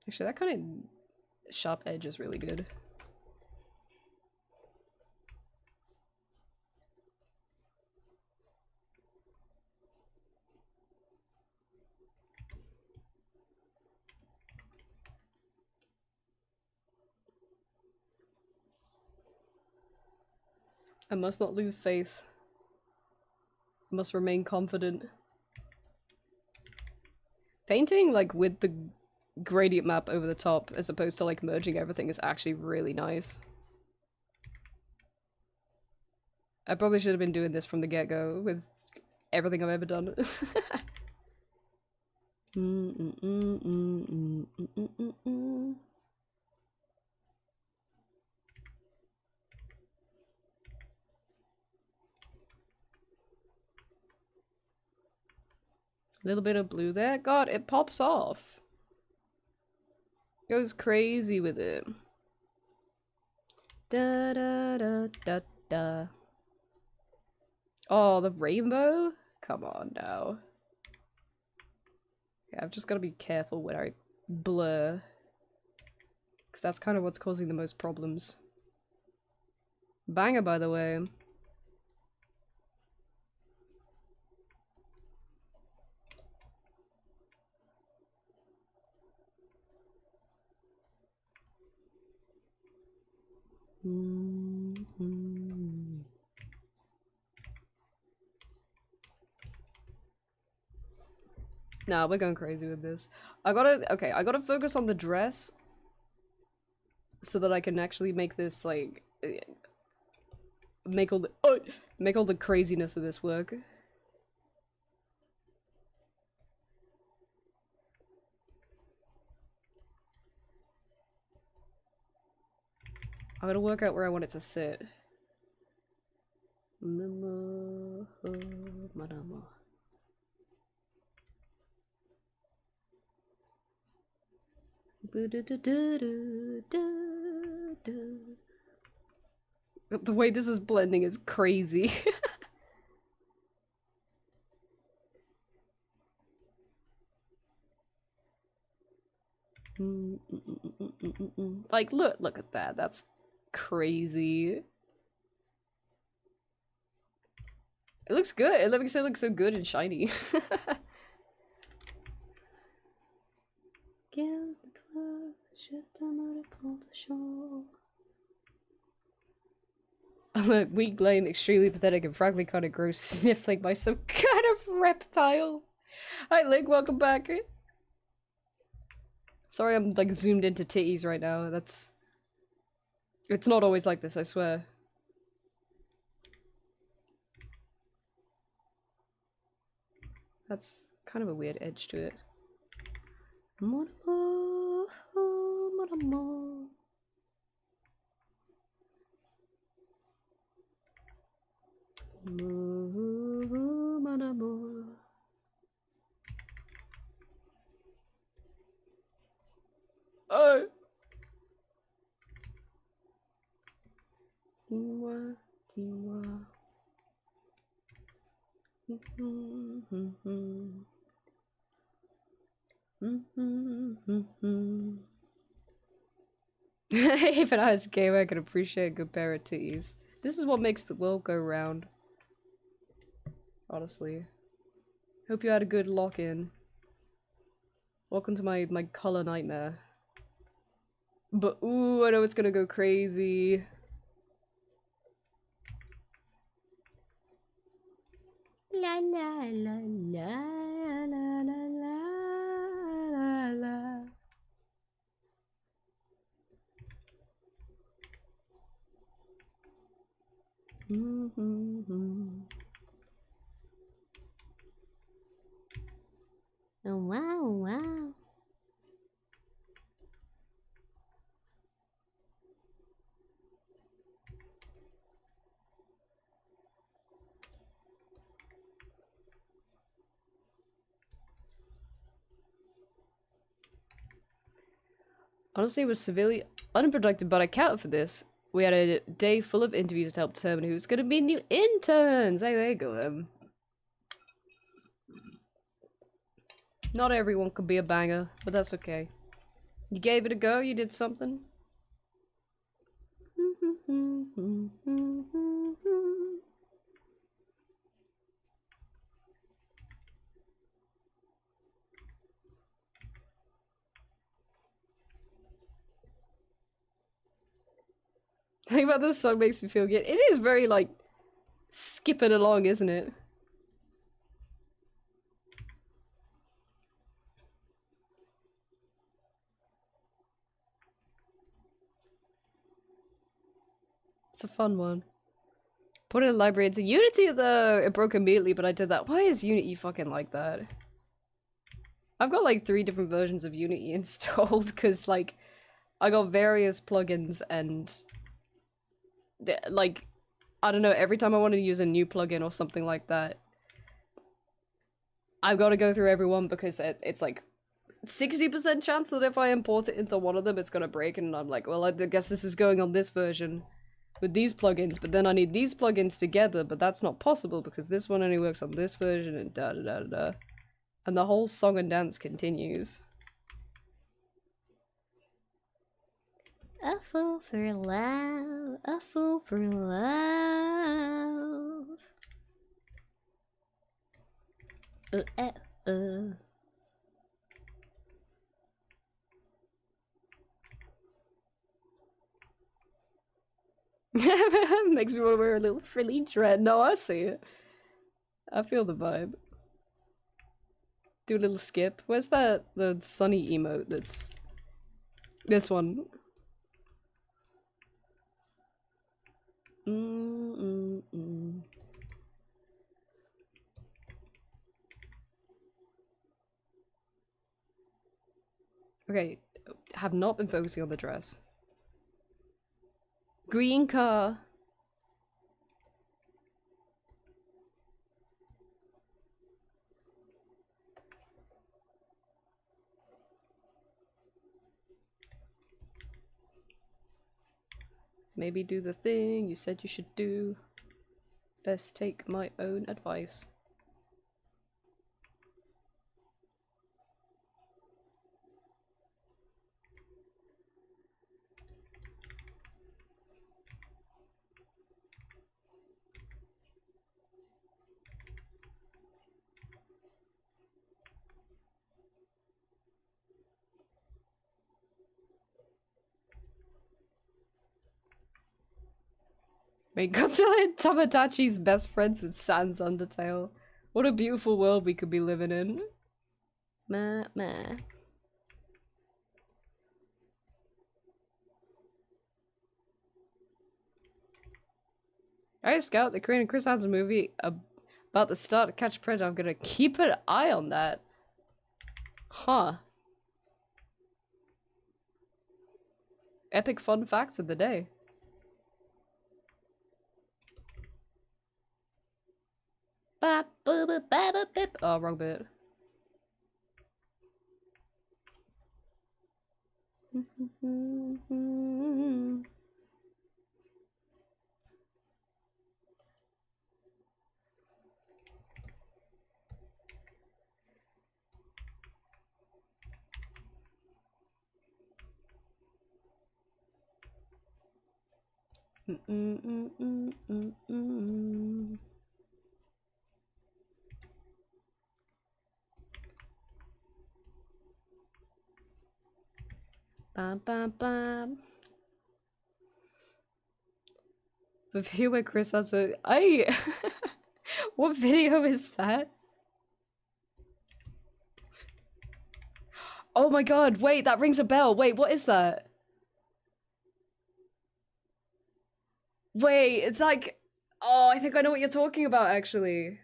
Actually, that kind of sharp edge is really good. I must not lose faith. I must remain confident. Painting, like, with the gradient map over the top, as opposed to, like, merging everything is actually really nice. I probably should have been doing this from the get-go with everything I've ever done. A little bit of blue there. God, it pops off. Goes crazy with it. Da da da da da. Oh, the rainbow? Come on now. Yeah, I've just got to be careful when I blur. Because that's kind of what's causing the most problems. Banger, by the way. Nah, we're going crazy with this. I gotta focus on the dress so that I can actually make this, like, make all the craziness of this work. I gotta work out where I want it to sit. Madama. The way this is blending is crazy. Like, look at that. That's crazy. It looks good. It looks so good and shiny. Look, weak, lame, extremely pathetic, and frankly kind of gross, sniffling by some kind of reptile. Hi, Link, welcome back. Sorry, I'm like zoomed into titties right now. It's not always like this, I swear. That's kind of a weird edge to it. Oh. Tiwa, tiwa. If I was a gamer, I could appreciate a good pair of titties. This is what makes the world go round. Honestly. Hope you had a good lock-in. Welcome to my color nightmare. But ooh, I know it's gonna go crazy. La la la la la la la la. Oh, wow, wow. Honestly, it was severely unproductive, but I counted for this. We had a day full of interviews to help determine who's going to be new interns. Hey, there you go, then. Not everyone could be a banger, but that's okay. You gave it a go, you did something. The thing about this song makes me feel good. It is very, like, skipping along, isn't it? It's a fun one. Put it in the library into Unity though! It broke immediately, but I did that. Why is Unity fucking like that? I've got like 3 different versions of Unity installed because like I got various plugins and like I don't know, every time I want to use a new plugin or something like that, I've got to go through every one because it's like 60% chance that if I import it into one of them it's gonna break, and I'm like, well, I guess this is going on this version with these plugins, but then I need these plugins together, but that's not possible because this one only works on this version, and da da da da da. And the whole song and dance continues. A fool for love, a fool for love. Makes me want to wear a little frilly dread. No, I see it. I feel the vibe. Do a little skip. Where's the sunny emote that's... This one. Okay, have not been focusing on the dress. Green car. Maybe do the thing you said you should do. Best take my own advice. Wait, Godzilla and Tamagotchi's best friends with Sans Undertale. What a beautiful world we could be living in. Meh, meh. Alright, Scout, they're creating Chris Hans movie about the start to Catch a Predator. I'm gonna keep an eye on that. Huh. Epic fun facts of the day. Oh, wrong bit. Bam, bam, bam. The video where Chris has a... What video is that? Oh my god, wait, that rings a bell. Wait, what is that? Wait, it's like... Oh, I think I know what you're talking about, actually.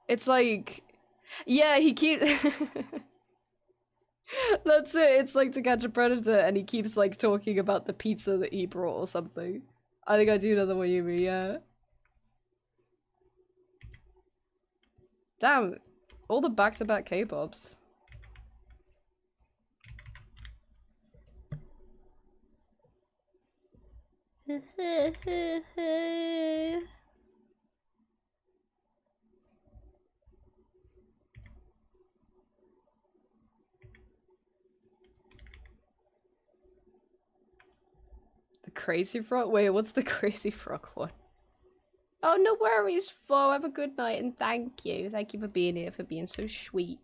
It's like... Yeah, he keeps... That's it, it's like To Catch a Predator, and he keeps, like, talking about the pizza that he brought or something. I think I do know the one you mean, yeah. Damn, all the back-to-back K-pops. The Crazy Frog? Wait, what's the Crazy Frog one? Oh, no worries, Fo. Have a good night and thank you. Thank you for being here, for being so sweet.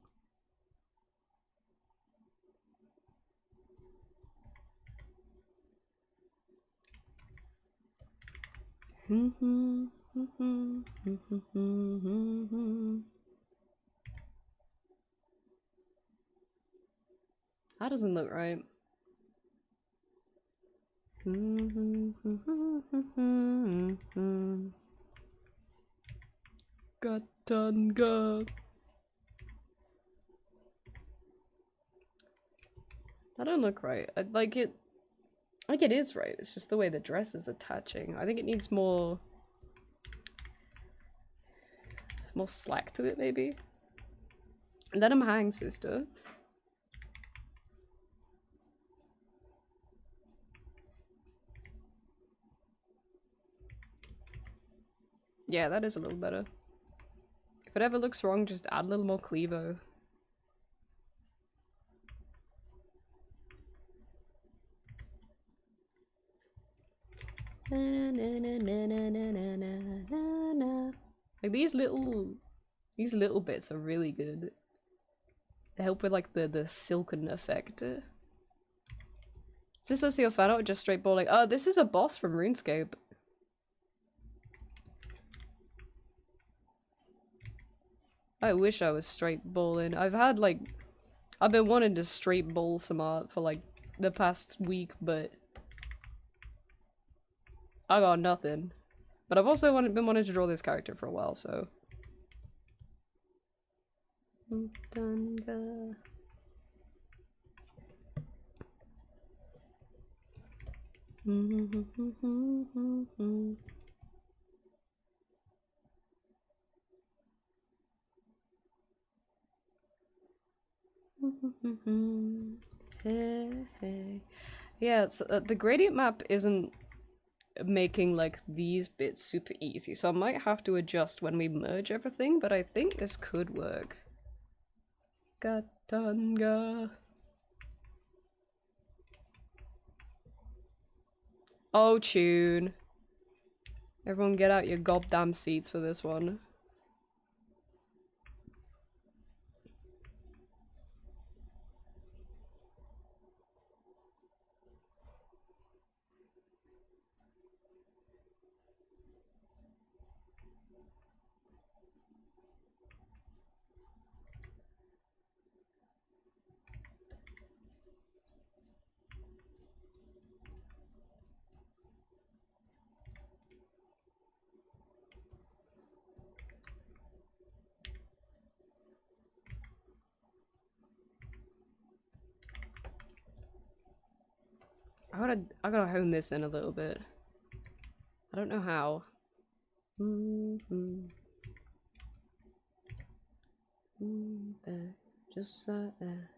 That doesn't look right. Gatunga. That don't look right. I like it. Like it is right. It's just the way the dress is attaching. I think it needs more slack to it, maybe. Let him hang, sister. Yeah, that is a little better. If it ever looks wrong, just add a little more Clevo. Like these little bits are really good. They help with like the silken effect. Is this also your fan art or just straight balling? Oh, this is a boss from RuneScape. I wish I was straight balling. I've been wanting to straight ball some art for like the past week, but I got nothing. But I've also been wanting to draw this character for a while, so. Hey, hey. Yeah, it's, the gradient map isn't making like these bits super easy, so I might have to adjust when we merge everything, but I think this could work. Katanga. Oh, tune. Everyone get out your goddamn seats for this one. I gotta hone this in a little bit. I don't know how. There, just like that.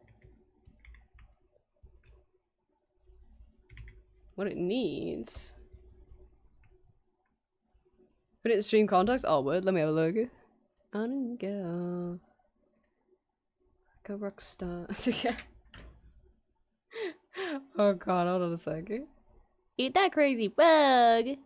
What it needs. Put it in stream context? Oh, word. Let me have a look. On go. Like a rock star. Yeah. Oh god, hold on a second. Eat that crazy bug!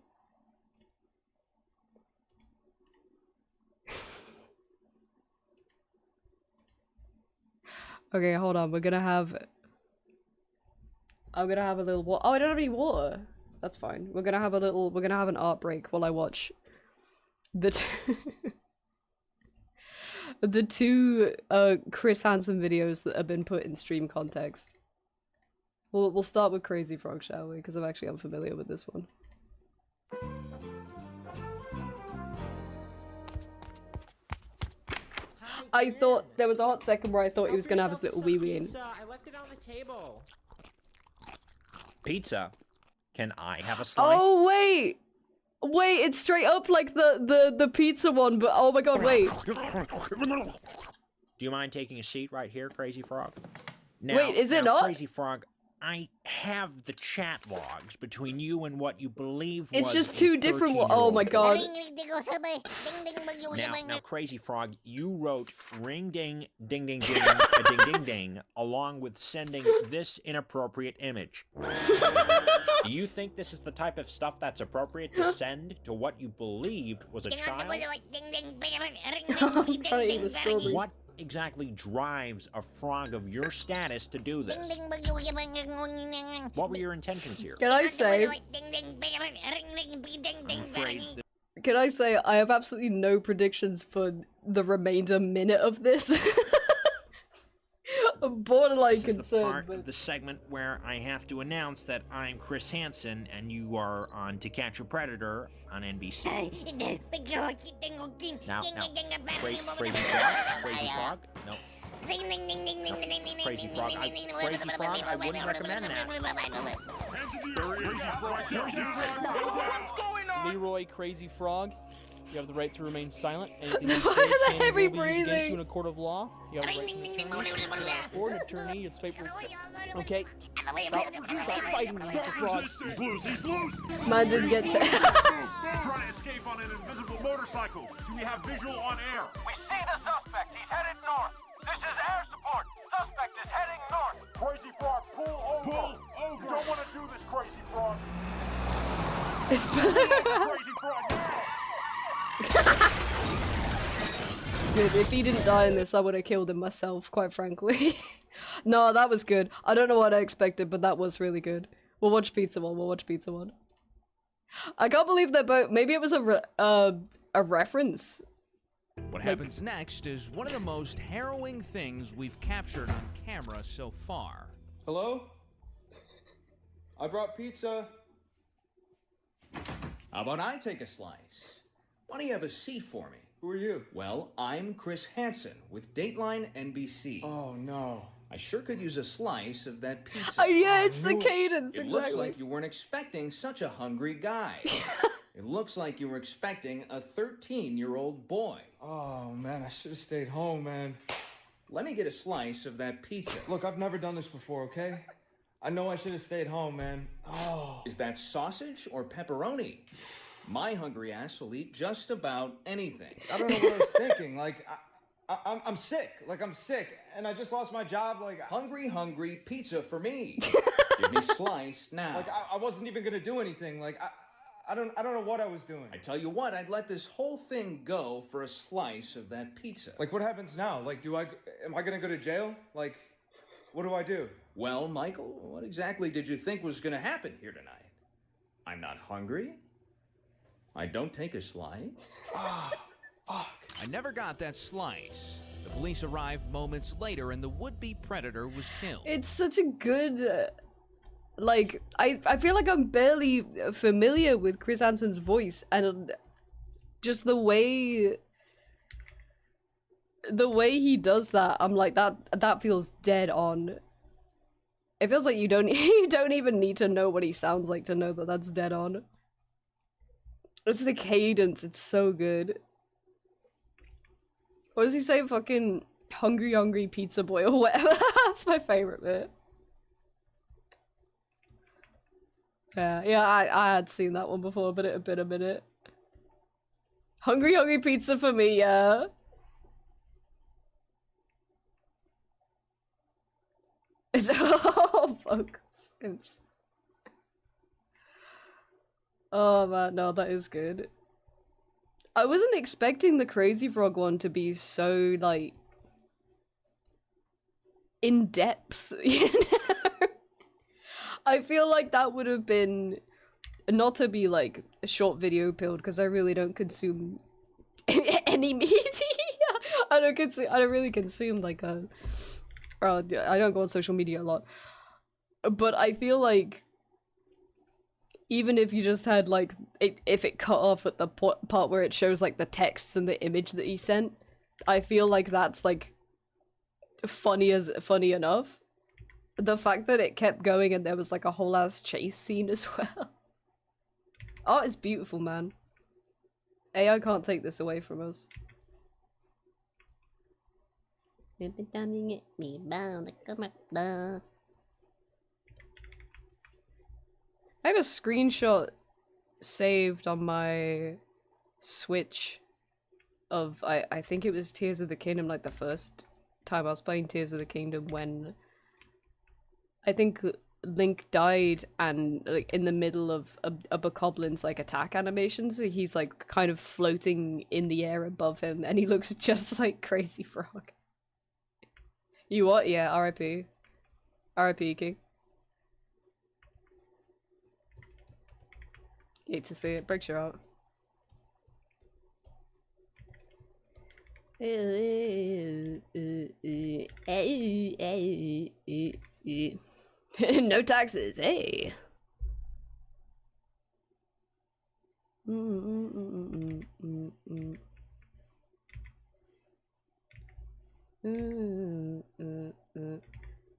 Okay, hold on, we're gonna have... I'm gonna have a little water. Oh, I don't have any water! That's fine. We're gonna have a little... We're gonna have an art break while I watch the the two Chris Hansen videos that have been put in stream context. We'll start with Crazy Frog, shall we? Because I'm actually unfamiliar with this one. I thought there was a hot second where I thought he was gonna have his little wee wee in. I left it on the table. Pizza. Can I have a slice? Oh wait! Wait, it's straight up like the pizza one, but oh my god, wait. Do you mind taking a seat right here, Crazy Frog? Now, Wait, is it not? Crazy Frog, I have the chat logs between you and what you believe was It's just two different. Oh my 13-year-old god. Now, Crazy Frog, you wrote ring ding ding ding ding a ding ding ding along with sending this inappropriate image. Do you think this is the type of stuff that's appropriate to send to what you believed was a child? I'm trying to eat a strawberry. What exactly drives a frog of your status to do this? What were your intentions here? Can I say? I'm afraid Can I say I have absolutely no predictions for the remainder minute of this? I'm borderline this is the concerned. part But... of the segment where I have to announce that I'm Chris Hansen and you are on To Catch a Predator on NBC. Now, Crazy Frog, no. Crazy Frog, I wouldn't recommend that. Leroy Crazy Frog, you have the right to remain silent. Anything you Why say the can heavy be used against breathing? you in a court of law. You have the right to an attorney. Or an attorney, it's paper. Okay. Stop fighting me, Mr. Frog. He's loose, he's loose! Man didn't get to. Trying to escape on an invisible motorcycle. Do we have visual on air? We see the suspect. He's headed north. This is air support. Suspect is heading north. Crazy Frog, pull over! Pull over! You don't want to do this, Crazy Frog! It's Crazy Frog, now! good. If he didn't die in this, I would have killed him myself, quite frankly. No, that was good. I don't know what I expected, but that was really good. We'll watch Pizza One. We'll watch Pizza One. I can't believe they're both. Maybe it was a reference. What happens next is one of the most harrowing things we've captured on camera so far. Hello? I brought pizza. How about I take a slice? Why don't you have a seat for me? Who are you? Well, I'm Chris Hansen with Dateline NBC. Oh, no. I sure could use a slice of that pizza. Oh yeah, it's the cadence, It exactly. looks like you weren't expecting such a hungry guy. It looks like you were expecting a 13-year-old boy. Oh, man, I should have stayed home, man. let me get a slice of that pizza. Look, I've never done this before, okay? I know I should have stayed home, man. Oh. Is that sausage or pepperoni? My hungry ass will eat just about anything. I don't know what I was thinking. Like, I'm sick. Like, I'm sick. And I just lost my job. Like, Hungry pizza for me. Give me slice now. Like, I wasn't even gonna do anything. Like, I don't know what I was doing. I tell you what, I'd let this whole thing go for a slice of that pizza. Like, what happens now? Like, am I gonna go to jail? Like, what do I do? Well, Michael, what exactly did you think was gonna happen here tonight? I'm not hungry. I don't take a slice. Ah, fuck. I never got that slice. The police arrived moments later and the would-be predator was killed. It's such a good... like, I feel like I'm barely familiar with Chris Hansen's voice, and just the way he does that, I'm like, that feels dead on. It feels like you don't even need to know what he sounds like to know that that's dead on. It's the cadence, it's so good. What does he say? Fucking hungry pizza boy or whatever. That's my favorite bit. Yeah, I had seen that one before, but it had been a minute. Hungry pizza for me, yeah. It's oh fuck. Sims. Oh man, no, that is good. I wasn't expecting the Crazy Frog one to be so, like, in depth, you know? I feel like that would have been, not to be like a short video pilled, because I really don't consume any media. I don't really consume like I don't go on social media a lot. But I feel like even if you just had like if it cut off at the part where it shows like the texts and the image that he sent, I feel like that's like funny enough. The fact that it kept going and there was like a whole ass chase scene as well. Art is beautiful, man. AI can't take this away from us. I have a screenshot saved on my Switch of I think it was Tears of the Kingdom, like the first time I was playing Tears of the Kingdom, when I think Link died and like in the middle of a Bokoblin's like attack animation, so he's like kind of floating in the air above him and he looks just like Crazy Frog. You what? Yeah, RIP. RIP, King. Hate to see it, breaks your heart. No taxes, hey.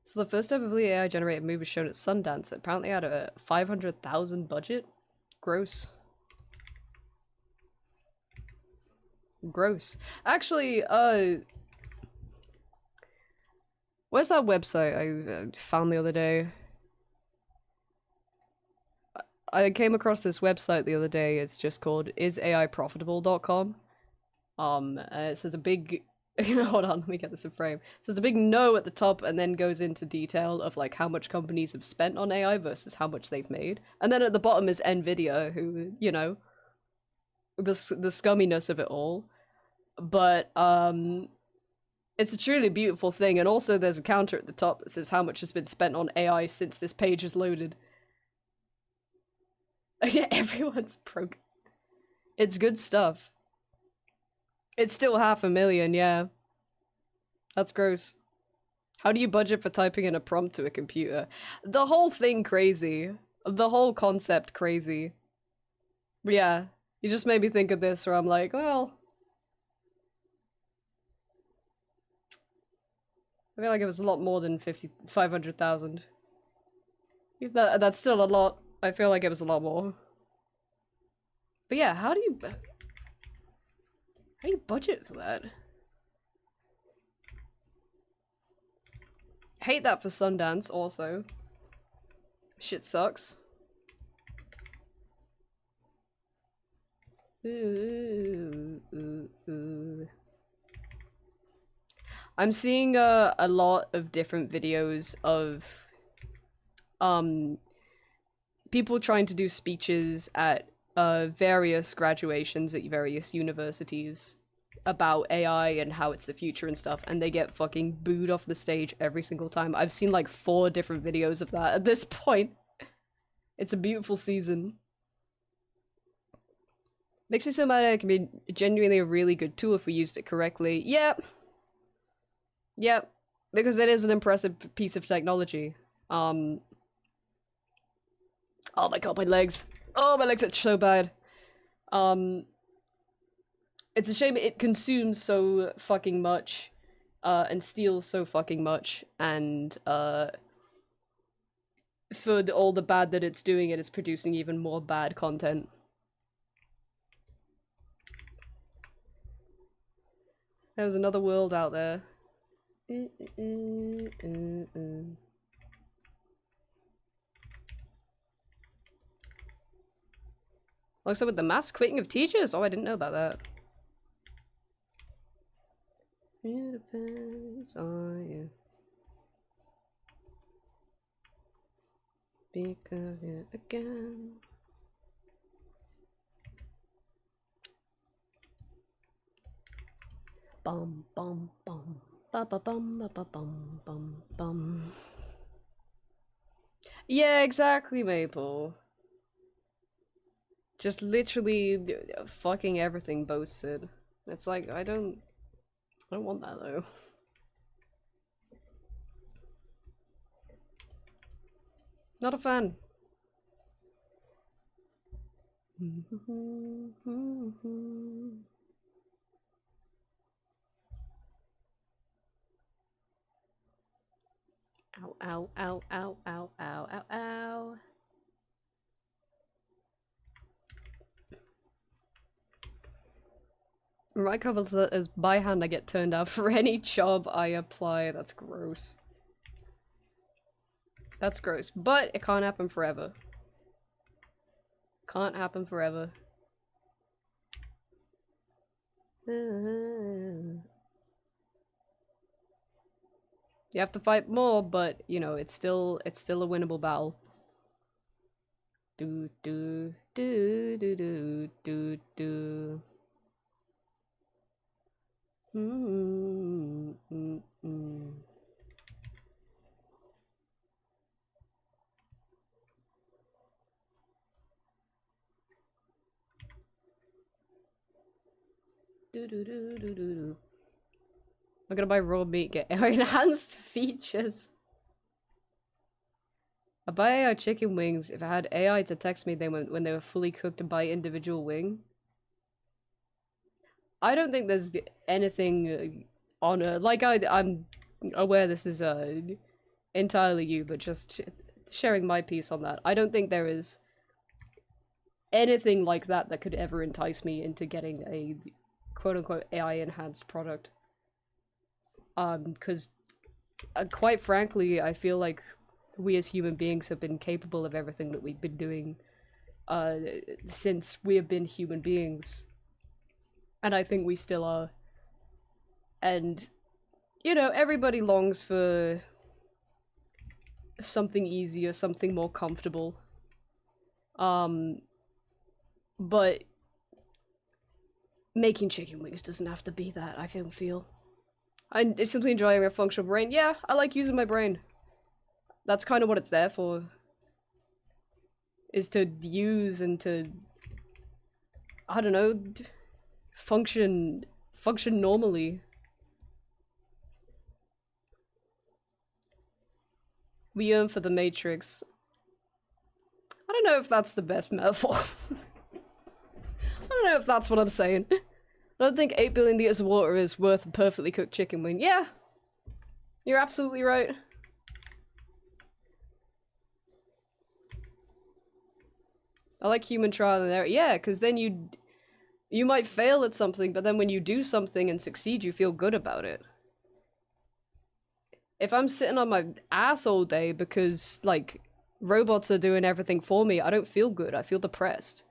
So the first ever AI generated movie was shown at Sundance. It apparently had a 500,000 budget. Gross. Gross. Actually, where's that website I found the other day? I came across this website the other day. It's just called isaiprofitable.com. So it's a big hold on, let me get this in frame. So there's a big no at the top and then goes into detail of like how much companies have spent on AI versus how much they've made. And then at the bottom is Nvidia, who, you know, the scumminess of it all. But it's a truly beautiful thing. And also there's a counter at the top that says how much has been spent on AI since this page is loaded. Everyone's broke. It's good stuff. It's still 500,000, yeah. That's gross. How do you budget for typing in a prompt to a computer? The whole thing crazy. The whole concept crazy. Yeah. You just made me think of this where I'm like, well... I feel like it was a lot more than 500,000. That's still a lot. I feel like it was a lot more. But yeah, how do you budget for that? Hate that for Sundance, also. Shit sucks. Ooh, ooh, ooh. I'm seeing a lot of different videos of people trying to do speeches at various graduations at various universities about AI and how it's the future and stuff, and they get fucking booed off the stage every single time. I've seen like 4 different videos of that at this point. It's a beautiful season. Makes me so mad it can be genuinely a really good tool if we used it correctly. Yep. Yep. Because it is an impressive piece of technology. Oh my god, my legs. Oh, my legs itch so bad. It's a shame it consumes so fucking much, and steals so fucking much, and, for all the bad that it's doing, it is producing even more bad content. There's another world out there. Looks like with the mass quitting of teachers? Oh, I didn't know about that. It depends on you. Speak of it again. Bum bum bum ba ba bum ba ba bum bum bum. Yeah, exactly, Maple. Just literally fucking everything boasted. It's like I don't want that though. Not a fan. Ow, ow, ow, ow, ow, ow, ow, ow. My cover is by hand I get turned out for any job I apply. That's gross. That's gross. But it can't happen forever. Can't happen forever. You have to fight more, but you know, it's still a winnable battle. Do do do do do do do. Do do do do do. I'm gonna buy raw meat, get enhanced features. I buy AI chicken wings if I had AI to text me then when they were fully cooked and buy individual wing. I don't think there's anything on like I'm aware this is entirely you, but just sharing my piece on that. I don't think there is anything like that that could ever entice me into getting a quote-unquote AI enhanced product. Because quite frankly, I feel like we as human beings have been capable of everything that we've been doing since we have been human beings. And I think we still are. And, you know, everybody longs for something easier, something more comfortable. But making chicken wings doesn't have to be that, I don't feel. I'm simply enjoying a functional brain. Yeah, I like using my brain. That's kind of what it's there for. Is to use and to, I don't know, function normally. We yearn for the Matrix. I don't know if that's the best metaphor. I don't know if that's what I'm saying. I don't think 8 billion liters of water is worth a perfectly cooked chicken wing. Yeah, you're absolutely right. I like human trial and error. Yeah, because then you might fail at something, but then when you do something and succeed, you feel good about it. If I'm sitting on my ass all day because, like, robots are doing everything for me, I don't feel good. I feel depressed.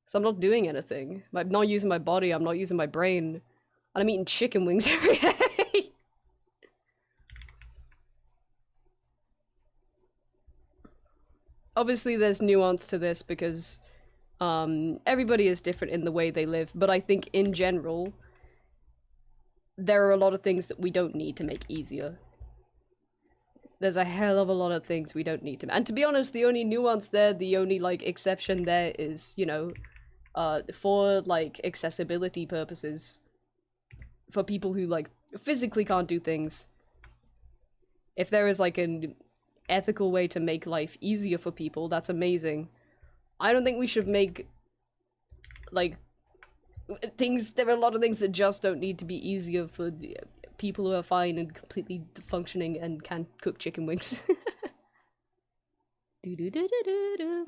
So I'm not doing anything. I'm not using my body, I'm not using my brain. And I'm eating chicken wings every day. Obviously, there's nuance to this because everybody is different in the way they live, but I think in general, there are a lot of things that we don't need to make easier. There's a hell of a lot of things we don't need to. And to be honest, the only nuance there, the only, like, exception there is, you know, for, like, accessibility purposes. For people who, like, physically can't do things. If there is, like, an ethical way to make life easier for people, that's amazing. I don't think we should make, like, things, there are a lot of things that just don't need to be easier for people who are fine and completely functioning and can cook chicken wings. Do do do do do do.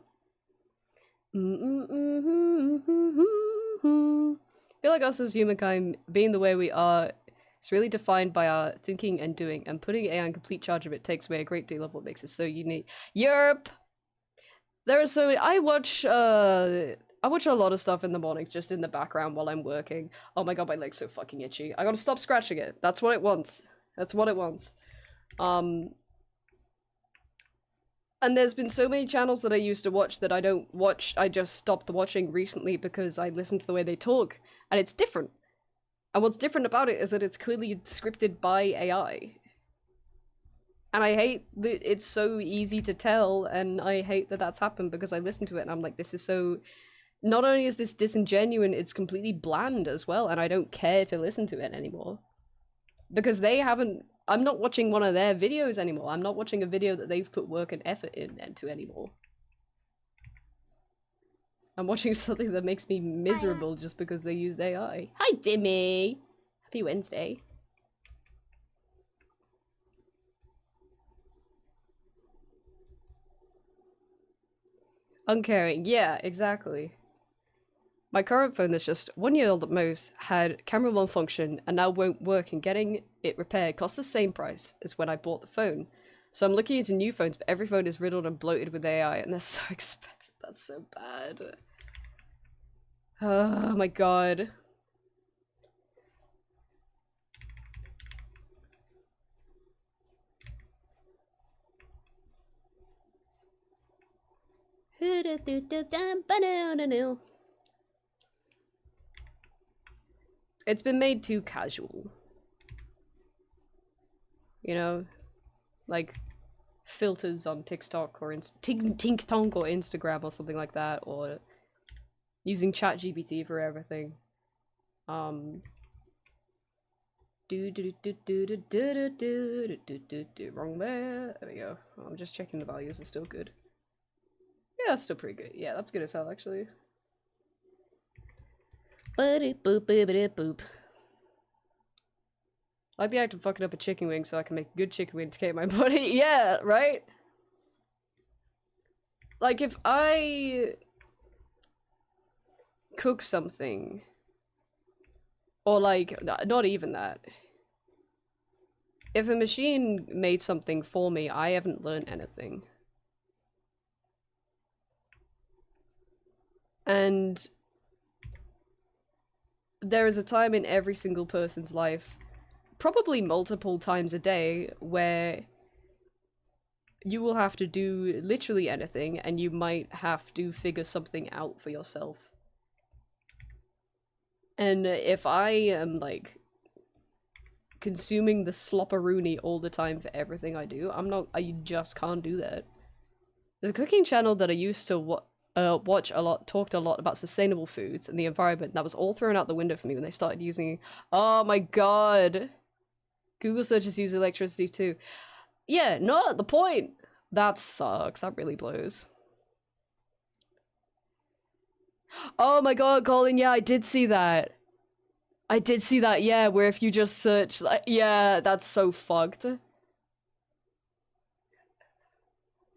I feel like us as humankind, being the way we are, it's really defined by our thinking and doing, and putting AI in complete charge of it takes away a great deal of what makes us so unique. Yerp! There are so many. I watch a lot of stuff in the morning, just in the background while I'm working. Oh my god, my leg's so fucking itchy. I gotta stop scratching it. That's what it wants. That's what it wants. And there's been so many channels that I used to watch that I don't watch. I just stopped watching recently because I listen to the way they talk, and it's different. And what's different about it is that it's clearly scripted by AI. And I hate that it's so easy to tell, and I hate that that's happened because I listen to it and I'm like, this is so... Not only is this disingenuous, it's completely bland as well, and I don't care to listen to it anymore. Because they haven't... I'm not watching one of their videos anymore. I'm not watching a video that they've put work and effort into anymore. I'm watching something that makes me miserable just because they used AI. Hi, Dimmy! Happy Wednesday. Uncaring. Yeah, exactly. My current phone that's just 1 year old at most had camera malfunction and now won't work, and getting it repaired costs the same price as when I bought the phone. So I'm looking into new phones, but every phone is riddled and bloated with AI and they're so expensive. That's so bad. Oh my god. It's been made too casual. You know? Like, filters on TikTok or TikTok or Instagram or something like that, or using ChatGPT for everything. Wrong there. There we go. Oh, I'm just checking the values are still good. Yeah, that's still pretty good. Yeah, that's good as hell, actually. Boop. I like the act of fucking up a chicken wing so I can make a good chicken wing to keep my body. Yeah, right? Like, if I cook something, or like, not even that. If a machine made something for me, I haven't learned anything. And there is a time in every single person's life, probably multiple times a day, where you will have to do literally anything and you might have to figure something out for yourself. And if I am, like, consuming the slopperoonie all the time for everything I do, I just can't do that. There's a cooking channel that I used to watch a lot, talked a lot about sustainable foods and the environment. That was all thrown out the window for me when they started using... Oh my god! Google searches use electricity too. Yeah, not the point! That sucks. That really blows. Oh my god, Colin, yeah, I did see that. I did see that, yeah, where if you just search, like, yeah, that's so fucked.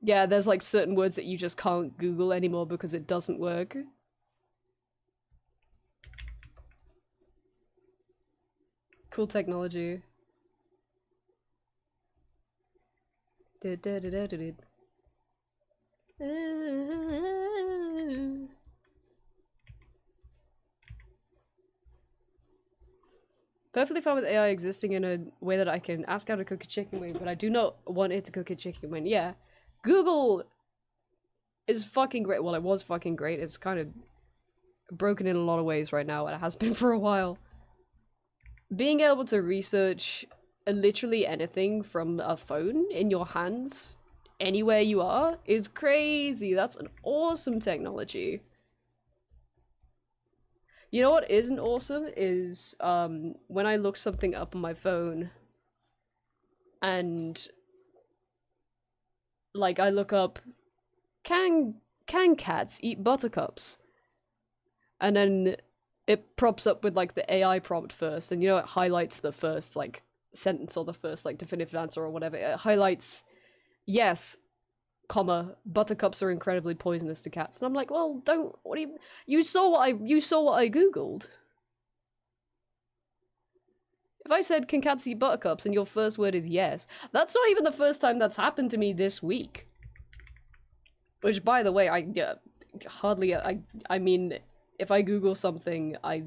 Yeah, there's like certain words that you just can't Google anymore because it doesn't work. Cool technology. Perfectly fine with AI existing in a way that I can ask how to cook a chicken wing, but I do not want it to cook a chicken wing. Yeah. Google is fucking great. Well, it was fucking great. It's kind of broken in a lot of ways right now, and it has been for a while. Being able to research literally anything from a phone in your hands, anywhere you are, is crazy. That's an awesome technology. You know what isn't awesome is when I look something up on my phone and like I look up can cats eat buttercups? And then it props up with like the AI prompt first, and you know it highlights the first like sentence or the first like definitive answer or whatever. It highlights yes, comma, buttercups are incredibly poisonous to cats. And I'm like, well, don't, what do you saw what I googled. If I said, can cats eat buttercups, and your first word is yes, that's not even the first time that's happened to me this week. Which, by the way, I mean, if I Google something, I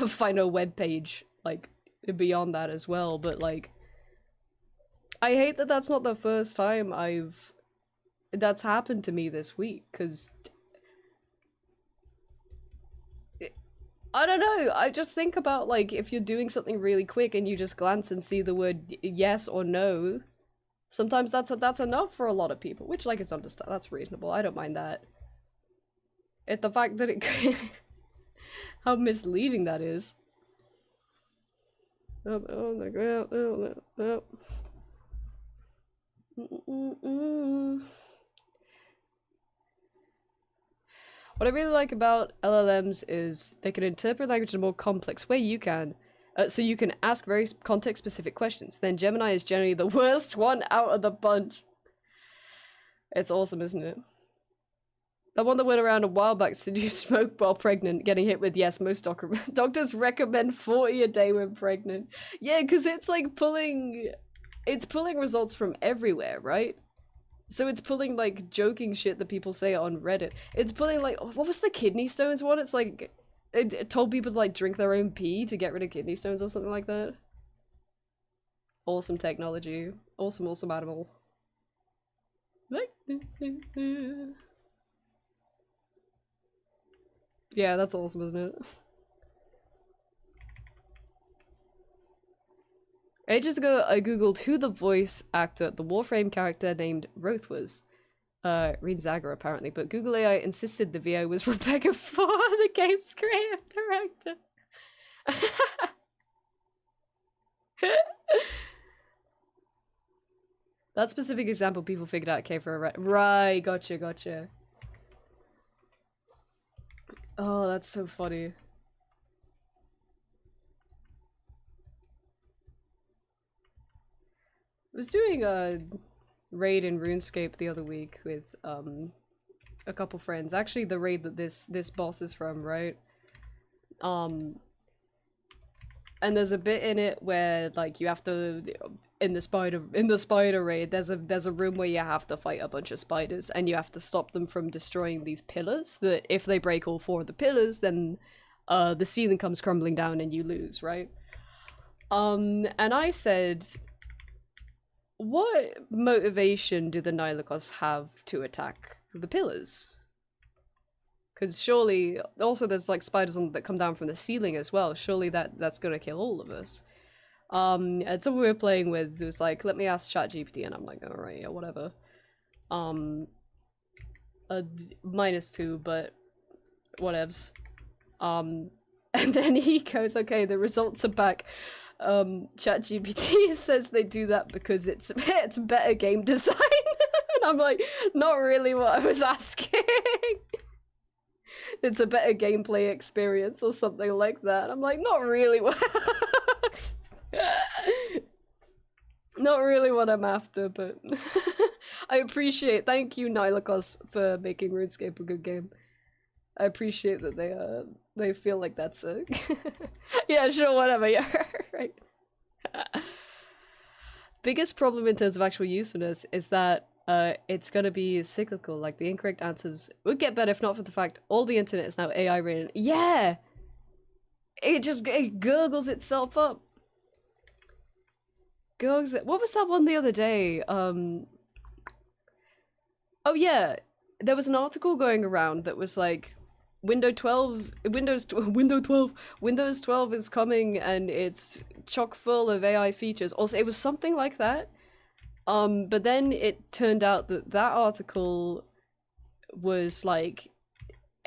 find a web page, like, beyond that as well, but, like, I hate that that's not the first time that's happened to me this week, because I don't know, I just think about, like, if you're doing something really quick and you just glance and see the word yes or no, sometimes that's enough for a lot of people, which, like, it's understand, that's reasonable, I don't mind that. It's the fact that it how misleading that is. Oh my god, oh. What I really like about LLMs is they can interpret language in a more complex way. You can. So you can ask very context-specific questions. Then Gemini is generally the worst one out of the bunch. It's awesome, isn't it? That one that went around a while back, so you smoke while pregnant, getting hit with yes, most doctors recommend 40 a day when pregnant. Yeah, because it's like pulling results from everywhere, right? So it's pulling, like, joking shit that people say on Reddit. It's pulling, like, what was the kidney stones one? It's like, it told people to, like, drink their own pee to get rid of kidney stones or something like that. Awesome technology. Awesome, awesome animal. Yeah, that's awesome, isn't it? Ages ago, I googled who the voice actor, the Warframe character named Roth was. Reed Zager, apparently, but Google AI insisted the VO was Rebecca Ford, the game's creative director. That specific example people figured out came from a right, gotcha. Oh, that's so funny. I was doing a raid in RuneScape the other week with a couple friends. Actually, the raid that this boss is from, right? And there's a bit in it where, like, you have to in the spider raid. There's a room where you have to fight a bunch of spiders, and you have to stop them from destroying these pillars. That if they break all 4 of the pillars, then the ceiling comes crumbling down and you lose, right? And I said, what motivation do the Nihilakos have to attack the pillars? Because surely, also there's like spiders that come down from the ceiling as well. Surely that's gonna kill all of us. And someone we were playing with was like, let me ask ChatGPT, and I'm like, alright, yeah, whatever. -2, but whatevs. And then he goes, okay, the results are back. ChatGPT says they do that because it's better game design. And I'm like, not really what I was asking. It's a better gameplay experience or something like that. I'm like, not really what not really what I'm after, but I appreciate, thank you Nihilakos for making RuneScape a good game. I appreciate that they feel like that's a yeah, sure, whatever, yeah, right. biggest problem in terms of actual usefulness is that it's gonna be cyclical. Like the incorrect answers would get better if not for the fact all the internet is now AI written. Yeah, it gurgles itself up. What was that one the other day? Oh yeah, there was an article going around that was like Windows 12 is coming and it's chock full of AI features. Also, it was something like that. But then it turned out that that article was like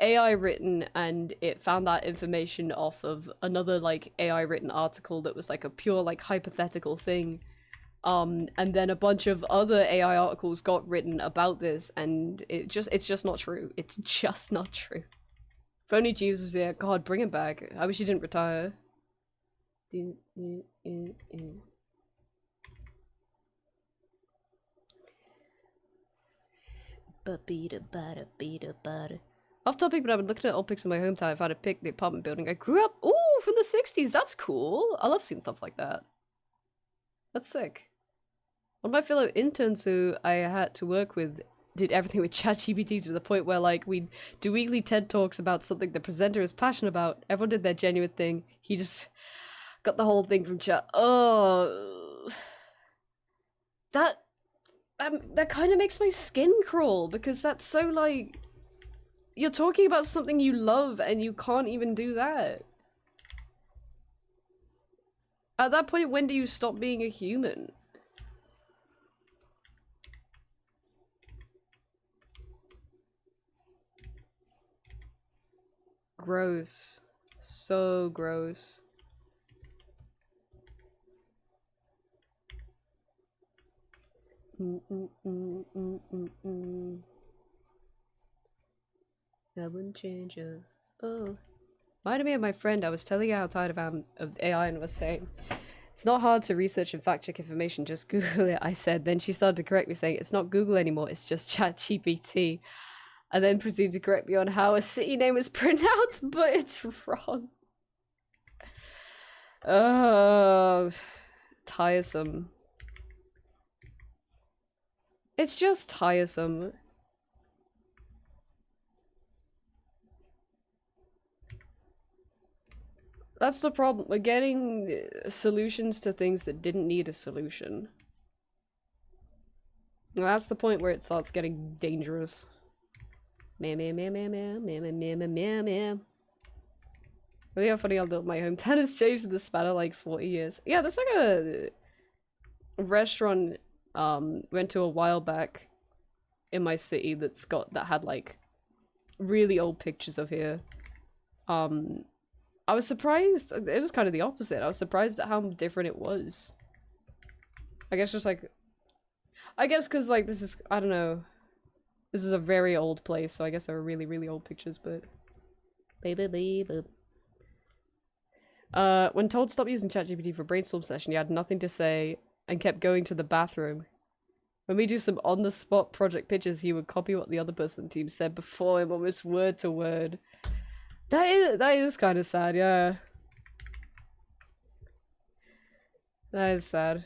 AI written, and it found that information off of another like AI written article that was like a pure like hypothetical thing. And then a bunch of other AI articles got written about this, and it's just not true. It's just not true. If only Jeeves was there. God, bring him back. I wish he didn't retire. Off topic, but I've been looking at old pics in my hometown. I found a pic in the apartment building I grew up. Ooh, from the 60s. That's cool. I love seeing stuff like that. That's sick. One of my fellow interns who I had to work with did everything with ChatGPT to the point where, like, we'd do weekly TED Talks about something the presenter is passionate about. Everyone did their genuine thing. He just got the whole thing from chat. Oh, that kind of makes my skin crawl, because that's so, like, you're talking about something you love and you can't even do that. At that point, when do you stop being a human? Gross. So gross. I wouldn't change it. Oh. Reminded me of my friend. I was telling her how tired I am of AI and was saying, it's not hard to research and fact check information, just Google it, I said. Then she started to correct me saying, it's not Google anymore, it's just ChatGPT. And then proceeded to correct me on how a city name is pronounced, but it's wrong. Tiresome. It's just tiresome. That's the problem. We're getting solutions to things that didn't need a solution. Well, that's the point where it starts getting dangerous. Meow meow meow meow meow meow meow meow meow meow. Really how funny how little my hometown has changed in the span of like 40 years. Yeah, there's like a restaurant went to a while back in my city that had like really old pictures of here. I was surprised. It was kind of the opposite. I was surprised at how different it was. I guess just like, I guess because like this is, I don't know. This is a very old place, so I guess there were really, really old pictures, but... when told stop using ChatGPT for brainstorm session, he had nothing to say and kept going to the bathroom. When we do some on-the-spot project pitches, he would copy what the other person team said before him, almost word to word. That is kind of sad, yeah. That is sad.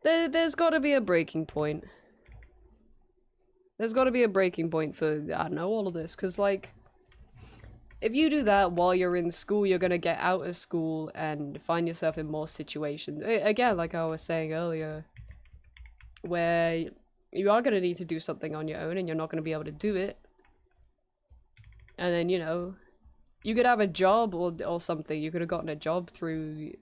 There's got to be a breaking point. There's got to be a breaking point for, I don't know, all of this, because, like, if you do that while you're in school, you're going to get out of school and find yourself in more situations. Again, like I was saying earlier, where you are going to need to do something on your own and you're not going to be able to do it. And then, you know, you could have a job or something. You could have gotten a job through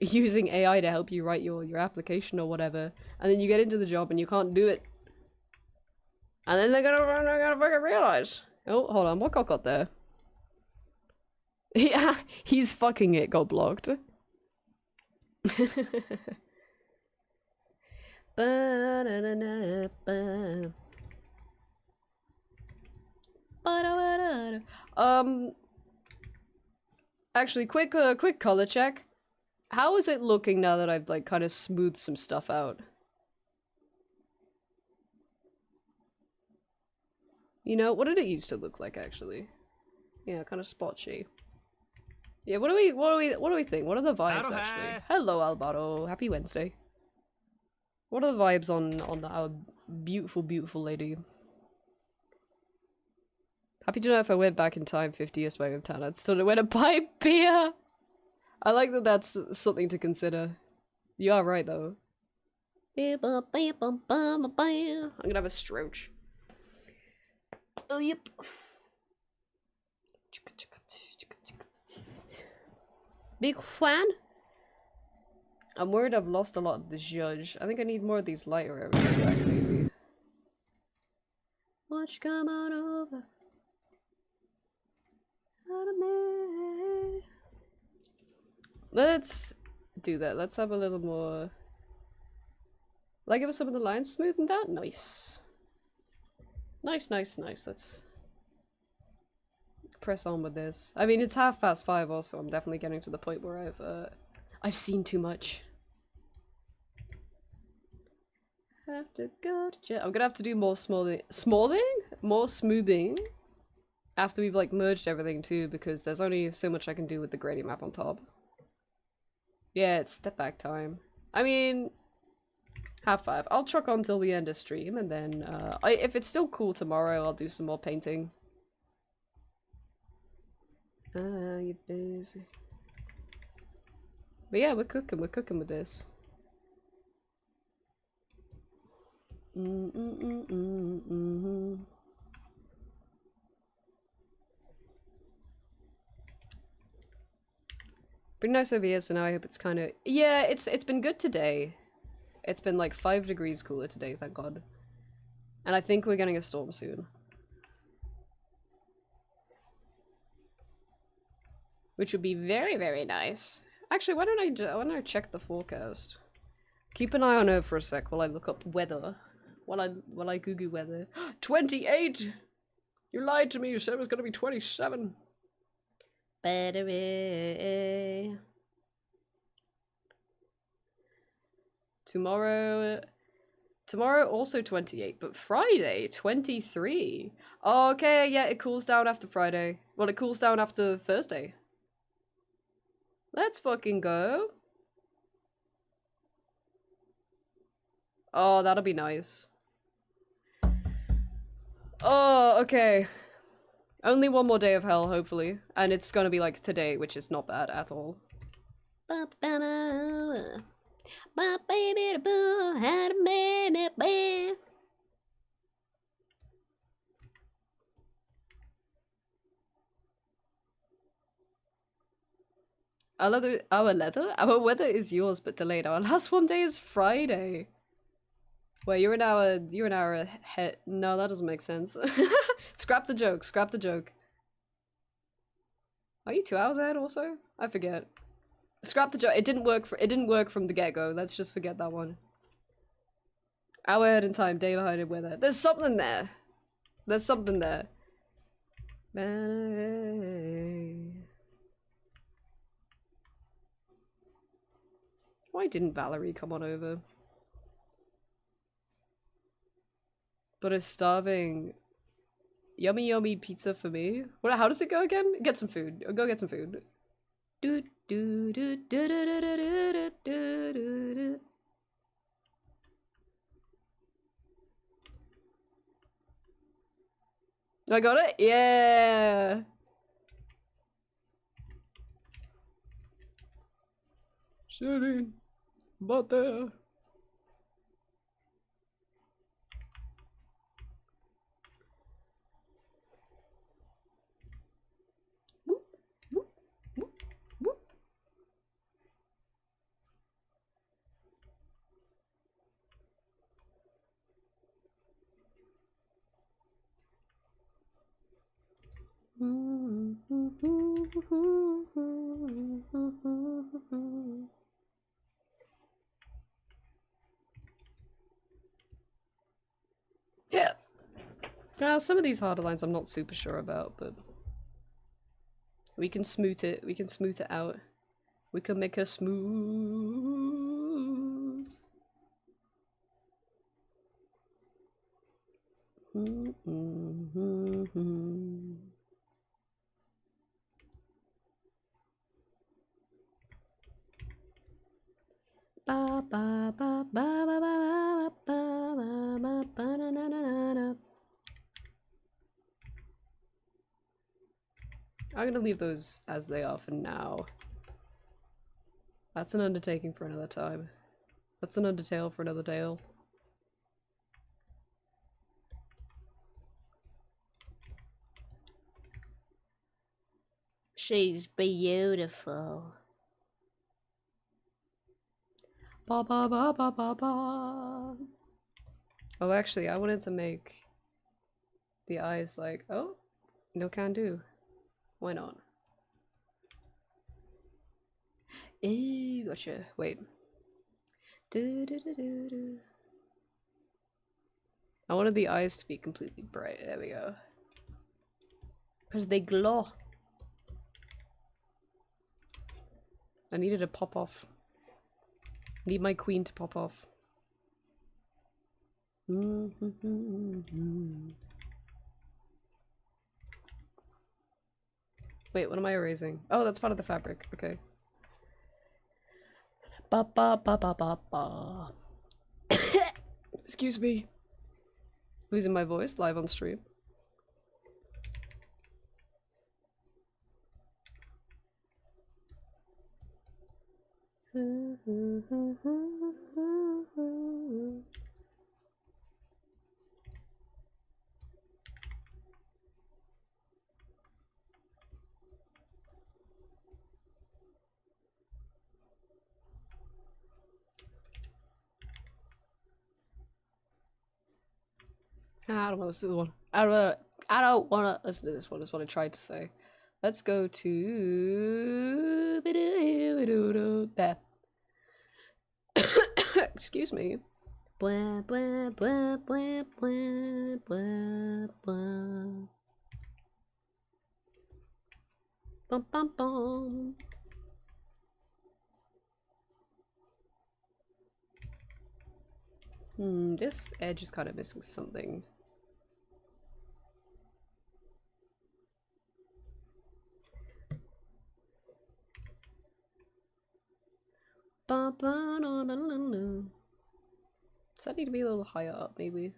using AI to help you write your application or whatever. And then you get into the job and you can't do it. And then they're gonna fucking realize. Oh, hold on, what got there? Yeah, he's fucking it got blocked. Actually, quick color check. How is it looking now that I've like kind of smoothed some stuff out? You know, what did it used to look like actually? Yeah, kind of spotchy. Yeah, what do we think? What are the vibes actually? Hello, Alvaro. Happy Wednesday. What are the vibes on our beautiful, beautiful lady? Happy to know if I went back in time 50 years by time, I'd still went to buy beer. I like that that's something to consider. You are right though. I'm gonna have a stroke. Yep. Big fan? I'm worried I've lost a lot of the judge. I think I need more of these lighter areas back, maybe. Watch come on over. Let's do that. Let's have a little more. Like, give some of the lines smoothened out. Nice. Nice. Let's press on with this. I mean, it's 5:30 also. I'm definitely getting to the point where I've seen too much. Have to go to jail. I'm gonna have to do more more smoothing after we've like merged everything too, because there's only so much I can do with the gradient map on top. Yeah, it's step back time. I mean, 5:30. I'll truck on till the end of stream, and then if it's still cool tomorrow, I'll do some more painting. You're busy. But yeah, we're cooking with this. Pretty nice over here, so now I hope it's kind of... Yeah, it's been good today. It's been like 5 degrees cooler today, thank God. And I think we're getting a storm soon. Which would be very, very nice. Actually, why don't I check the forecast? Keep an eye on her for a sec while I look up weather. While I Google weather. 28! You lied to me, you said it was gonna be 27. Better. Tomorrow also 28, but Friday 23. Oh, okay, yeah, it cools down after Friday. Well, it cools down after Thursday. Let's fucking go. Oh, that'll be nice. Oh, okay. Only one more day of hell, hopefully. And it's gonna be like today, which is not bad at all. My baby boo had a baby. Our weather is yours, but delayed. Our last one day is Friday. Wait, you're an hour ahead. No, that doesn't make sense. Scrap the joke. Are you 2 hours ahead also? I forget. Scrap the joke. It didn't work from the get-go. Let's just forget that one. Hour ahead in time, day behind in weather. There's something there. Why didn't Valerie come on over? But a starving yummy pizza for me. What? How does it go again? Get some food. Go get some food. I got it? Yeah. Sitting, but there. Yeah. Some of these harder lines I'm not super sure about, but we can smooth it. We can smooth it out. We can make her smooth. Ba ba ba ba ba ba ba ba ba na na na na. I'm gonna leave those as they are for now. That's an undertaking for another time. That's an undertale for another tale. She's beautiful. Ba ba ba ba ba ba. Oh, actually, I wanted to make the eyes like, oh, no can do. Why not? Ew, gotcha. Wait. Do, do, do, do, do. I wanted the eyes to be completely bright. There we go. Because they glow. I needed to pop off. Need my queen to pop off. Wait, what am I erasing? Oh, that's part of the fabric. Okay. Ba ba ba ba ba ba. Excuse me. Losing my voice live on stream. I don't want to listen to the one. I don't want to listen to this one, is what I tried to say. Let's go to... there. Excuse me. Blah, blah, blah, blah, blah, blah, blah. Bum, bum, bum. This edge is kind of missing something. Does that need to be a little higher up, maybe?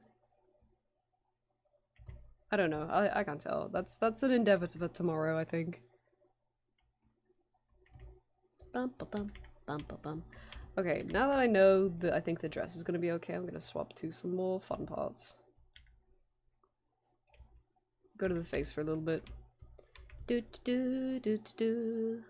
I don't know. I can't tell. That's an endeavor for tomorrow, I think. Bum, bum, bum, bum, bum, bum. Okay, now that I know that I think the dress is gonna be okay, I'm gonna swap to some more fun parts. Go to the face for a little bit. Do do do do do.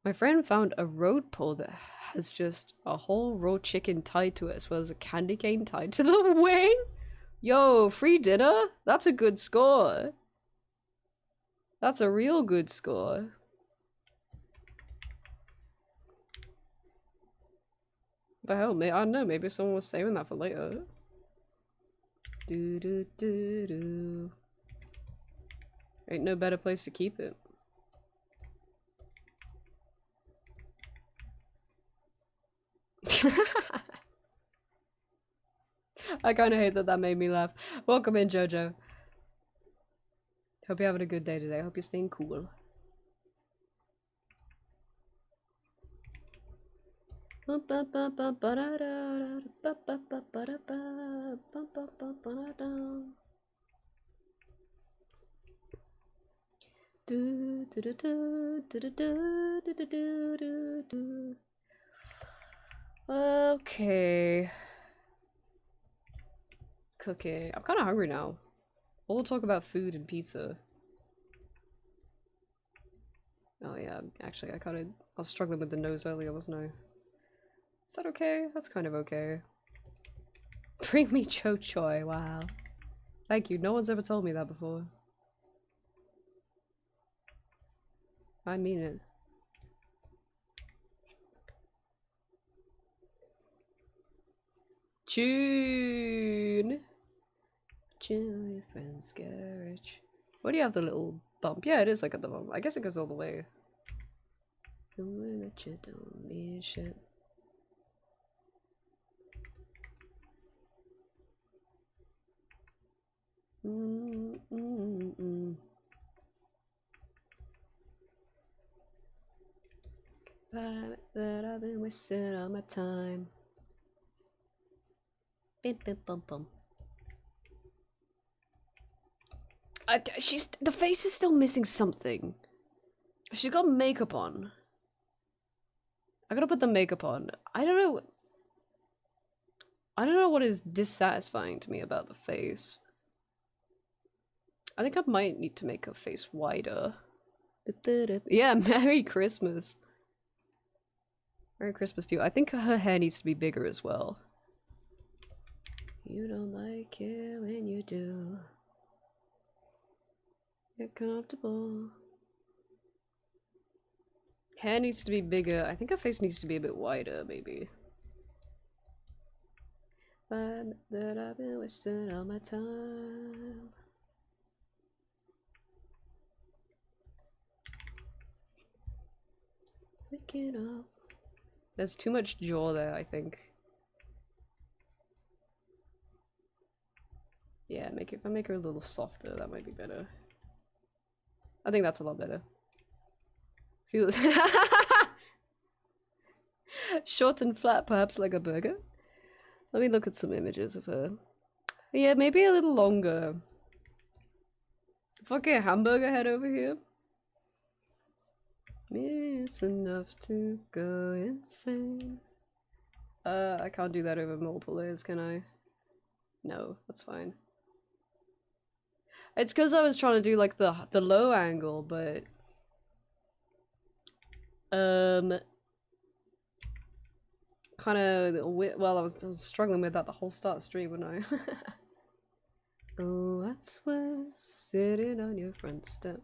My friend found a road pole that has just a whole raw chicken tied to it, as well as a candy cane tied to the wing. Yo, free dinner? That's a good score. That's a real good score. The hell, mate? I don't know. Maybe someone was saving that for later. Do do do do. Ain't no better place to keep it. I kind of hate that that made me laugh. Welcome in, Jojo. Hope you're having a good day today. Hope you're staying cool. Okay. Cooking. I'm kind of hungry now. All the talk about food and pizza. Oh yeah, actually I was struggling with the nose earlier, wasn't I? Is that okay? That's kind of okay. Bring me Cho Choi, wow. Thank you, no one's ever told me that before. I mean it. Tune! Chill your friend's garage. Where do you have the little bump? Yeah, it is like at the bump. I guess it goes all the way. Knowing that you don't need shit. That I've been wasting all my time. Bim bim bum bum. The face is still missing something. She's got makeup on. I gotta put the makeup on. I don't know. I don't know what is dissatisfying to me about the face. I think I might need to make her face wider. Yeah, Merry Christmas. Merry Christmas to you. I think her hair needs to be bigger as well. You don't like it when you do. Get comfortable. Hair needs to be bigger. I think her face needs to be a bit wider, maybe. But that I've been wasting all my time. Pick it up. There's too much jaw there, I think. Yeah, if I make her a little softer, that might be better. I think that's a lot better. Feel short and flat, perhaps like a burger. Let me look at some images of her. Yeah, maybe a little longer. Fucking hamburger head over here. It's enough to go insane. I can't do that over multiple layers, can I? No, that's fine. It's because I was trying to do like the low angle, but kind of well, I was struggling with that the whole start of the stream, wasn't I? Oh, that's where sitting on your front step.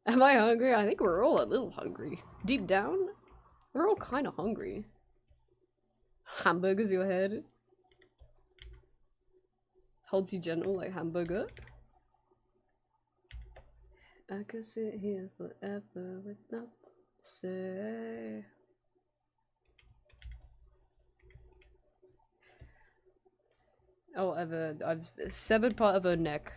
Am I hungry? I think we're all a little hungry. Deep down, we're all kind of hungry. Hamburger's your head. Holds you gentle like hamburger. I could sit here forever with nothing to say. Oh, I've severed part of her neck.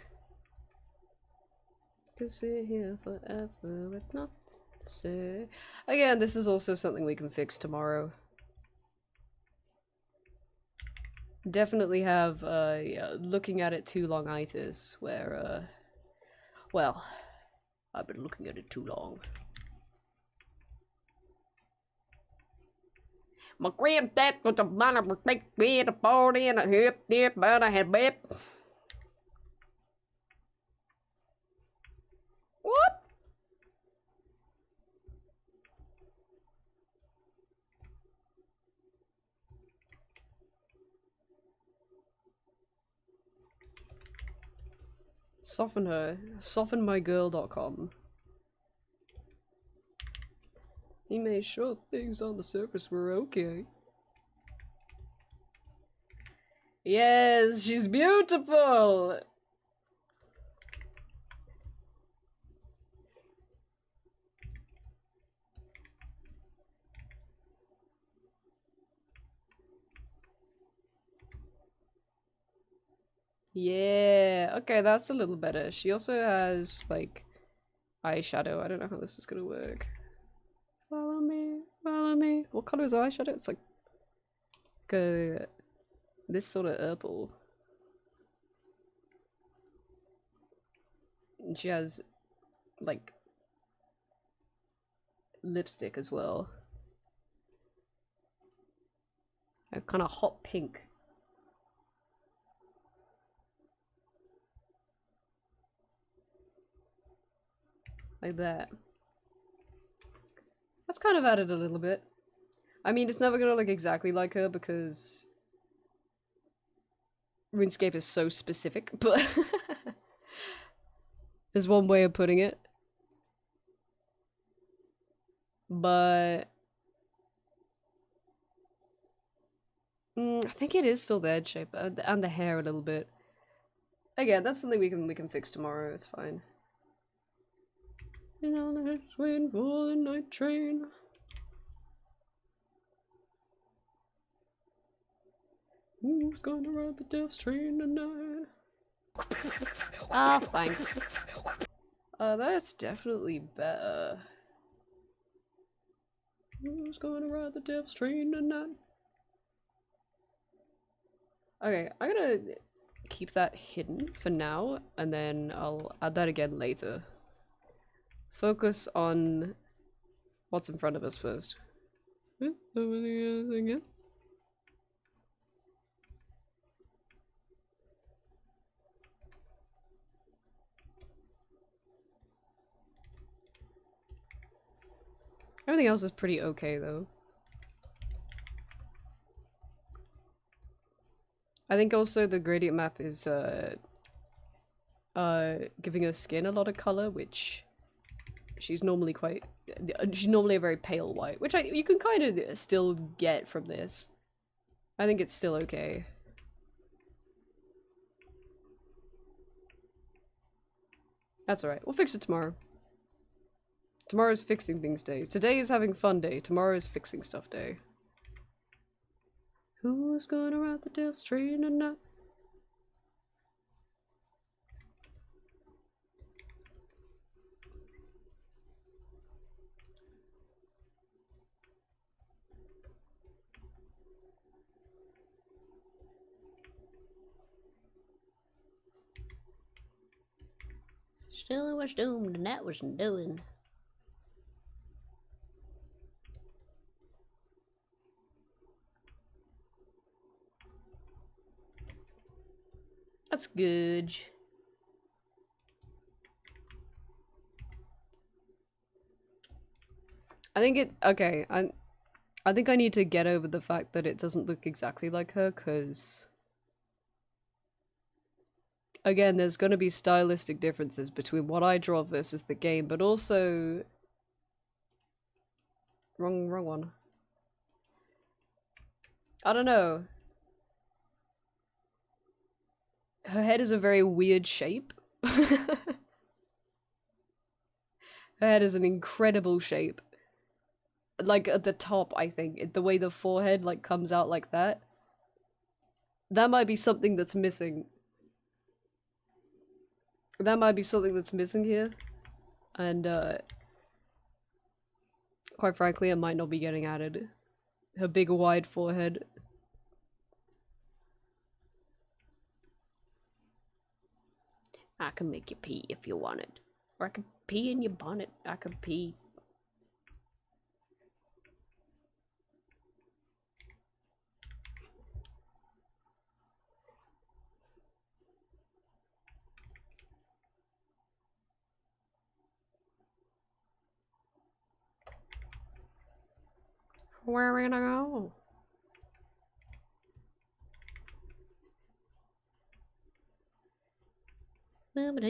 Could sit here forever with nothing to say. Again, this is also something we can fix tomorrow. Definitely have yeah, looking at it too long-itis, where well, I've been looking at it too long. My granddad was a man of a big bed, a body and a hip dip, but I had babe. What? Soften her. Softenmygirl.com. He made sure things on the surface were okay. Yes, she's beautiful! Yeah, okay, that's a little better. She also has, like, eyeshadow. I don't know how this is gonna work. Follow me, follow me. What color is her eyeshadow? It's like this sort of purple. And she has, like, lipstick as well. A kind of hot pink. Like that. That's kind of added a little bit. I mean, it's never gonna look exactly like her because RuneScape is so specific, but there's one way of putting it. But I think it is still the head shape and the hair a little bit. Again, that's something we can fix tomorrow. It's fine. You know, just waiting for the night train. Who's gonna ride the death train tonight? Ah, thanks. That's definitely better. Who's gonna ride the death train tonight? Okay, I'm gonna keep that hidden for now, and then I'll add that again later. Focus on what's in front of us first. Everything else is pretty okay, though. I think also the gradient map is giving her skin a lot of color, which she's normally a very pale white, which you can kind of still get from this. I think it's still okay. That's alright. We'll fix it tomorrow. Tomorrow's fixing things day. Today is having fun day. Tomorrow is fixing stuff day. Who's gonna ride the devil's train tonight? Still was doomed and that wasn't doing. That's good. I think okay, I think I need to get over the fact that it doesn't look exactly like her, because again, there's going to be stylistic differences between what I draw versus the game, but also wrong one. I don't know. Her head is a very weird shape. Her head is an incredible shape. Like at the top, I think, the way the forehead like comes out like that. That might be something that's missing. That might be something that's missing here. And quite frankly, it might not be getting added. Her big wide forehead. I can make you pee if you want it. Or I can pee in your bonnet. I can pee. Where are we gonna go? Whoop!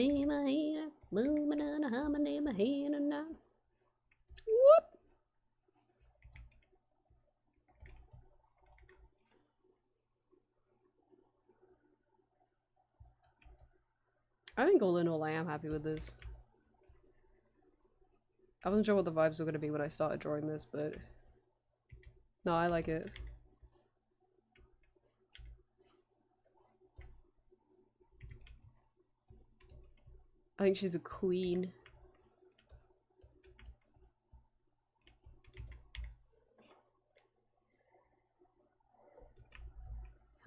I think all in all, I am happy with this. I wasn't sure what the vibes were going to be when I started drawing this, but no, I like it. I think she's a queen.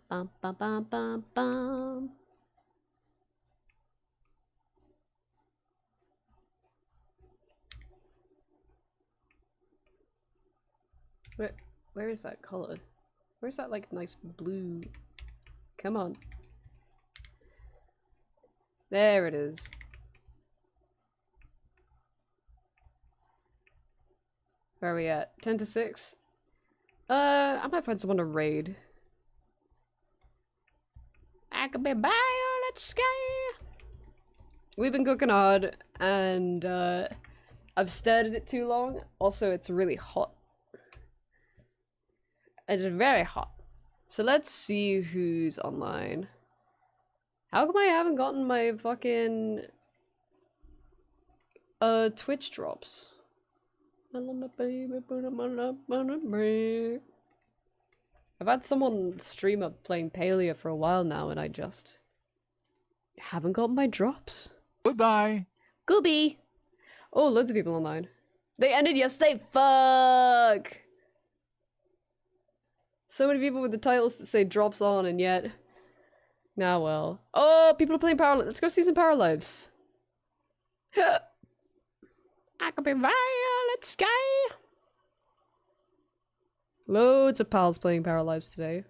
Bum bum bum bum bum. Where is that color? Where's that like nice blue? Come on. There it is. Where are we at? 10 to 6? I might find someone to raid. I could be violet sky. We've been cooking hard, and I've stared at it too long. Also, it's really hot. It's very hot. So let's see who's online. How come I haven't gotten my fucking Twitch drops? I've had someone stream up playing Palia for a while now, and I just haven't gotten my drops. Goodbye. Gooby! Oh, loads of people online. They ended yesterday. Fuck! So many people with the titles that say drops on, and yet. Nah, well. Oh, people are playing Power. Let's go see some Power Lives. I could be violet sky. Loads of pals playing Power Lives today.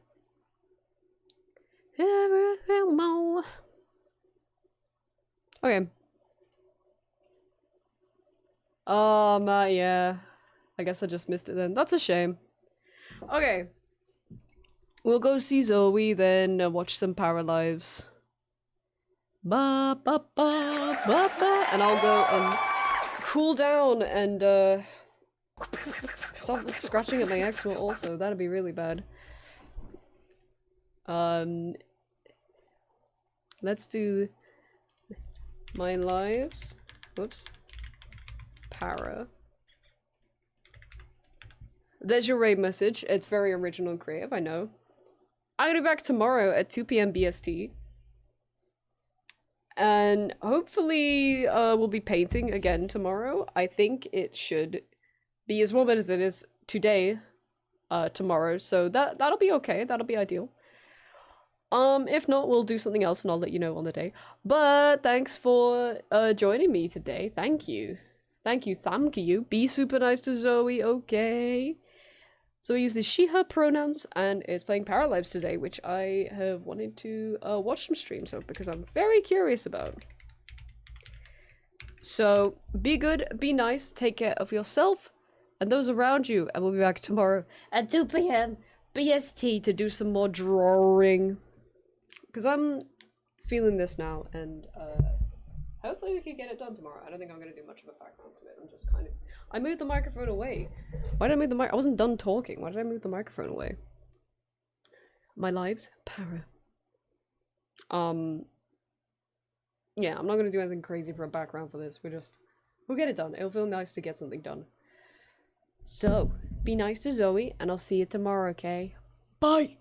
Everything more. Okay. Yeah. I guess I just missed it then. That's a shame. Okay. We'll go see Zoe, then watch some Power Lives. Ba ba ba ba ba, and I'll go and cool down and stop scratching at my eczema. Also, that'd be really bad. Let's do my lives. Whoops. Para. There's your raid message. It's very original and creative, I know. I'm gonna be back tomorrow at 2 PM BST. And hopefully we'll be painting again tomorrow. I think it should be as warm as it is today, tomorrow. So that'll be okay. That'll be ideal. If not, we'll do something else and I'll let you know on the day. But thanks for joining me today. Thank you. Thank you. Be super nice to Zoe, okay? Zoe uses she, her pronouns and is playing Power Lives today, which I have wanted to watch some streams of because I'm very curious about. So, be good, be nice, take care of yourself and those around you, and we'll be back tomorrow at 2 PM BST to do some more drawing. Because I'm feeling this now, and hopefully we can get it done tomorrow. I don't think I'm going to do much of a background to it. I'm just kind of... I moved the microphone away. Why did I move the mic? I wasn't done talking. Why did I move the microphone away? My lives? Para. Yeah, I'm not going to do anything crazy for a background for this. We'll get it done. It'll feel nice to get something done. So, be nice to Zoe, and I'll see you tomorrow, okay? Bye!